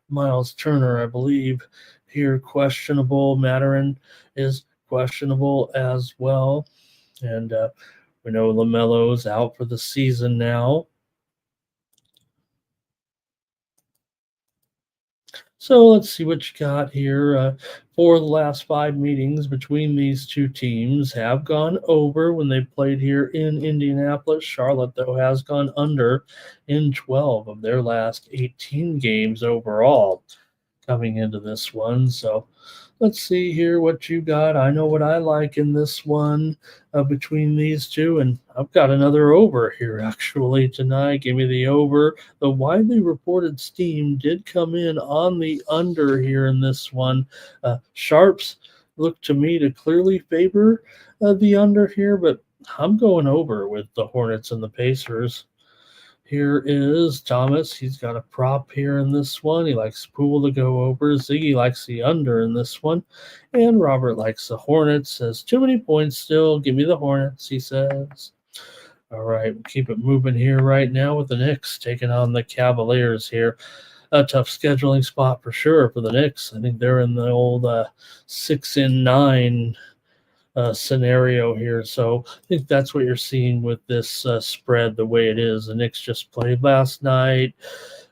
Miles Turner, I believe, here questionable. Mathurin is questionable as well, and we know LaMelo's out for the season now. So let's see what you got here. 4 of the last 5 meetings between these two teams have gone over when they played here in Indianapolis. Charlotte, though, has gone under in 12 of their last 18 games overall coming into this one. So let's see here what you got. I know what I like in this one between these two, and I've got another over here actually tonight. Give me the over. The widely reported steam did come in on the under here in this one. Sharps look to me to clearly favor the under here, but I'm going over with the Hornets and the Pacers. Here is Thomas. He's got a prop here in this one. He likes Poole to go over. Ziggy likes the under in this one. And Robert likes the Hornets. Says, too many points still. Give me the Hornets, he says. All right, we'll keep it moving here right now with the Knicks taking on the Cavaliers here. A tough scheduling spot for sure for the Knicks. I think they're in the old 6-9 scenario here. So I think that's what you're seeing with this spread the way it is. The Knicks just played last night.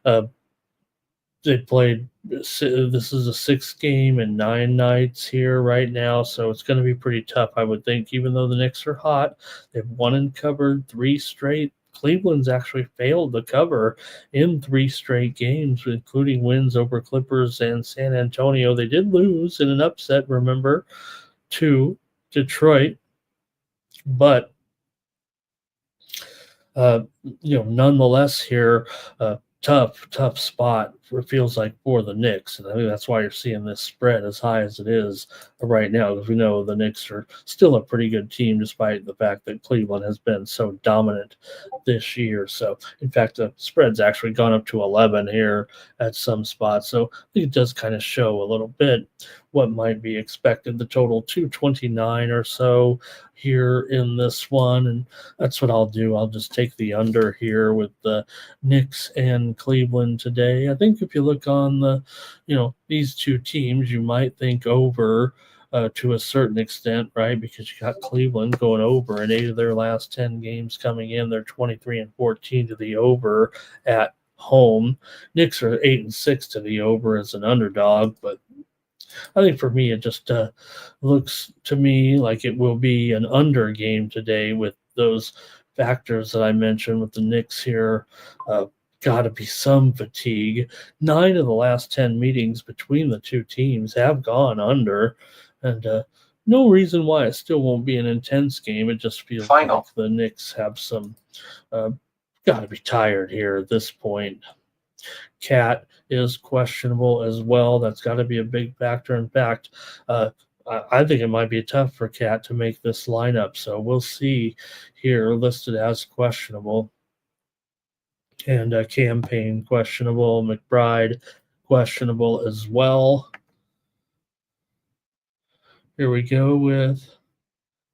They played, this is a 6th game in 9 nights here right now. So it's going to be pretty tough, I would think, even though the Knicks are hot. They've won and covered 3 straight. Cleveland's actually failed to cover in 3 straight games, including wins over Clippers and San Antonio. They did lose in an upset, remember, to Detroit But nonetheless here, tough spot. It feels like for the Knicks, and I think that's why you're seeing this spread as high as it is right now, because we know the Knicks are still a pretty good team, despite the fact that Cleveland has been so dominant this year. So, in fact, the spread's actually gone up to 11 here at some spots. So, I think it does kind of show a little bit what might be expected. The total 229 or so here in this one, and that's what I'll do. I'll just take the under here with the Knicks and Cleveland today. I think if you look on these two teams, you might think over to a certain extent, right? Because you got Cleveland going over in 8 of their last 10 games coming in. They're 23-14 to the over at home. Knicks are 8-6 to the over as an underdog, but I think for me, it just looks to me like it will be an under game today with those factors that I mentioned with the Knicks here. Got to be some fatigue. 9 of the last 10 meetings between the two teams have gone under, and no reason why it still won't be an intense game. It just feels like the Knicks have some got to be tired here at this point. Cat is questionable as well. That's got to be a big factor. In fact, I think it might be tough for Cat to make this lineup. So we'll see here, listed as questionable. And Campaign questionable. McBride questionable as well. Here we go with...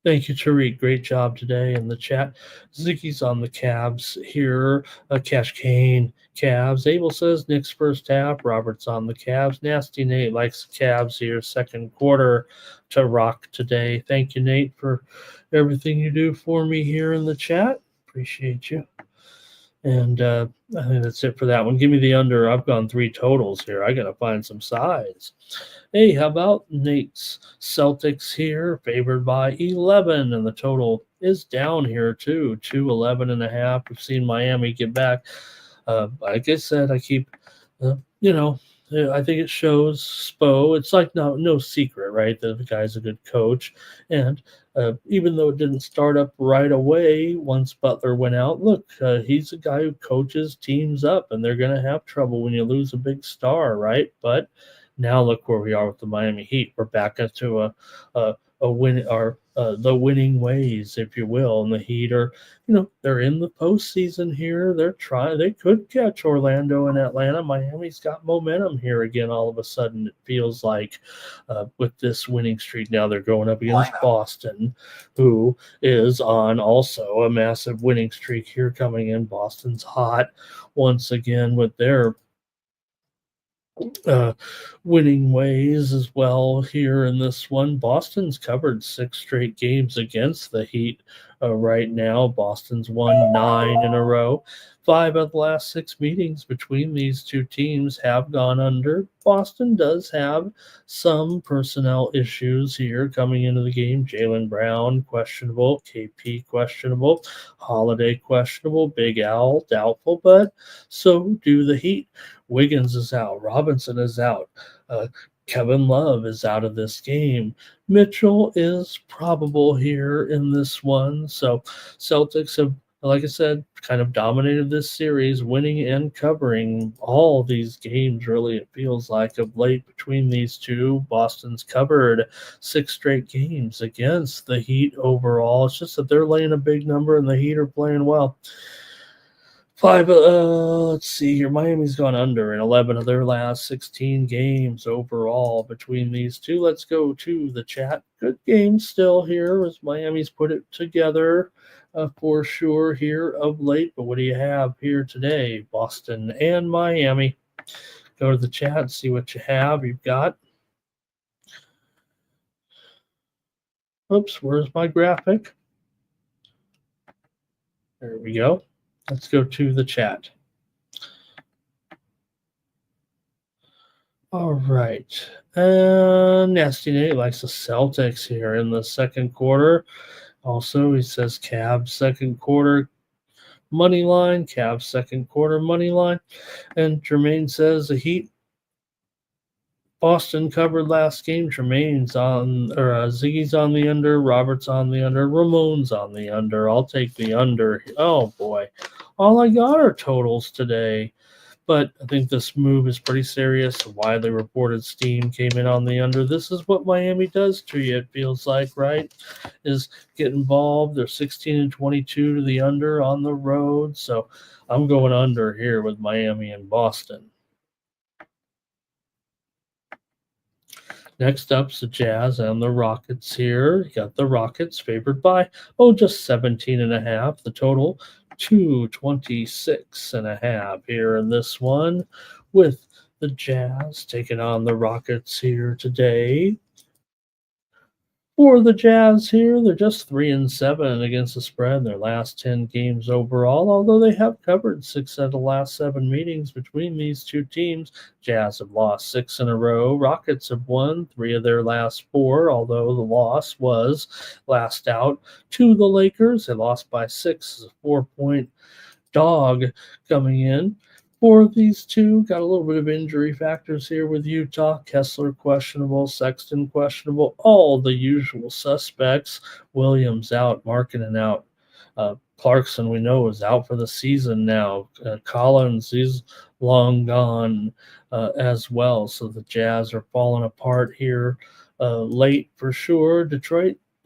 Thank you, Tariq. Great job today in the chat. Ziggy's on the Cavs here. Cash Kane, Cavs. Abel says Knicks first half. Robert's on the Cavs. Nasty Nate likes the Cavs here. Second quarter to rock today. Thank you, Nate, for everything you do for me here in the chat. Appreciate you. And I think that's it for that one. Give me the under. I've gone 3 totals here. I got to find some sides. Hey, how about Nate's Celtics here, favored by 11, and the total is down here too, 211.5. We've seen Miami get back. Like I said, I keep, I think it shows Spo. It's like no secret, right, that the guy's a good coach. And even though it didn't start up right away once Butler went out, look, he's a guy who coaches teams up, and they're going to have trouble when you lose a big star, right? But now look where we are with the Miami Heat. We're back into a win, or the winning ways, if you will. And the Heat are, they're in the postseason here. They're trying. They could catch Orlando and Atlanta. Miami's got momentum here again. All of a sudden, it feels like with this winning streak. Now they're going up against Boston, who is on also a massive winning streak here coming in. Boston's hot once again with their winning ways as well here in this one. Boston's covered 6 straight games against the Heat right now. Boston's won 9 in a row. 5 of the last 6 meetings between these two teams have gone under. Boston does have some personnel issues here coming into the game. Jaylen Brown, questionable. KP, questionable. Holiday, questionable. Big Al, doubtful. But so do the Heat. Wiggins is out. Robinson is out. Kevin Love is out of this game. Mitchell is probable here in this one. So Celtics have, like I said, kind of dominated this series, winning and covering all these games, really, it feels like, of late between these two. Boston's covered 6 straight games against the Heat overall. It's just that they're laying a big number and the Heat are playing well. 5, let's see here. Miami's gone under in 11 of their last 16 games overall between these two. Let's go to the chat. Good game still here as Miami's put it together for sure here of late. But what do you have here today? Boston and Miami. Go to the chat and see what you have. You've got. Oops, where's my graphic? There we go. Let's go to the chat. All right. Nasty Nate likes the Celtics here in the second quarter. Also, he says Cavs second quarter money line. Cavs second quarter money line. And Jermaine says the Heat Boston covered last game. Tremaine's on, or Ziggy's on the under. Robert's on the under. Ramon's on the under. I'll take the under. Oh boy, all I got are totals today. But I think this move is pretty serious. Widely reported steam came in on the under. This is what Miami does to you, it feels like, right? Is get involved. They're 16 and 22 to the under on the road. So I'm going under here with Miami and Boston. Next up's the Jazz and the Rockets here. You got the Rockets favored by, just 17.5. The total, 226.5 here in this one, with the Jazz taking on the Rockets here today. For the Jazz here, they're just 3-7 against the spread in their last 10 games overall, although they have covered 6 out of the last 7 meetings between these two teams. Jazz have lost 6 in a row. Rockets have won 3 of their last 4, although the loss was last out to the Lakers. They lost by 6 as a 4-point dog coming in. For these two, got a little bit of injury factors here with Utah. Kessler questionable, Sexton questionable, all the usual suspects. Williams out, Markkanen out. Clarkson, we know, is out for the season now. Collins, he's long gone as well. So the Jazz are falling apart here late for sure.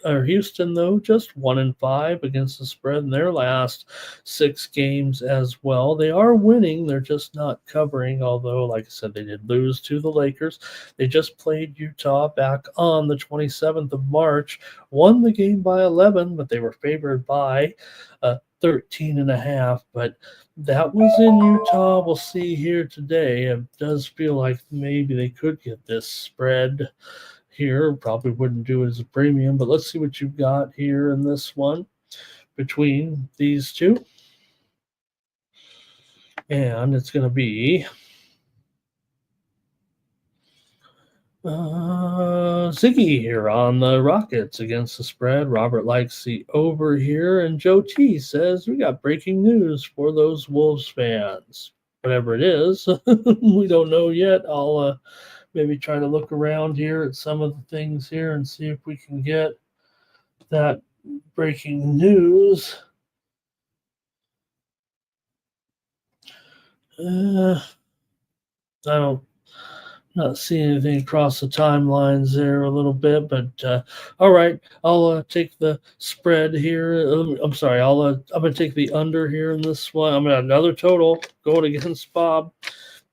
Houston, though, just 1-5 against the spread in their last 6 games as well. They are winning. They're just not covering, although, like I said, they did lose to the Lakers. They just played Utah back on the 27th of March, won the game by 11, but they were favored by 13.5. But that was in Utah. We'll see here today. It does feel like maybe they could get this spread here. Probably wouldn't do it as a premium, but let's see what you've got here in this one between these two. And it's going to be Ziggy here on the Rockets against the spread. Robert likes the over here, and Joe T says we got breaking news for those Wolves fans. Whatever it is, we don't know yet. I'll maybe try to look around here at some of the things here and see if we can get that breaking news. I don't not seeing anything across the timelines there a little bit, but all right, I'll take the spread here. I'm sorry, I'm gonna take the under here in this one. I'm gonna another total going against Bob.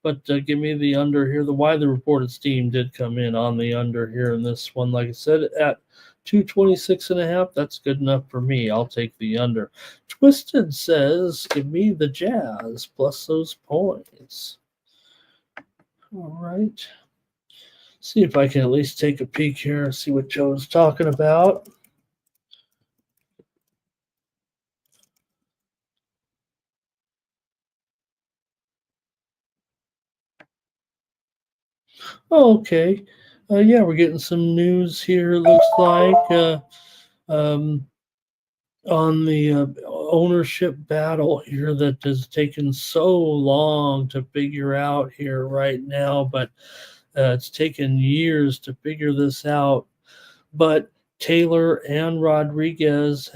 But give me the under here. The widely reported steam did come in on the under here in this one. Like I said, at 226.5, that's good enough for me. I'll take the under. Twisted says, give me the Jazz plus those points. All right. See if I can at least take a peek here and see what Joe's talking about. Oh, okay. Yeah, we're getting some news here, it looks like, on the ownership battle here that has taken so long to figure out here right now, but it's taken years to figure this out. But Taylor and Rodriguez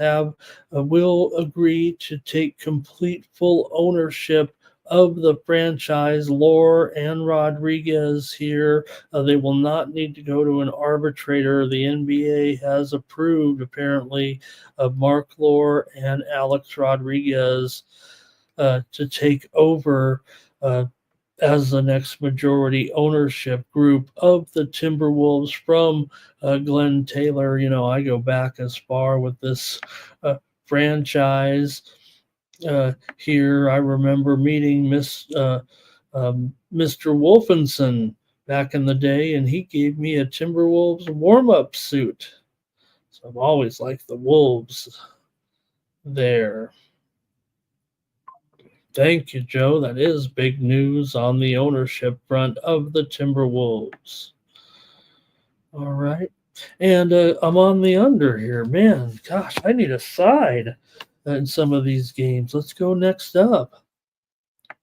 will agree to take complete full ownership of the franchise. Lore and Rodriguez here, they will not need to go to an arbitrator. The NBA has approved, apparently, of Mark Lore and Alex Rodriguez to take over as the next majority ownership group of the Timberwolves from Glenn Taylor. You know, I go back as far with this franchise. Here, I remember meeting Mr. Wolfenson back in the day, and he gave me a Timberwolves warm-up suit. So I've always liked the Wolves there. Thank you, Joe. That is big news on the ownership front of the Timberwolves. All right. And I'm on the under here. Man, gosh, I need a side in some of these games. Let's go next up.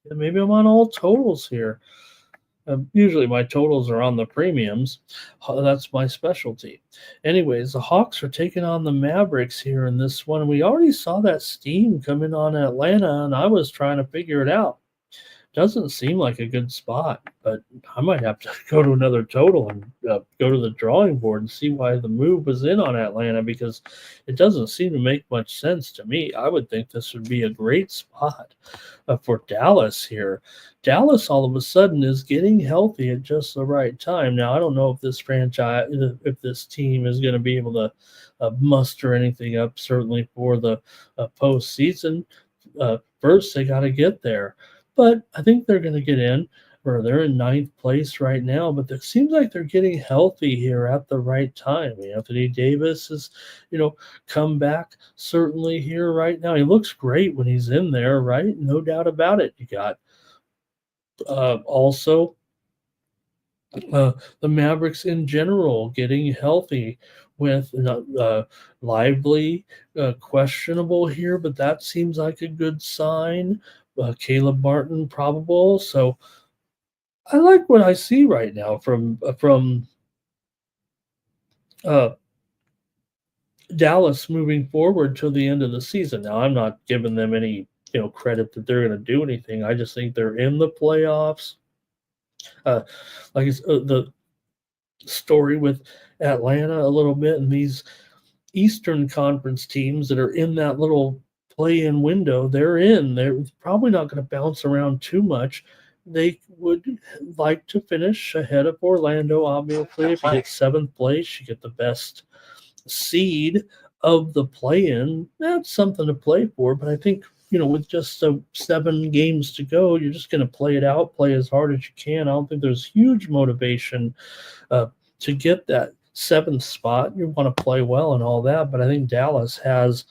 And maybe I'm on all totals here. Usually my totals are on the premiums. That's my specialty. Anyways, the Hawks are taking on the Mavericks here in this one. We already saw that steam coming on Atlanta, and I was trying to figure it out. Doesn't seem like a good spot, but I might have to go to another total and go to the drawing board and see why the move was in on Atlanta, because it doesn't seem to make much sense to me. I would think this would be a great spot for Dallas here. Dallas all of a sudden is getting healthy at just the right time. Now, I don't know if this franchise, if this team is going to be able to muster anything up, certainly for the postseason. First, they got to get there. But I think they're going to get in, or they're in 9th place right now. But it seems like they're getting healthy here at the right time. Anthony Davis has, come back certainly here right now. He looks great when he's in there, right? No doubt about it. You got also the Mavericks in general getting healthy with Lively questionable here, but that seems like a good sign. Caleb Martin probable. So I like what I see right now from Dallas moving forward to the end of the season. Now, I'm not giving them any credit that they're going to do anything. I just think they're in the playoffs. The story with Atlanta a little bit, and these Eastern Conference teams that are in that little play-in window, they're probably not going to bounce around too much. They would like to finish ahead of Orlando, obviously. If you get 7th place, you get the best seed of the play-in. That's something to play for, but I think with just 7 games to go, you're just going to play it out, play as hard as you can. I don't think there's huge motivation to get that 7th spot. You want to play well and all that, but I think Dallas has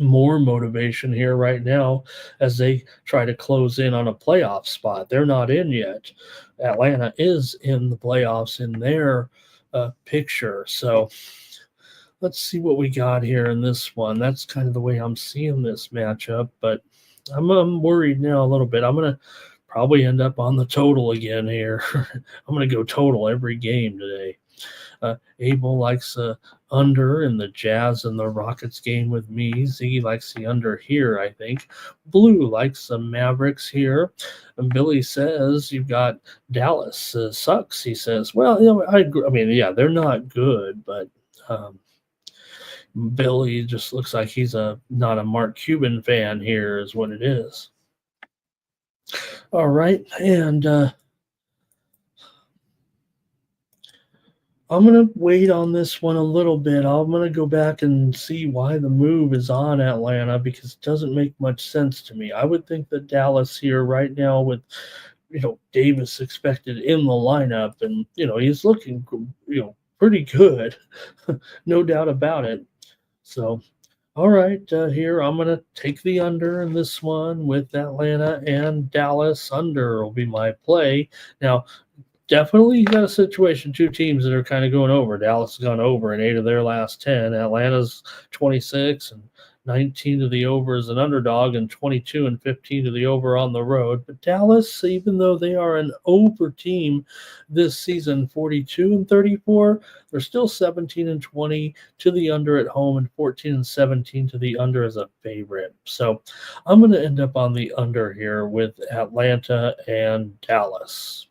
more motivation here right now as they try to close in on a playoff spot. They're not in yet. Atlanta is in the playoffs in their picture. So let's see what we got here in this one. That's kind of the way I'm seeing this matchup, but I'm worried now a little bit. I'm going to probably end up on the total again here. I'm going to go total every game today. Abel likes under in the Jazz and the Rockets game with me. Ziggy likes the under here, I think. Blue likes the Mavericks here. And Billy says you've got Dallas sucks. He says, well, I agree. I mean, yeah, they're not good, but Billy just looks like he's not a Mark Cuban fan here is what it is. All right, and I'm going to wait on this one a little bit. I'm going to go back and see why the move is on Atlanta, because it doesn't make much sense to me. I would think that Dallas here right now with, Davis expected in the lineup, and, he's looking, pretty good. No doubt about it. So, all right, here I'm going to take the under in this one with Atlanta and Dallas. Under will be my play. Now, definitely you got a situation, 2 teams that are kind of going over. Dallas has gone over in 8 of their last 10. Atlanta's 26 and 19 to the over as an underdog, and 22 and 15 to the over on the road. But Dallas, even though they are an over team this season, 42 and 34, they're still 17 and 20 to the under at home and 14 and 17 to the under as a favorite. So I'm going to end up on the under here with Atlanta and Dallas.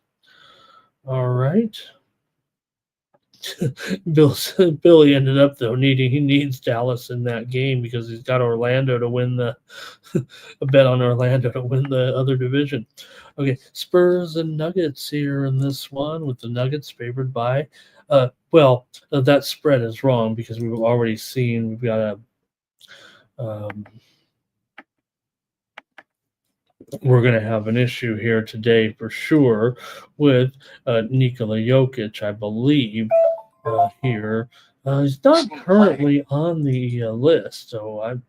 All right. Billy ended up though he needs Dallas in that game because he's got Orlando to win a bet on Orlando to win the other division. Okay, Spurs and Nuggets here in this one, with the Nuggets favored by that spread is wrong because we've already seen we've got we're going to have an issue here today for sure with Nikola Jokic, I believe. Here. He's not currently on the list, so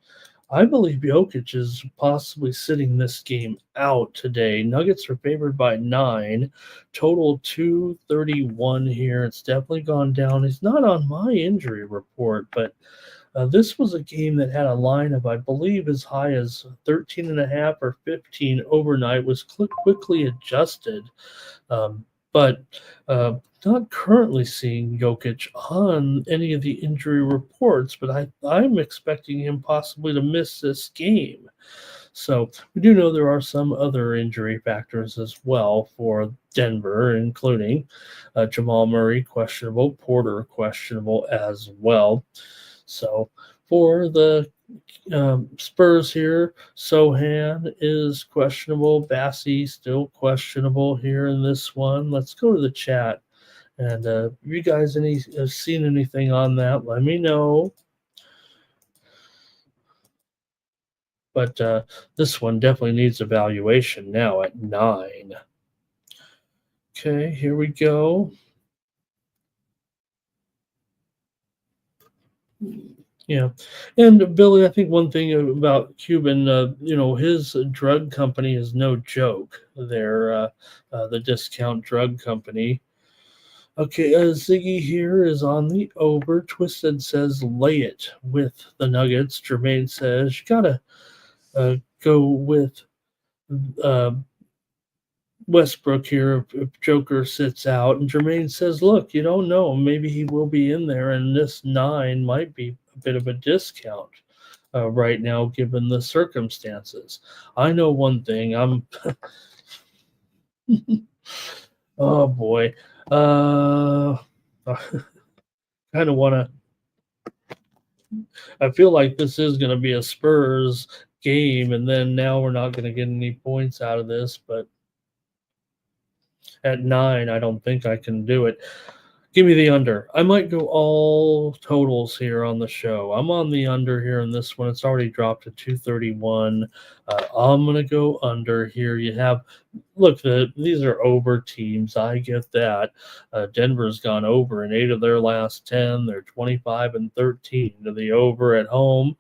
I believe Jokic is possibly sitting this game out today. Nuggets are favored by 9, total 231 here. It's definitely gone down. He's not on my injury report, but This was a game that had a line of, I believe, as high as 13.5 or 15 overnight, was quickly adjusted. But not currently seeing Jokic on any of the injury reports, but I'm expecting him possibly to miss this game. So we do know there are some other injury factors as well for Denver, including Jamal Murray questionable, Porter questionable as well. So for the Spurs here, Sohan is questionable. Bassie still questionable here in this one. Let's go to the chat. And if you guys have seen anything on that, let me know. But this one definitely needs evaluation now at 9. Okay, here we go. Yeah, and Billy, I think one thing about Cuban, his drug company is no joke. They're the discount drug company. Okay, Ziggy here is on the over. Twisted says lay it with the Nuggets. Jermaine says you gotta go with uh, Westbrook here if Joker sits out. And Jermaine says, look, you don't know. Maybe he will be in there, and this 9 might be a bit of a discount right now, given the circumstances. I know one thing. Oh, boy. I kind of want to. I feel like this is going to be a Spurs game, and then now we're not going to get any points out of this, but at 9, I don't think I can do it. Give me the under. I might go all totals here on the show. I'm on the under here in this one. It's already dropped to 231. I'm going to go under here. You have, look, these are over teams. I get that. Denver's gone over in 8 of their last 10. They're 25-13 to the over at home.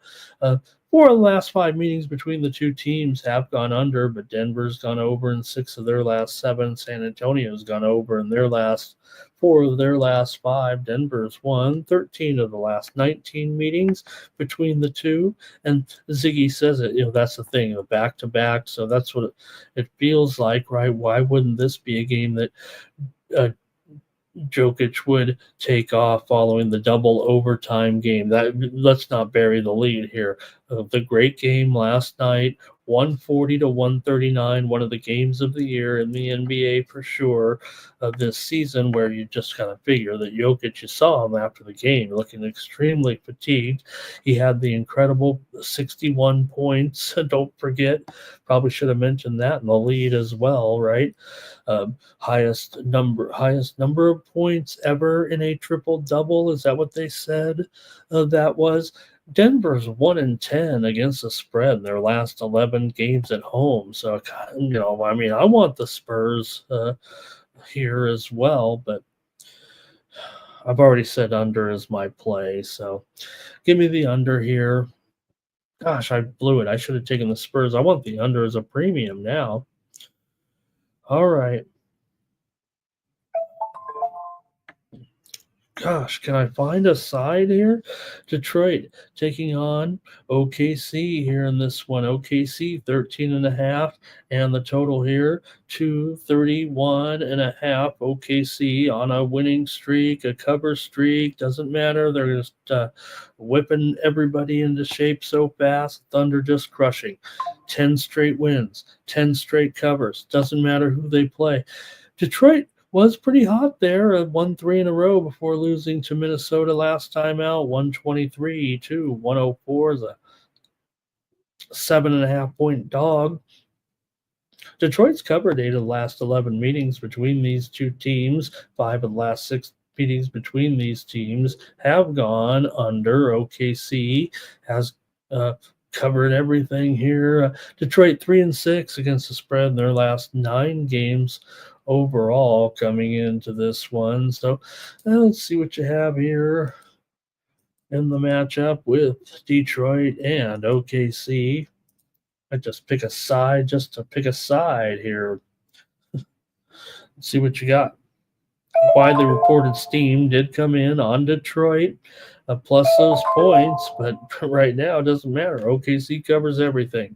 4 of the last 5 meetings between the two teams have gone under, but Denver's gone over in 6 of their last 7. San Antonio's gone over in their last 4 of their last 5. Denver's won 13 of the last 19 meetings between the two. And Ziggy says it, that's the thing, back to back. So that's what it feels like, right? Why wouldn't this be a game that Jokic would take off following the double overtime game? Let's not bury the lead here. The great game last night, 140-139, one of the games of the year in the NBA for sure this season, where you just kind of figure that Jokic, you saw him after the game looking extremely fatigued. He had the incredible 61 points. Don't forget, probably should have mentioned that in the lead as well, right? Highest number of points ever in a triple double. Is that what they said? That was. Denver's 1-10 against the spread in their last 11 games at home. So, I want the Spurs here as well, but I've already said under is my play. So, give me the under here. Gosh, I blew it. I should have taken the Spurs. I want the under as a premium now. All right. Gosh, can I find a side here? Detroit taking on OKC here in this one. OKC 13.5, and the total here 231.5. OKC on a winning streak, a cover streak, doesn't matter. They're just whipping everybody into shape so fast. Thunder just crushing. 10 straight wins, 10 straight covers. Doesn't matter who they play. Detroit was pretty hot there, won 3 in a row before losing to Minnesota last time out, 123-104 is a 7.5-point dog. Detroit's covered 8 of the last 11 meetings between these two teams. 5 of the last 6 meetings between these teams have gone under. OKC has covered everything here. Detroit 3-6 against the spread in their last 9 games overall coming into this one. So let's see what you have here in the matchup with Detroit and OKC. I just pick a side just to pick a side here. Let's see what you got. Widely reported steam did come in on Detroit. plus those points, but right now it doesn't matter. OKC covers everything.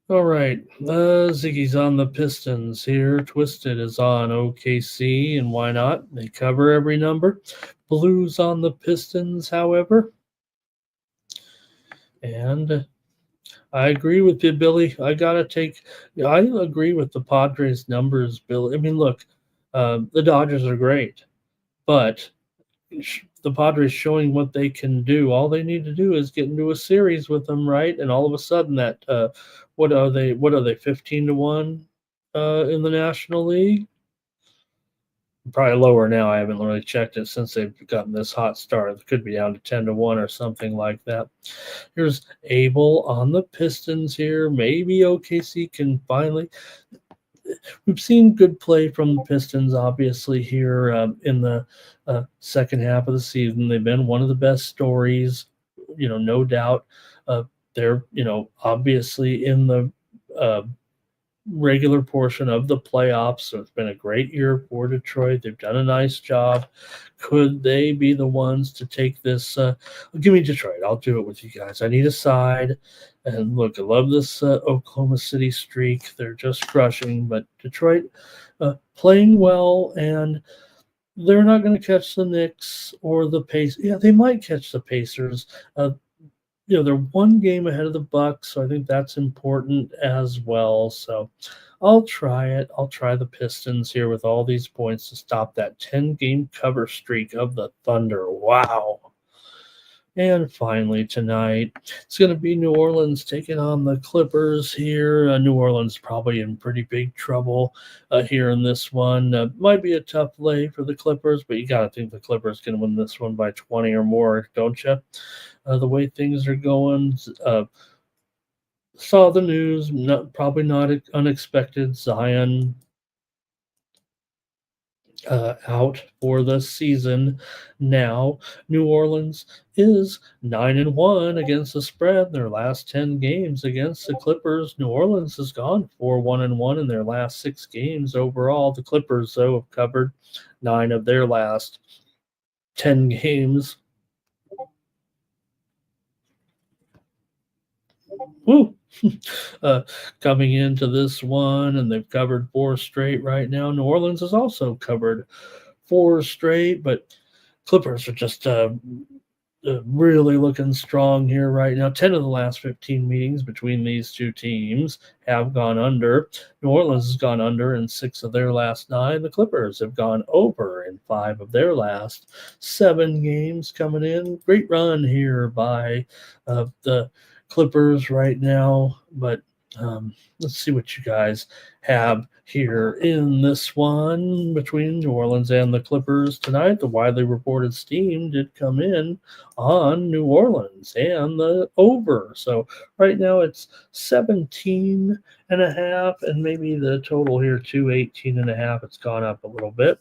All right, Ziggy's on the Pistons here. Twisted is on OKC, and why not? They cover every number. Blues on the Pistons, however. And I agree with you, Billy. I agree with the Padres numbers, Billy. I mean, look, the Dodgers are great, but the Padres showing what they can do. All they need to do is get into a series with them, right? And all of a sudden, that what are they? 15-1 in the National League? Probably lower now. I haven't really checked it since they've gotten this hot start. It could be down to 10-1 or something like that. Here's Abel on the Pistons here. Maybe OKC can finally. We've seen good play from the Pistons, obviously, here in the second half of the season. They've been one of the best stories, no doubt. They're, obviously in the regular portion of the playoffs. So it's been a great year for Detroit. They've done a nice job. Could they be the ones to take this? Give me Detroit. I'll do it with you guys. I need a side. And look, I love this Oklahoma City streak. They're just crushing. But Detroit playing well, and they're not going to catch the Knicks or the Pacers. Yeah, they might catch the Pacers. They're one game ahead of the Bucks, so I think that's important as well. So I'll try it. I'll try the Pistons here with all these points to stop that 10-game cover streak of the Thunder. Wow. And finally tonight, it's going to be New Orleans taking on the Clippers here. New Orleans probably in pretty big trouble here in this one. Might be a tough lay for the Clippers, but you got to think the Clippers can win this one by 20 or more, don't you? The way things are going, saw the news, probably not unexpected. Zion out for the season now. New Orleans is 9-1 against the spread in their last 10 games against the Clippers. New Orleans has gone 4-1-1 in their last 6 games overall. The Clippers, though, have covered 9 of their last 10 games. Woo! Coming into this one, and they've covered 4 straight right now. New Orleans has also covered 4 straight, but Clippers are just really looking strong here right now. 10 of the last 15 meetings between these two teams have gone under. New Orleans has gone under in 6 of their last 9. The Clippers have gone over in 5 of their last 7 games coming in. Great run here by the Clippers right now, but let's see what you guys have here in this one between New Orleans and the Clippers tonight. The widely reported steam did come in on New Orleans and the over. So right now it's 17.5, and maybe the total here to 18.5. It's gone up a little bit.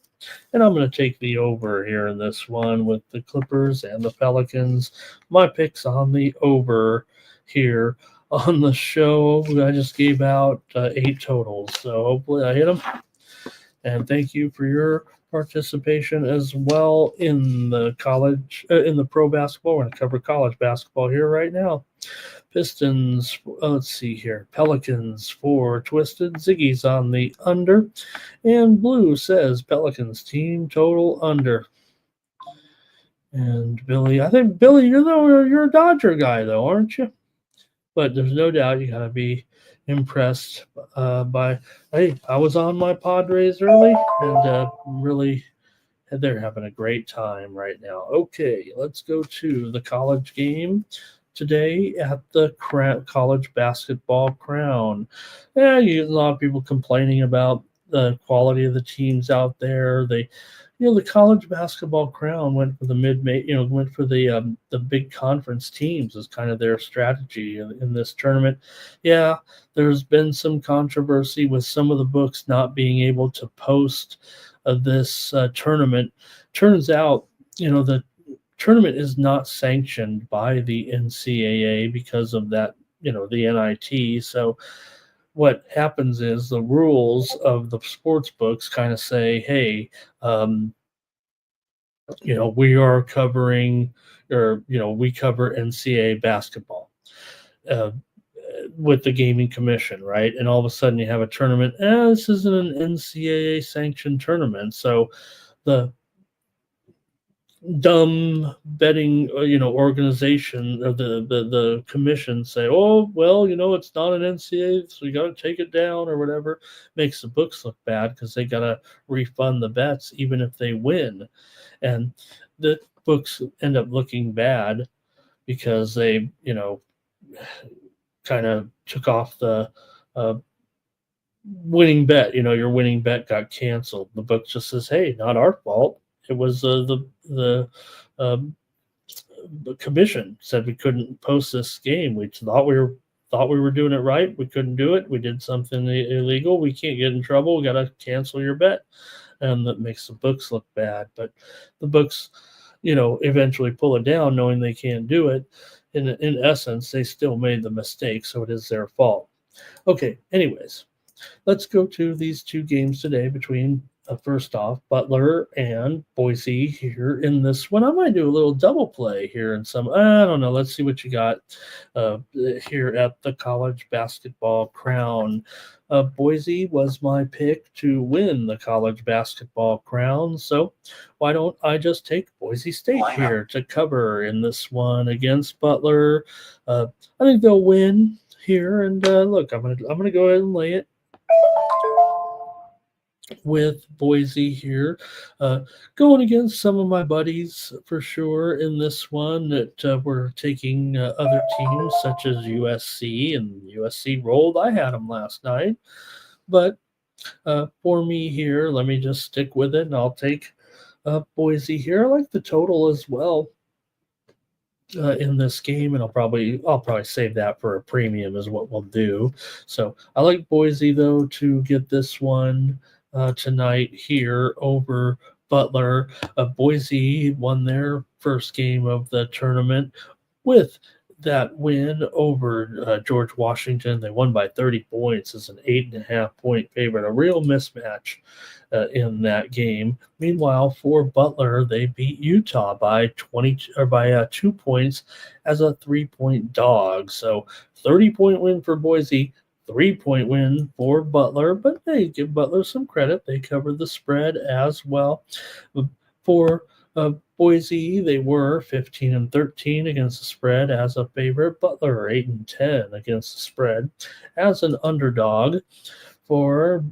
And I'm going to take the over here in this one with the Clippers and the Pelicans. My pick's on the over here on the show. I just gave out 8 totals, so hopefully I hit them. And thank you for your participation as well in the college, in the pro basketball. We're going to cover college basketball here right now. Pistons, let's see here. Pelicans for Twisted. Ziggy's on the under. And Blue says Pelicans team total under. And Billy, I think, Billy, you're a Dodger guy, though, aren't you? But there's no doubt you got to be impressed by, hey, I was on my Padres early, and really, they're having a great time right now. Okay, let's go to the college game today at the college basketball crown. Yeah, you get a lot of people complaining about the quality of the teams out there. The college basketball crown went for the went for the big conference teams as kind of their strategy in this tournament. Yeah, there's been some controversy with some of the books not being able to post this tournament. Turns out, the tournament is not sanctioned by the NCAA because of that, the NIT. So what happens is the rules of the sports books kind of say, hey, we are covering, or we cover NCAA basketball uh, with the gaming commission, right? And all of a sudden you have a tournament. This isn't an NCAA sanctioned tournament, so the dumb betting organization or the commission say, oh well, it's not an NCAA, so you got to take it down or whatever. Makes the books look bad because they got to refund the bets even if they win, and the books end up looking bad because they kind of took off the winning bet. Your winning bet got canceled. The book just says, hey, not our fault. It was um, the commission said we couldn't post this game. We thought we were doing it right. We couldn't do it. We did something illegal. We can't get in trouble. We got to cancel your bet. And that makes the books look bad. But the books, eventually pull it down knowing they can't do it. In essence, they still made the mistake, so it is their fault. Okay, anyways, let's go to these two games today between, first off, Butler and Boise here in this one. I might do a little double play here in some, I don't know. Let's see what you got here at the college basketball crown. Boise was my pick to win the college basketball crown, so why don't I just take Boise State here to cover in this one against Butler? I think they'll win here, and look, I'm gonna go ahead and lay it with Boise here, going against some of my buddies for sure in this one that were taking other teams such as USC, and USC rolled. I had them last night, but for me here, let me just stick with it, and I'll take Boise here. I like the total as well in this game, and I'll probably save that for a premium is what we'll do. So I like Boise though to get this one tonight here over Butler. Boise won their first game of the tournament with that win over George Washington. They won by 30 points as an 8.5 point favorite, a real mismatch in that game. Meanwhile, for Butler, they beat Utah by 2 points as a 3-point dog. So 30-point win for Boise, 3-point win for Butler, but they give Butler some credit. They covered the spread as well. For Boise, they were 15-13 against the spread as a favorite. Butler 8-10 against the spread as an underdog. For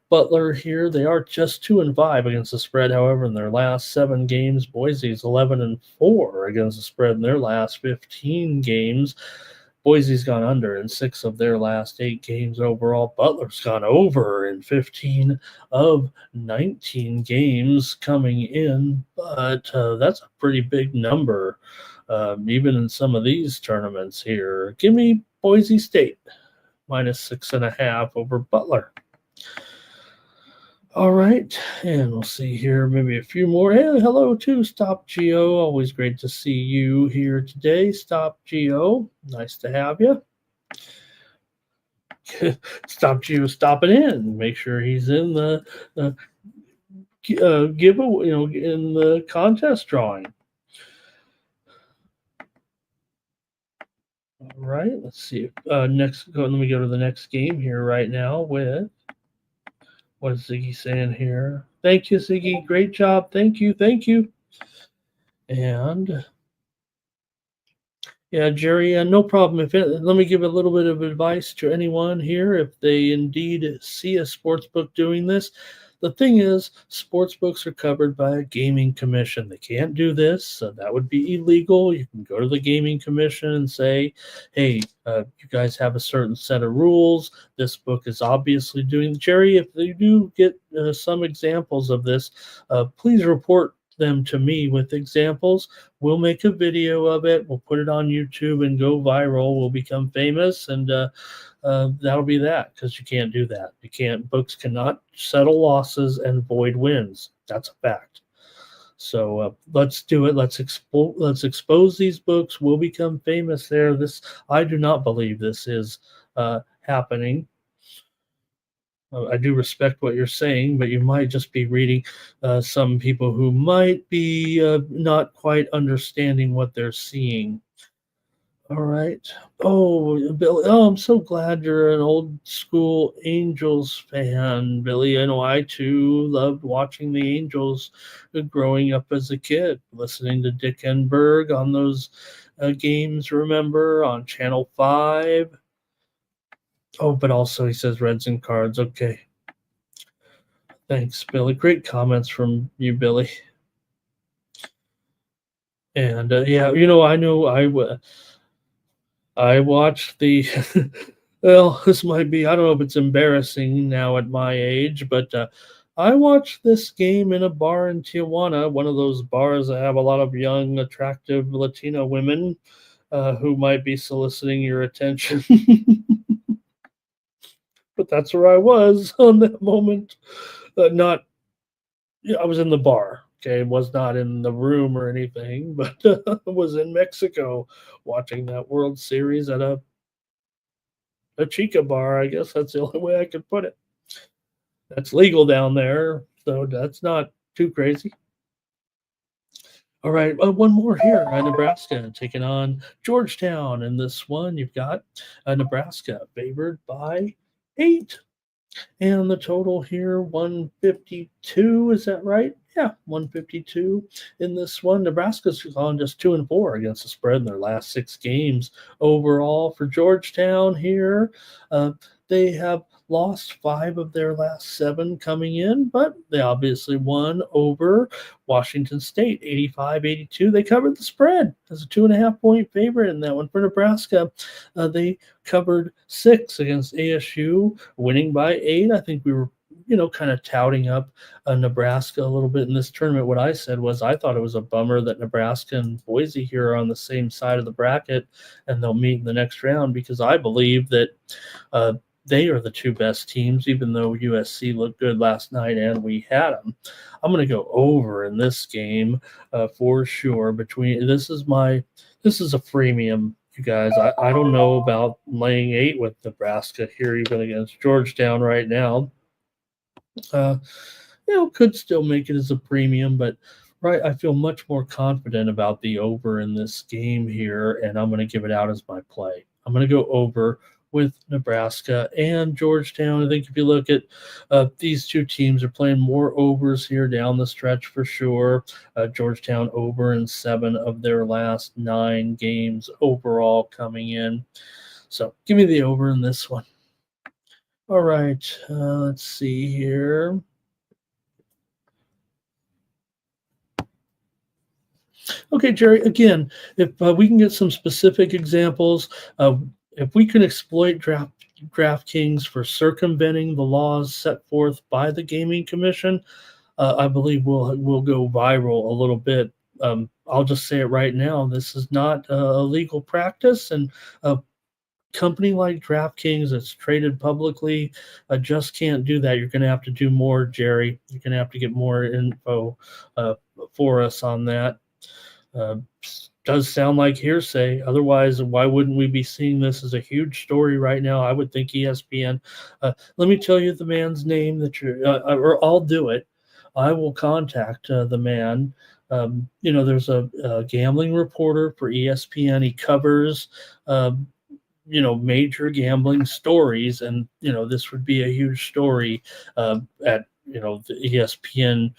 Butler here, they are just 2-5 against the spread. However, in their last 7 games, Boise's 11-4 against the spread in their last 15 games. Boise's gone under in 6 of their last 8 games overall. Butler's gone over in 15 of 19 games coming in, but that's a pretty big number, even in some of these tournaments here. Give me Boise State minus 6.5 over Butler. All right, and we'll see here maybe a few more. Hey, hello to Stop Geo. Always great to see you here today, Stop Geo. Nice to have you. Stop Geo stopping in. Make sure he's in the giveaway, in the contest drawing. All right, let's see. Let me go to the next game here right now with. What is Ziggy saying here? Thank you, Ziggy. Great job. Thank you. And yeah, Jerry, no problem. Let me give a little bit of advice to anyone here. If they indeed see a sportsbook doing this, the thing is, sportsbooks are covered by a gaming commission. They can't do this, so that would be illegal. You can go to the gaming commission and say, hey, you guys have a certain set of rules. This book is obviously doing. Jerry, if you do get some examples of this, please report them to me with examples. We'll make a video of it. We'll put it on YouTube and go viral. We'll become famous, and that'll be that, because you can't do that. Books cannot settle losses and void wins. That's a fact. So let's do it. Let's expose these books. We'll become famous there. I do not believe this is happening. I do respect what you're saying, but you might just be reading some people who might be not quite understanding what they're seeing. All right. Oh, Billy. Oh, I'm so glad you're an old school Angels fan, Billy. I know I too loved watching the Angels growing up as a kid, listening to Dick Enberg on those games, remember, on Channel 5. Oh, but also he says Reds and Cards. Okay. Thanks, Billy. Great comments from you, Billy. And yeah, I watched the. Well, this might be. I don't know if it's embarrassing now at my age, but I watched this game in a bar in Tijuana, one of those bars that have a lot of young, attractive Latino women who might be soliciting your attention. But that's where I was on that moment. Not, yeah, I was in the bar. Okay, was not in the room or anything, but was in Mexico watching that World Series at a chica bar. I guess that's the only way I could put it. That's legal down there, so that's not too crazy. All right, one more here. Nebraska taking on Georgetown. In this one, you've got Nebraska favored by 8. And the total here, 152. Is that right? Yeah, 152 in this one. Nebraska's gone just 2-4 against the spread in their last 6 games. Overall for Georgetown here, they have lost 5 of their last 7 coming in, but they obviously won over Washington State, 85-82. They covered the spread as a 2.5-point favorite in that one for Nebraska. They covered 6 against ASU, winning by 8. I think we were, kind of touting up Nebraska a little bit in this tournament. What I said was I thought it was a bummer that Nebraska and Boise here are on the same side of the bracket and they'll meet in the next round, because I believe that they are the 2 best teams, even though USC looked good last night and we had them. I'm going to go over in this game for sure. This is a freemium, you guys. I don't know about laying 8 with Nebraska here, even against Georgetown right now. Could still make it as a premium, but right, I feel much more confident about the over in this game here, and I'm going to give it out as my play. I'm going to go over with Nebraska and Georgetown. I think if you look at these 2 teams are playing more overs here down the stretch for sure. Georgetown over in 7 of their last 9 games overall coming in. So give me the over in this one. All right, let's see here. Okay, Jerry, again, if we can get some specific examples, if we can exploit DraftKings for circumventing the laws set forth by the Gaming Commission, I believe we'll go viral a little bit. I'll just say it right now. This is not a legal practice, and company like DraftKings that's traded publicly just can't do that. You're going to have to do more, Jerry. You're going to have to get more info for us on that. Does sound like hearsay. Otherwise, why wouldn't we be seeing this as a huge story right now? I would think ESPN. Let me tell you the man's name that or I'll do it. I will contact the man. There's a gambling reporter for ESPN. He covers major gambling stories, and this would be a huge story at the ESPN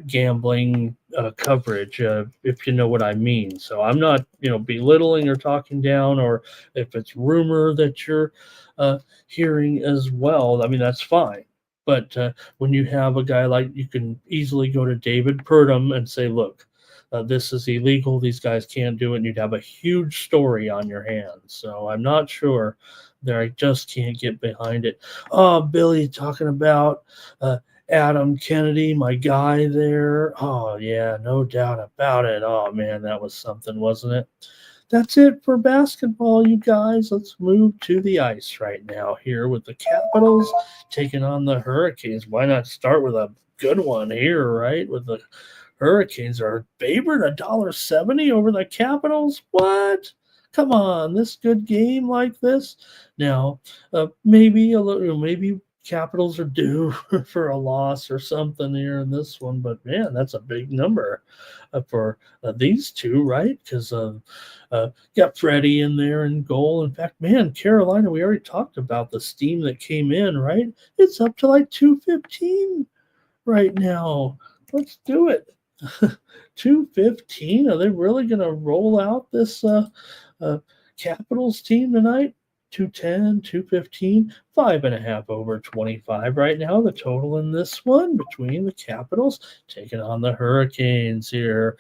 gambling coverage, if you know what I mean. So I'm not belittling or talking down, or if it's rumor that you're hearing as well, I mean, that's fine. But when you have a guy like, you can easily go to David Purdom and say, look, this is illegal. These guys can't do it. And you'd have a huge story on your hands. So I'm not sure there. I just can't get behind it. Oh, Billy talking about Adam Kennedy, my guy there. Oh, yeah, no doubt about it. Oh, man, that was something, wasn't it? That's it for basketball, you guys. Let's move to the ice right now here with the Capitals taking on the Hurricanes. Why not start with a good one here, right? With the Hurricanes are favored $1.70 over the Capitals. What? Come on, this good game like this. Now, maybe a little, maybe Capitals are due for a loss or something here in this one, but man, that's a big number for these two, right? Because got Freddie in there in goal. In fact, man, Carolina, we already talked about the steam that came in, right? It's up to like 215 right now. Let's do it. 215. Are they really going to roll out this Capitals team tonight? 210, 215, 5.5 over 25 right now. The total in this one between the Capitals taking on the Hurricanes here.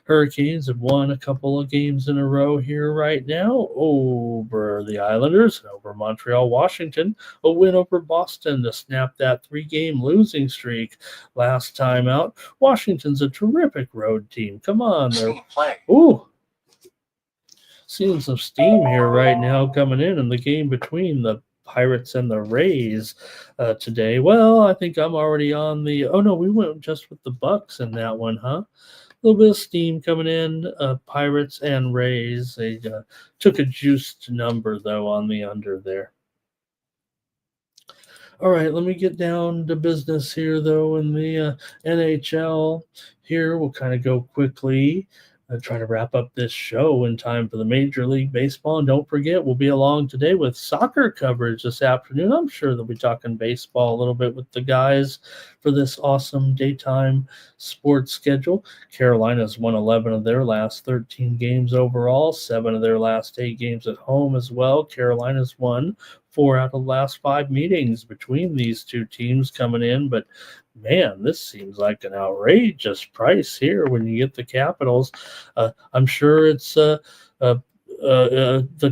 Hurricanes have won a couple of games in a row here right now over the Islanders, over Montreal, Washington. A win over Boston to snap that 3-game losing streak last time out. Washington's a terrific road team. Come on. Team play. Ooh. Seeing some steam here right now coming in the game between the Pirates and the Rays today. Well, I think I'm already on the. Oh no, we went just with the Bucks in that one, huh? A little bit of steam coming in. Pirates and Rays. They took a juiced number though on the under there. All right, let me get down to business here though in the NHL. Here we'll kind of go quickly. Try to wrap up this show in time for the Major League Baseball. And don't forget, we'll be along today with soccer coverage this afternoon. I'm sure they'll be talking baseball a little bit with the guys for this awesome daytime sports schedule. Carolina's won 11 of their last 13 games overall, 7 of their last 8 games at home as well. Carolina's won 4 out of the last 5 meetings between these two teams coming in, but man, this seems like an outrageous price here when you get the Capitals. I'm sure it's the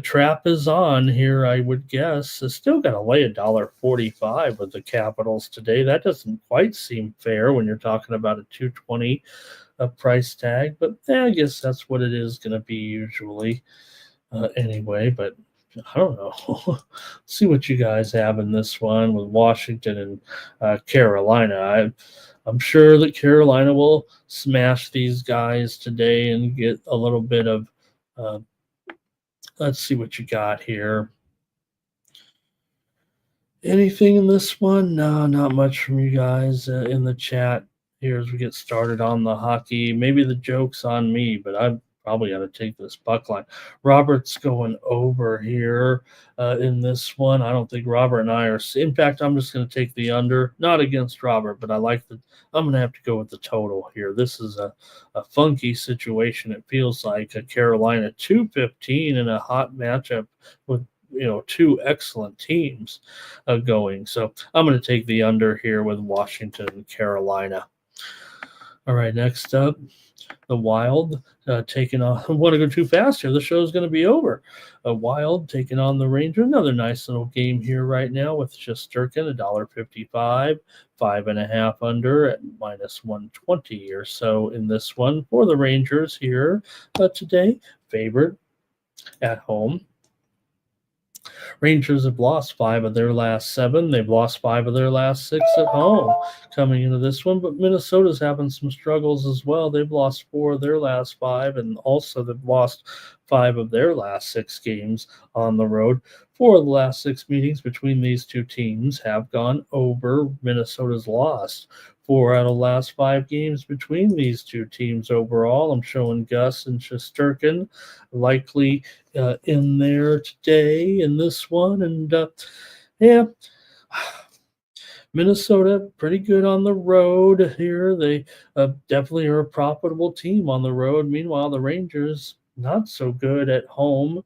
trap is on here, I would guess. It's still got to lay $1.45 with the Capitals today. That doesn't quite seem fair when you're talking about a $2.20 price tag, but I guess that's what it is going to be usually anyway. But I don't know. See what you guys have in this one with Washington and Carolina. I'm sure that Carolina will smash these guys today and get a little bit of. Let's see what you got here. Anything in this one? No, not much from you guys in the chat here as we get started on the hockey. Maybe the joke's on me, but I'm probably got to take this puck line. Robert's going over here in this one. I don't think Robert and I are. In fact, I'm just going to take the under. Not against Robert, but I like the. I'm going to have to go with the total here. This is a funky situation. It feels like a Carolina 215 in a hot matchup with two excellent teams going. So I'm going to take the under here with Washington and Carolina. All right, next up. The Wild taking on. I want to go too fast here. The show's going to be over. Wild taking on the Rangers. Another nice little game here right now with Shesterkin, $1.55, 5.5 under at -120 or so in this one for the Rangers here today. Favored at home. Rangers have lost 5 of their last 7. They've lost 5 of their last 6 at home coming into this one. But Minnesota's having some struggles as well. They've lost 4 of their last 5, and also they've lost 5 of their last 6 games on the road. 4 of the last 6 meetings between these two teams have gone over. Minnesota's lost 4 out of the last 5 games between these two teams overall. I'm showing Gus and Shesterkin likely in there today in this one. And yeah, Minnesota pretty good on the road here. They definitely are a profitable team on the road. Meanwhile, the Rangers not so good at home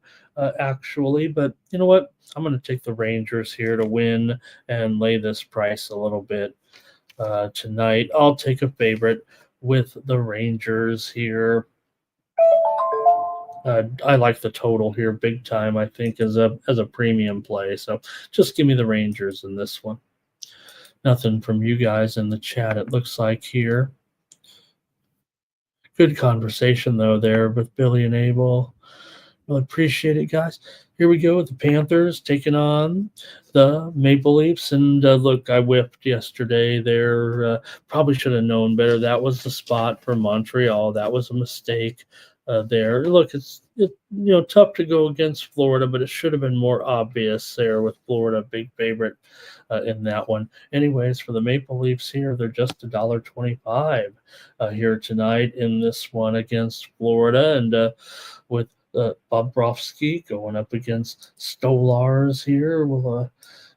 actually. But you know what? I'm going to take the Rangers here to win and lay this price a little bit tonight. I'll take a favorite with the Rangers here. I like the total here big time, I think, as a premium play. So just give me the Rangers in this one. Nothing from you guys in the chat, it looks like here. Good conversation, though, there with Billy and Abel. Really appreciate it, guys. Here we go with the Panthers taking on the Maple Leafs. And look, I whiffed yesterday there. Probably should have known better. That was the spot for Montreal. That was a mistake there. Look, it's tough to go against Florida, but it should have been more obvious there with Florida, big favorite in that one. Anyways, for the Maple Leafs here, they're just $1.25 here tonight in this one against Florida, and with Bobrovsky going up against Stolars here. We'll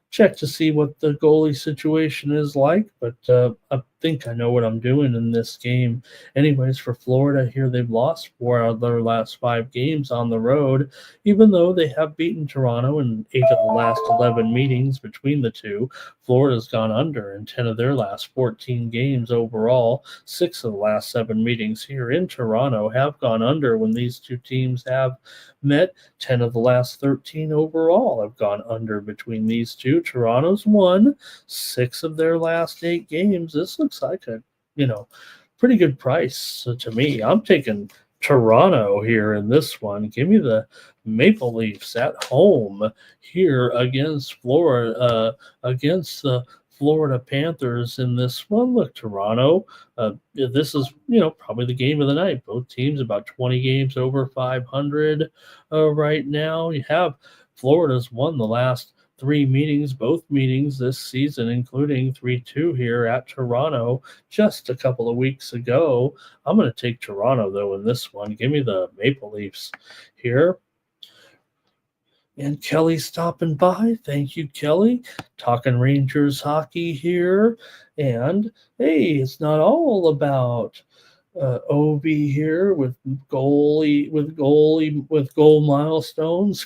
check to see what the goalie situation is like, but I think I know what I'm doing in this game. Anyways, for Florida here, they've lost 4 out of their last 5 games on the road, even though they have beaten Toronto in 8 of the last 11 meetings between the two. Florida's gone under in 10 of their last 14 games overall. 6 of the last 7 meetings here in Toronto have gone under when these two teams have met. 10 of the last 13 overall have gone under between these two. Toronto's won 6 of their last 8 games. This looks like a, pretty good price to me. I'm taking Toronto here in this one. Give me the Maple Leafs at home here against Florida, against the Florida Panthers in this one. Look, Toronto, this is, probably the game of the night. Both teams about 20 games over 500 right now. You have Florida's won the last 3 meetings, both meetings this season, including 3-2 here at Toronto just a couple of weeks ago. I'm going to take Toronto, though, in this one. Give me the Maple Leafs here. And Kelly stopping by. Thank you, Kelly. Talking Rangers hockey here. And, hey, it's not all about Ovi here with goal milestones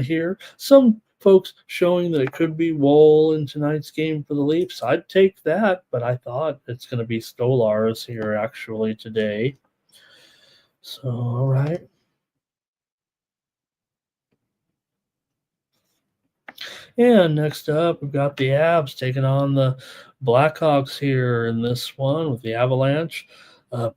here. Some folks showing that it could be Woll in tonight's game for the Leafs. I'd take that, but I thought it's going to be Stolars here actually today. So, all right. And next up, we've got the Avs taking on the Blackhawks here in this one with the Avalanche.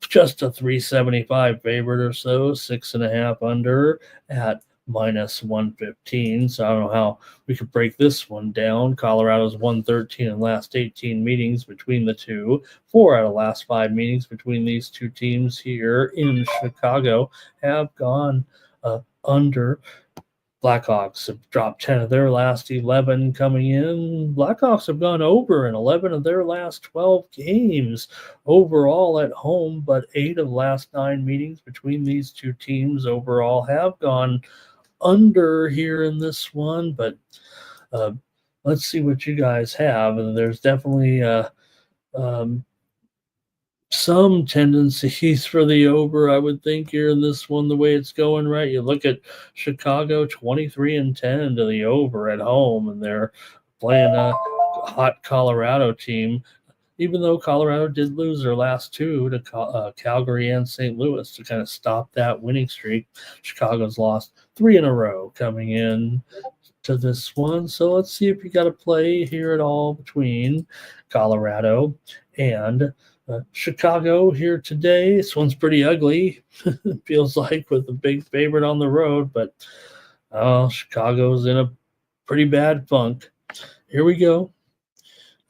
Just a 375 favorite or so, 6.5 under at minus 115. So I don't know how we could break this one down. Colorado's 113 in last 18 meetings between the two. 4 out of last 5 meetings between these two teams here in Chicago have gone under. Blackhawks have dropped 10 of their last 11 coming in. Blackhawks have gone over in 11 of their last 12 games overall at home, but 8 of the last 9 meetings between these two teams overall have gone under here in this one. But let's see what you guys have. And there's definitely some tendencies for the over, I would think, here in this one, the way it's going, right? You look at Chicago 23-10 to the over at home, and they're playing a hot Colorado team, even though Colorado did lose their last 2 to Calgary and St. Louis to kind of stop that winning streak. Chicago's lost 3 in a row coming in to this one. So let's see if you got a play here at all between Colorado and Chicago here today. This one's pretty ugly. It feels like, with a big favorite on the road, but Chicago's in a pretty bad funk. Here we go.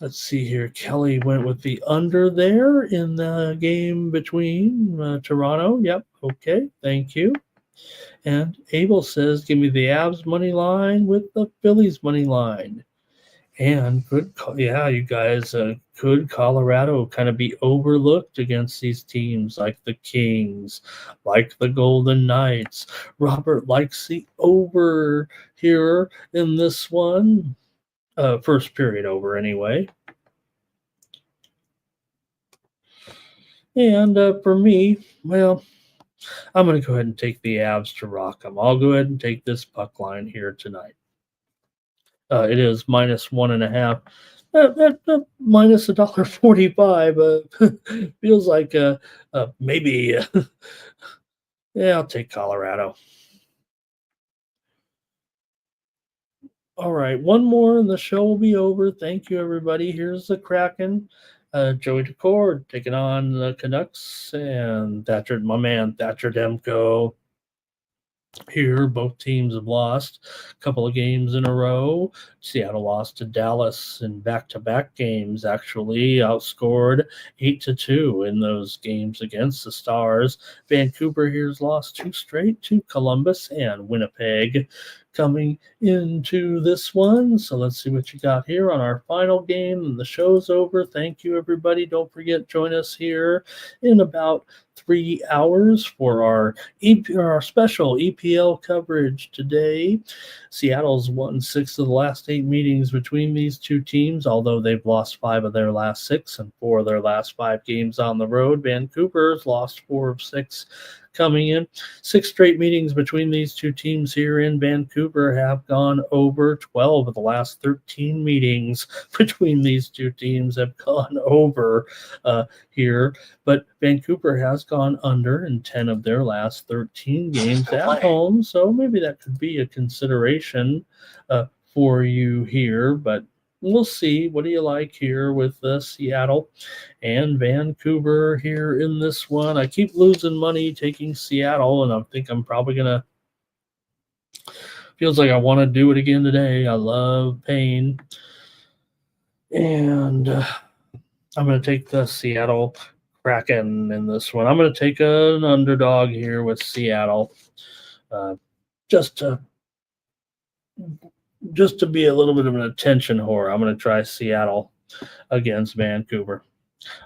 Let's see here. Kelly went with the under there in the game between Toronto. Yep. Okay. Thank you. And Abel says, give me the Avs money line with the Phillies money line. And you guys, could Colorado kind of be overlooked against these teams like the Kings, like the Golden Knights? Robert likes the over here in this one. First period over anyway. And for me, well, I'm going to go ahead and take the Avs to rock them. I'll go ahead and take this puck line here tonight. It is minus 1.5. Minus $1.45. Feels like maybe. Yeah, I'll take Colorado. All right, one more and the show will be over. Thank you, everybody. Here's the Kraken. Joey Decord taking on the Canucks, and my man Thatcher Demko. Here, both teams have lost a couple of games in a row Seattle lost to Dallas in back-to-back games, actually outscored 8-2 in those games against the Stars. Vancouver here's lost 2 straight to Columbus and Winnipeg coming into this one. So let's see what you got here on our final game, and the show's over. Thank you, everybody. Don't forget, join us here in about 3 hours for our special EPL coverage today. Seattle's won 6 of the last 8 meetings between these two teams, although they've lost 5 of their last 6 and 4 of their last 5 games on the road. Vancouver's lost 4 of 6 coming in. 6 straight meetings between these two teams here in Vancouver have gone over. 12 of the last 13 meetings between these two teams have gone over here. But Vancouver has gone under in 10 of their last 13 games at home. So maybe that could be a consideration for you here. But we'll see. What do you like here with Seattle and Vancouver here in this one? I keep losing money taking Seattle, and I think I'm probably going to – feels like I want to do it again today. I love pain. And I'm going to take the Seattle Kraken in this one. I'm going to take an underdog here with Seattle just to be a little bit of an attention whore. I'm going to try Seattle against Vancouver.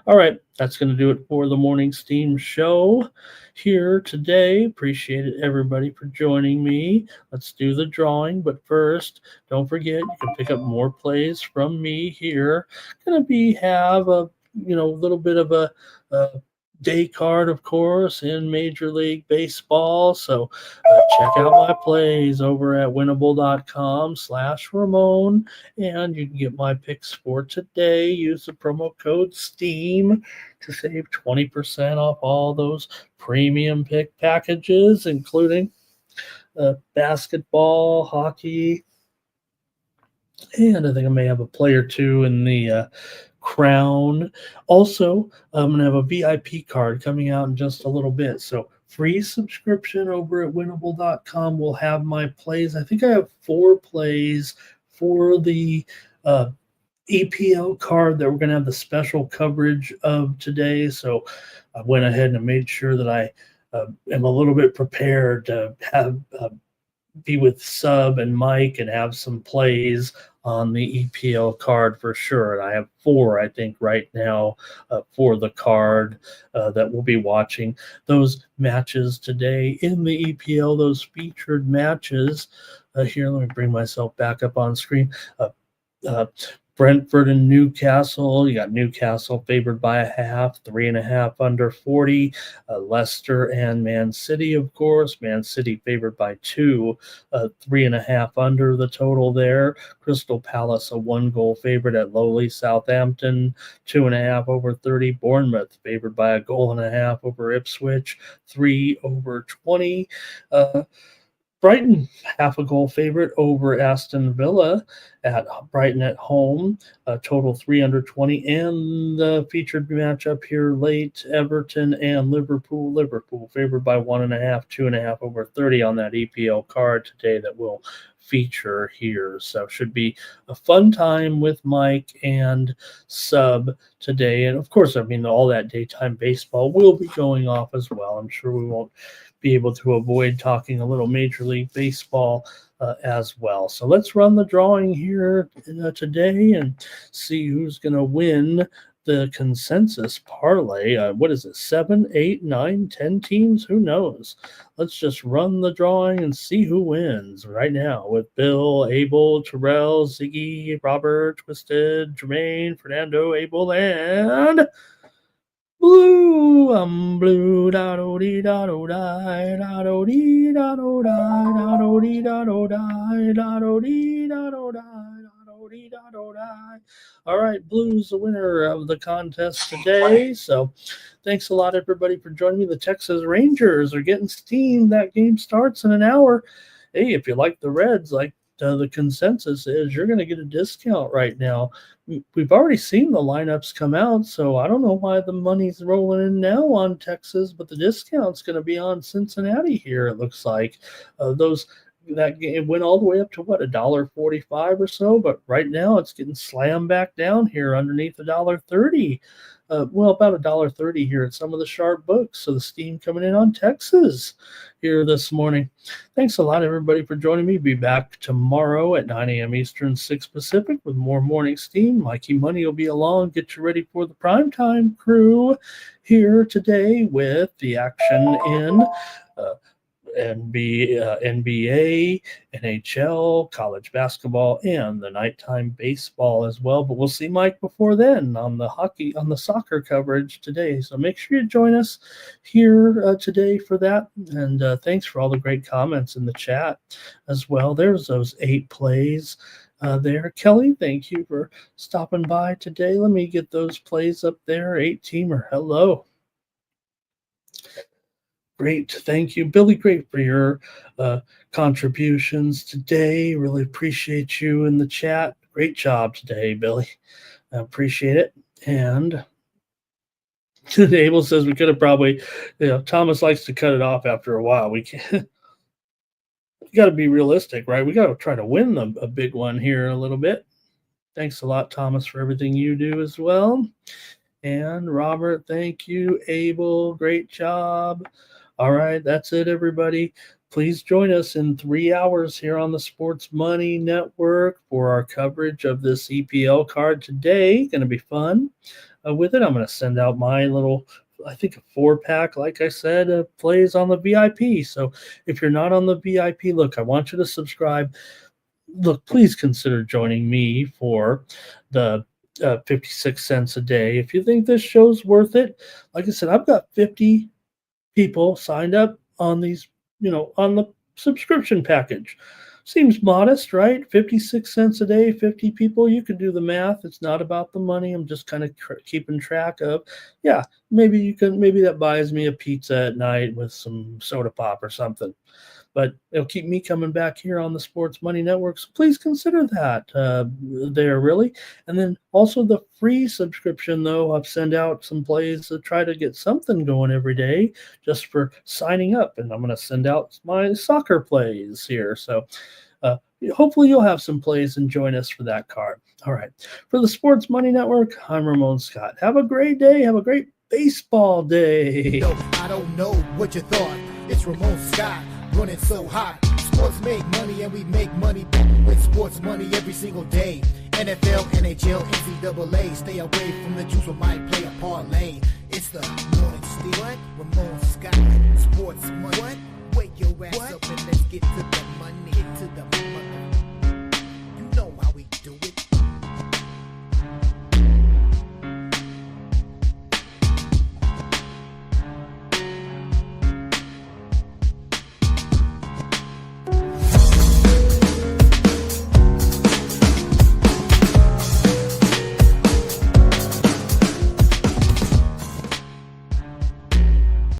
All right, that's going to do it for the Morning Steam show here today. Appreciate it, everybody, for joining me. Let's do the drawing, but first, don't forget, you can pick up more plays from me here. Going to have a little bit of a day card, of course, in Major League Baseball. So check out my plays over at winnable.com/Ramon, and you can get my picks for today. Use the promo code STEAM to save 20% off all those premium pick packages, including basketball, hockey, and I think I may have a play or two in the Crown. Also, I'm going to have a VIP card coming out in just a little bit. So free subscription over at winnable.com will have my plays. I think I have 4 plays for the EPL card that we're going to have the special coverage of today. So I went ahead and made sure that I am a little bit prepared to have be with Sub and Mike and have some plays on the EPL card for sure. And I have 4, I think, right now for the card that we'll be watching. Those matches today in the EPL, those featured matches. Here, let me bring myself back up on screen. Brentford and Newcastle. You got Newcastle favored by 0.5, 3.5 under 40. Leicester and Man City, of course. Man City favored by 2, 3.5 under the total there. Crystal Palace, a 1-goal favorite at lowly Southampton, 2.5 over 30. Bournemouth favored by 1.5 goals over Ipswich, 3 over 20. Brighton, 0.5 goal favorite over Aston Villa at Brighton at home, total 3 under 20. And the featured matchup here late, Everton and Liverpool. Liverpool favored by 1.5, 2.5 over 30 on that EPL card today that will feature here. So should be a fun time with Mike and Sub today. And of course, all that daytime baseball will be going off as well. I'm sure we won't be able to avoid talking a little Major League Baseball as well. So let's run the drawing here today and see who's going to win the consensus parlay. What is it? 7, 8, 9, 10 teams? Who knows? Let's just run the drawing and see who wins right now with Bill, Abel, Terrell, Ziggy, Robert, Twisted, Jermaine, Fernando, Abel, and Blue. I'm blue. Da do dee da do die. Da do dee da do die. Da do dee da do die. Da do dee da do die. All right, Blue's the winner of the contest today. So thanks a lot, everybody, for joining me. The Texas Rangers are getting steamed. That game starts in an hour. Hey, if you like the Reds, like the consensus is, you're going to get a discount right now. We've already seen the lineups come out, so I don't know why the money's rolling in now on Texas, but the discount's going to be on Cincinnati here, it looks like. Those that game went all the way up to what, $1.45 or so, but right now it's getting slammed back down here underneath $1.30. Well, about $1.30 here at some of the sharp books. So the steam coming in on Texas here this morning. Thanks a lot, everybody, for joining me. Be back tomorrow at 9 a.m. Eastern, 6 Pacific with more morning steam. Mikey Money will be along. Get you ready for the primetime crew here today with the action in NBA, NHL, college basketball, and the nighttime baseball as well. But we'll see Mike before then on the soccer coverage today. So make sure you join us here today for that. And thanks for all the great comments in the chat as well. There's those 8 plays there. Kelly, thank you for stopping by today. Let me get those plays up there. 8-teamer. Hello. Great. Thank you, Billy. Great for your contributions today. Really appreciate you in the chat. Great job today, Billy. I appreciate it. And Abel says we could have probably, Thomas likes to cut it off after a while. We can't. You got to be realistic, right? We got to try to win a big one here a little bit. Thanks a lot, Thomas, for everything you do as well. And Robert, thank you. Abel, great job. All right, that's it, everybody. Please join us in 3 hours here on the Sports Money Network for our coverage of this EPL card today. Going to be fun. With it, I'm going to send out my little, I think, a 4-pack, like I said, plays on the VIP. So if you're not on the VIP, look, I want you to subscribe. Look, please consider joining me for the 56 cents a day. If you think this show's worth it, like I said, I've got 50 people signed up on these, on the subscription package. Seems modest, right? 56 cents a day, 50 people. You can do the math. It's not about the money. I'm just kind of keeping track of, maybe that buys me a pizza at night with some soda pop or something. But it'll keep me coming back here on the Sports Money Network. So please consider that there, really. And then also the free subscription, though, I've sent out some plays to try to get something going every day just for signing up. And I'm going to send out my soccer plays here. So hopefully you'll have some plays and join us for that card. All right. For the Sports Money Network, I'm Ramon Scott. Have a great day. Have a great baseball day. I don't know what you thought. It's Ramon Scott. Running so hot. Sports make money and we make money with sports money every single day. NFL, NHL, NCAA. Stay away from the juice or might play a parlay. It's the morning steal. Ramon Scott. Sports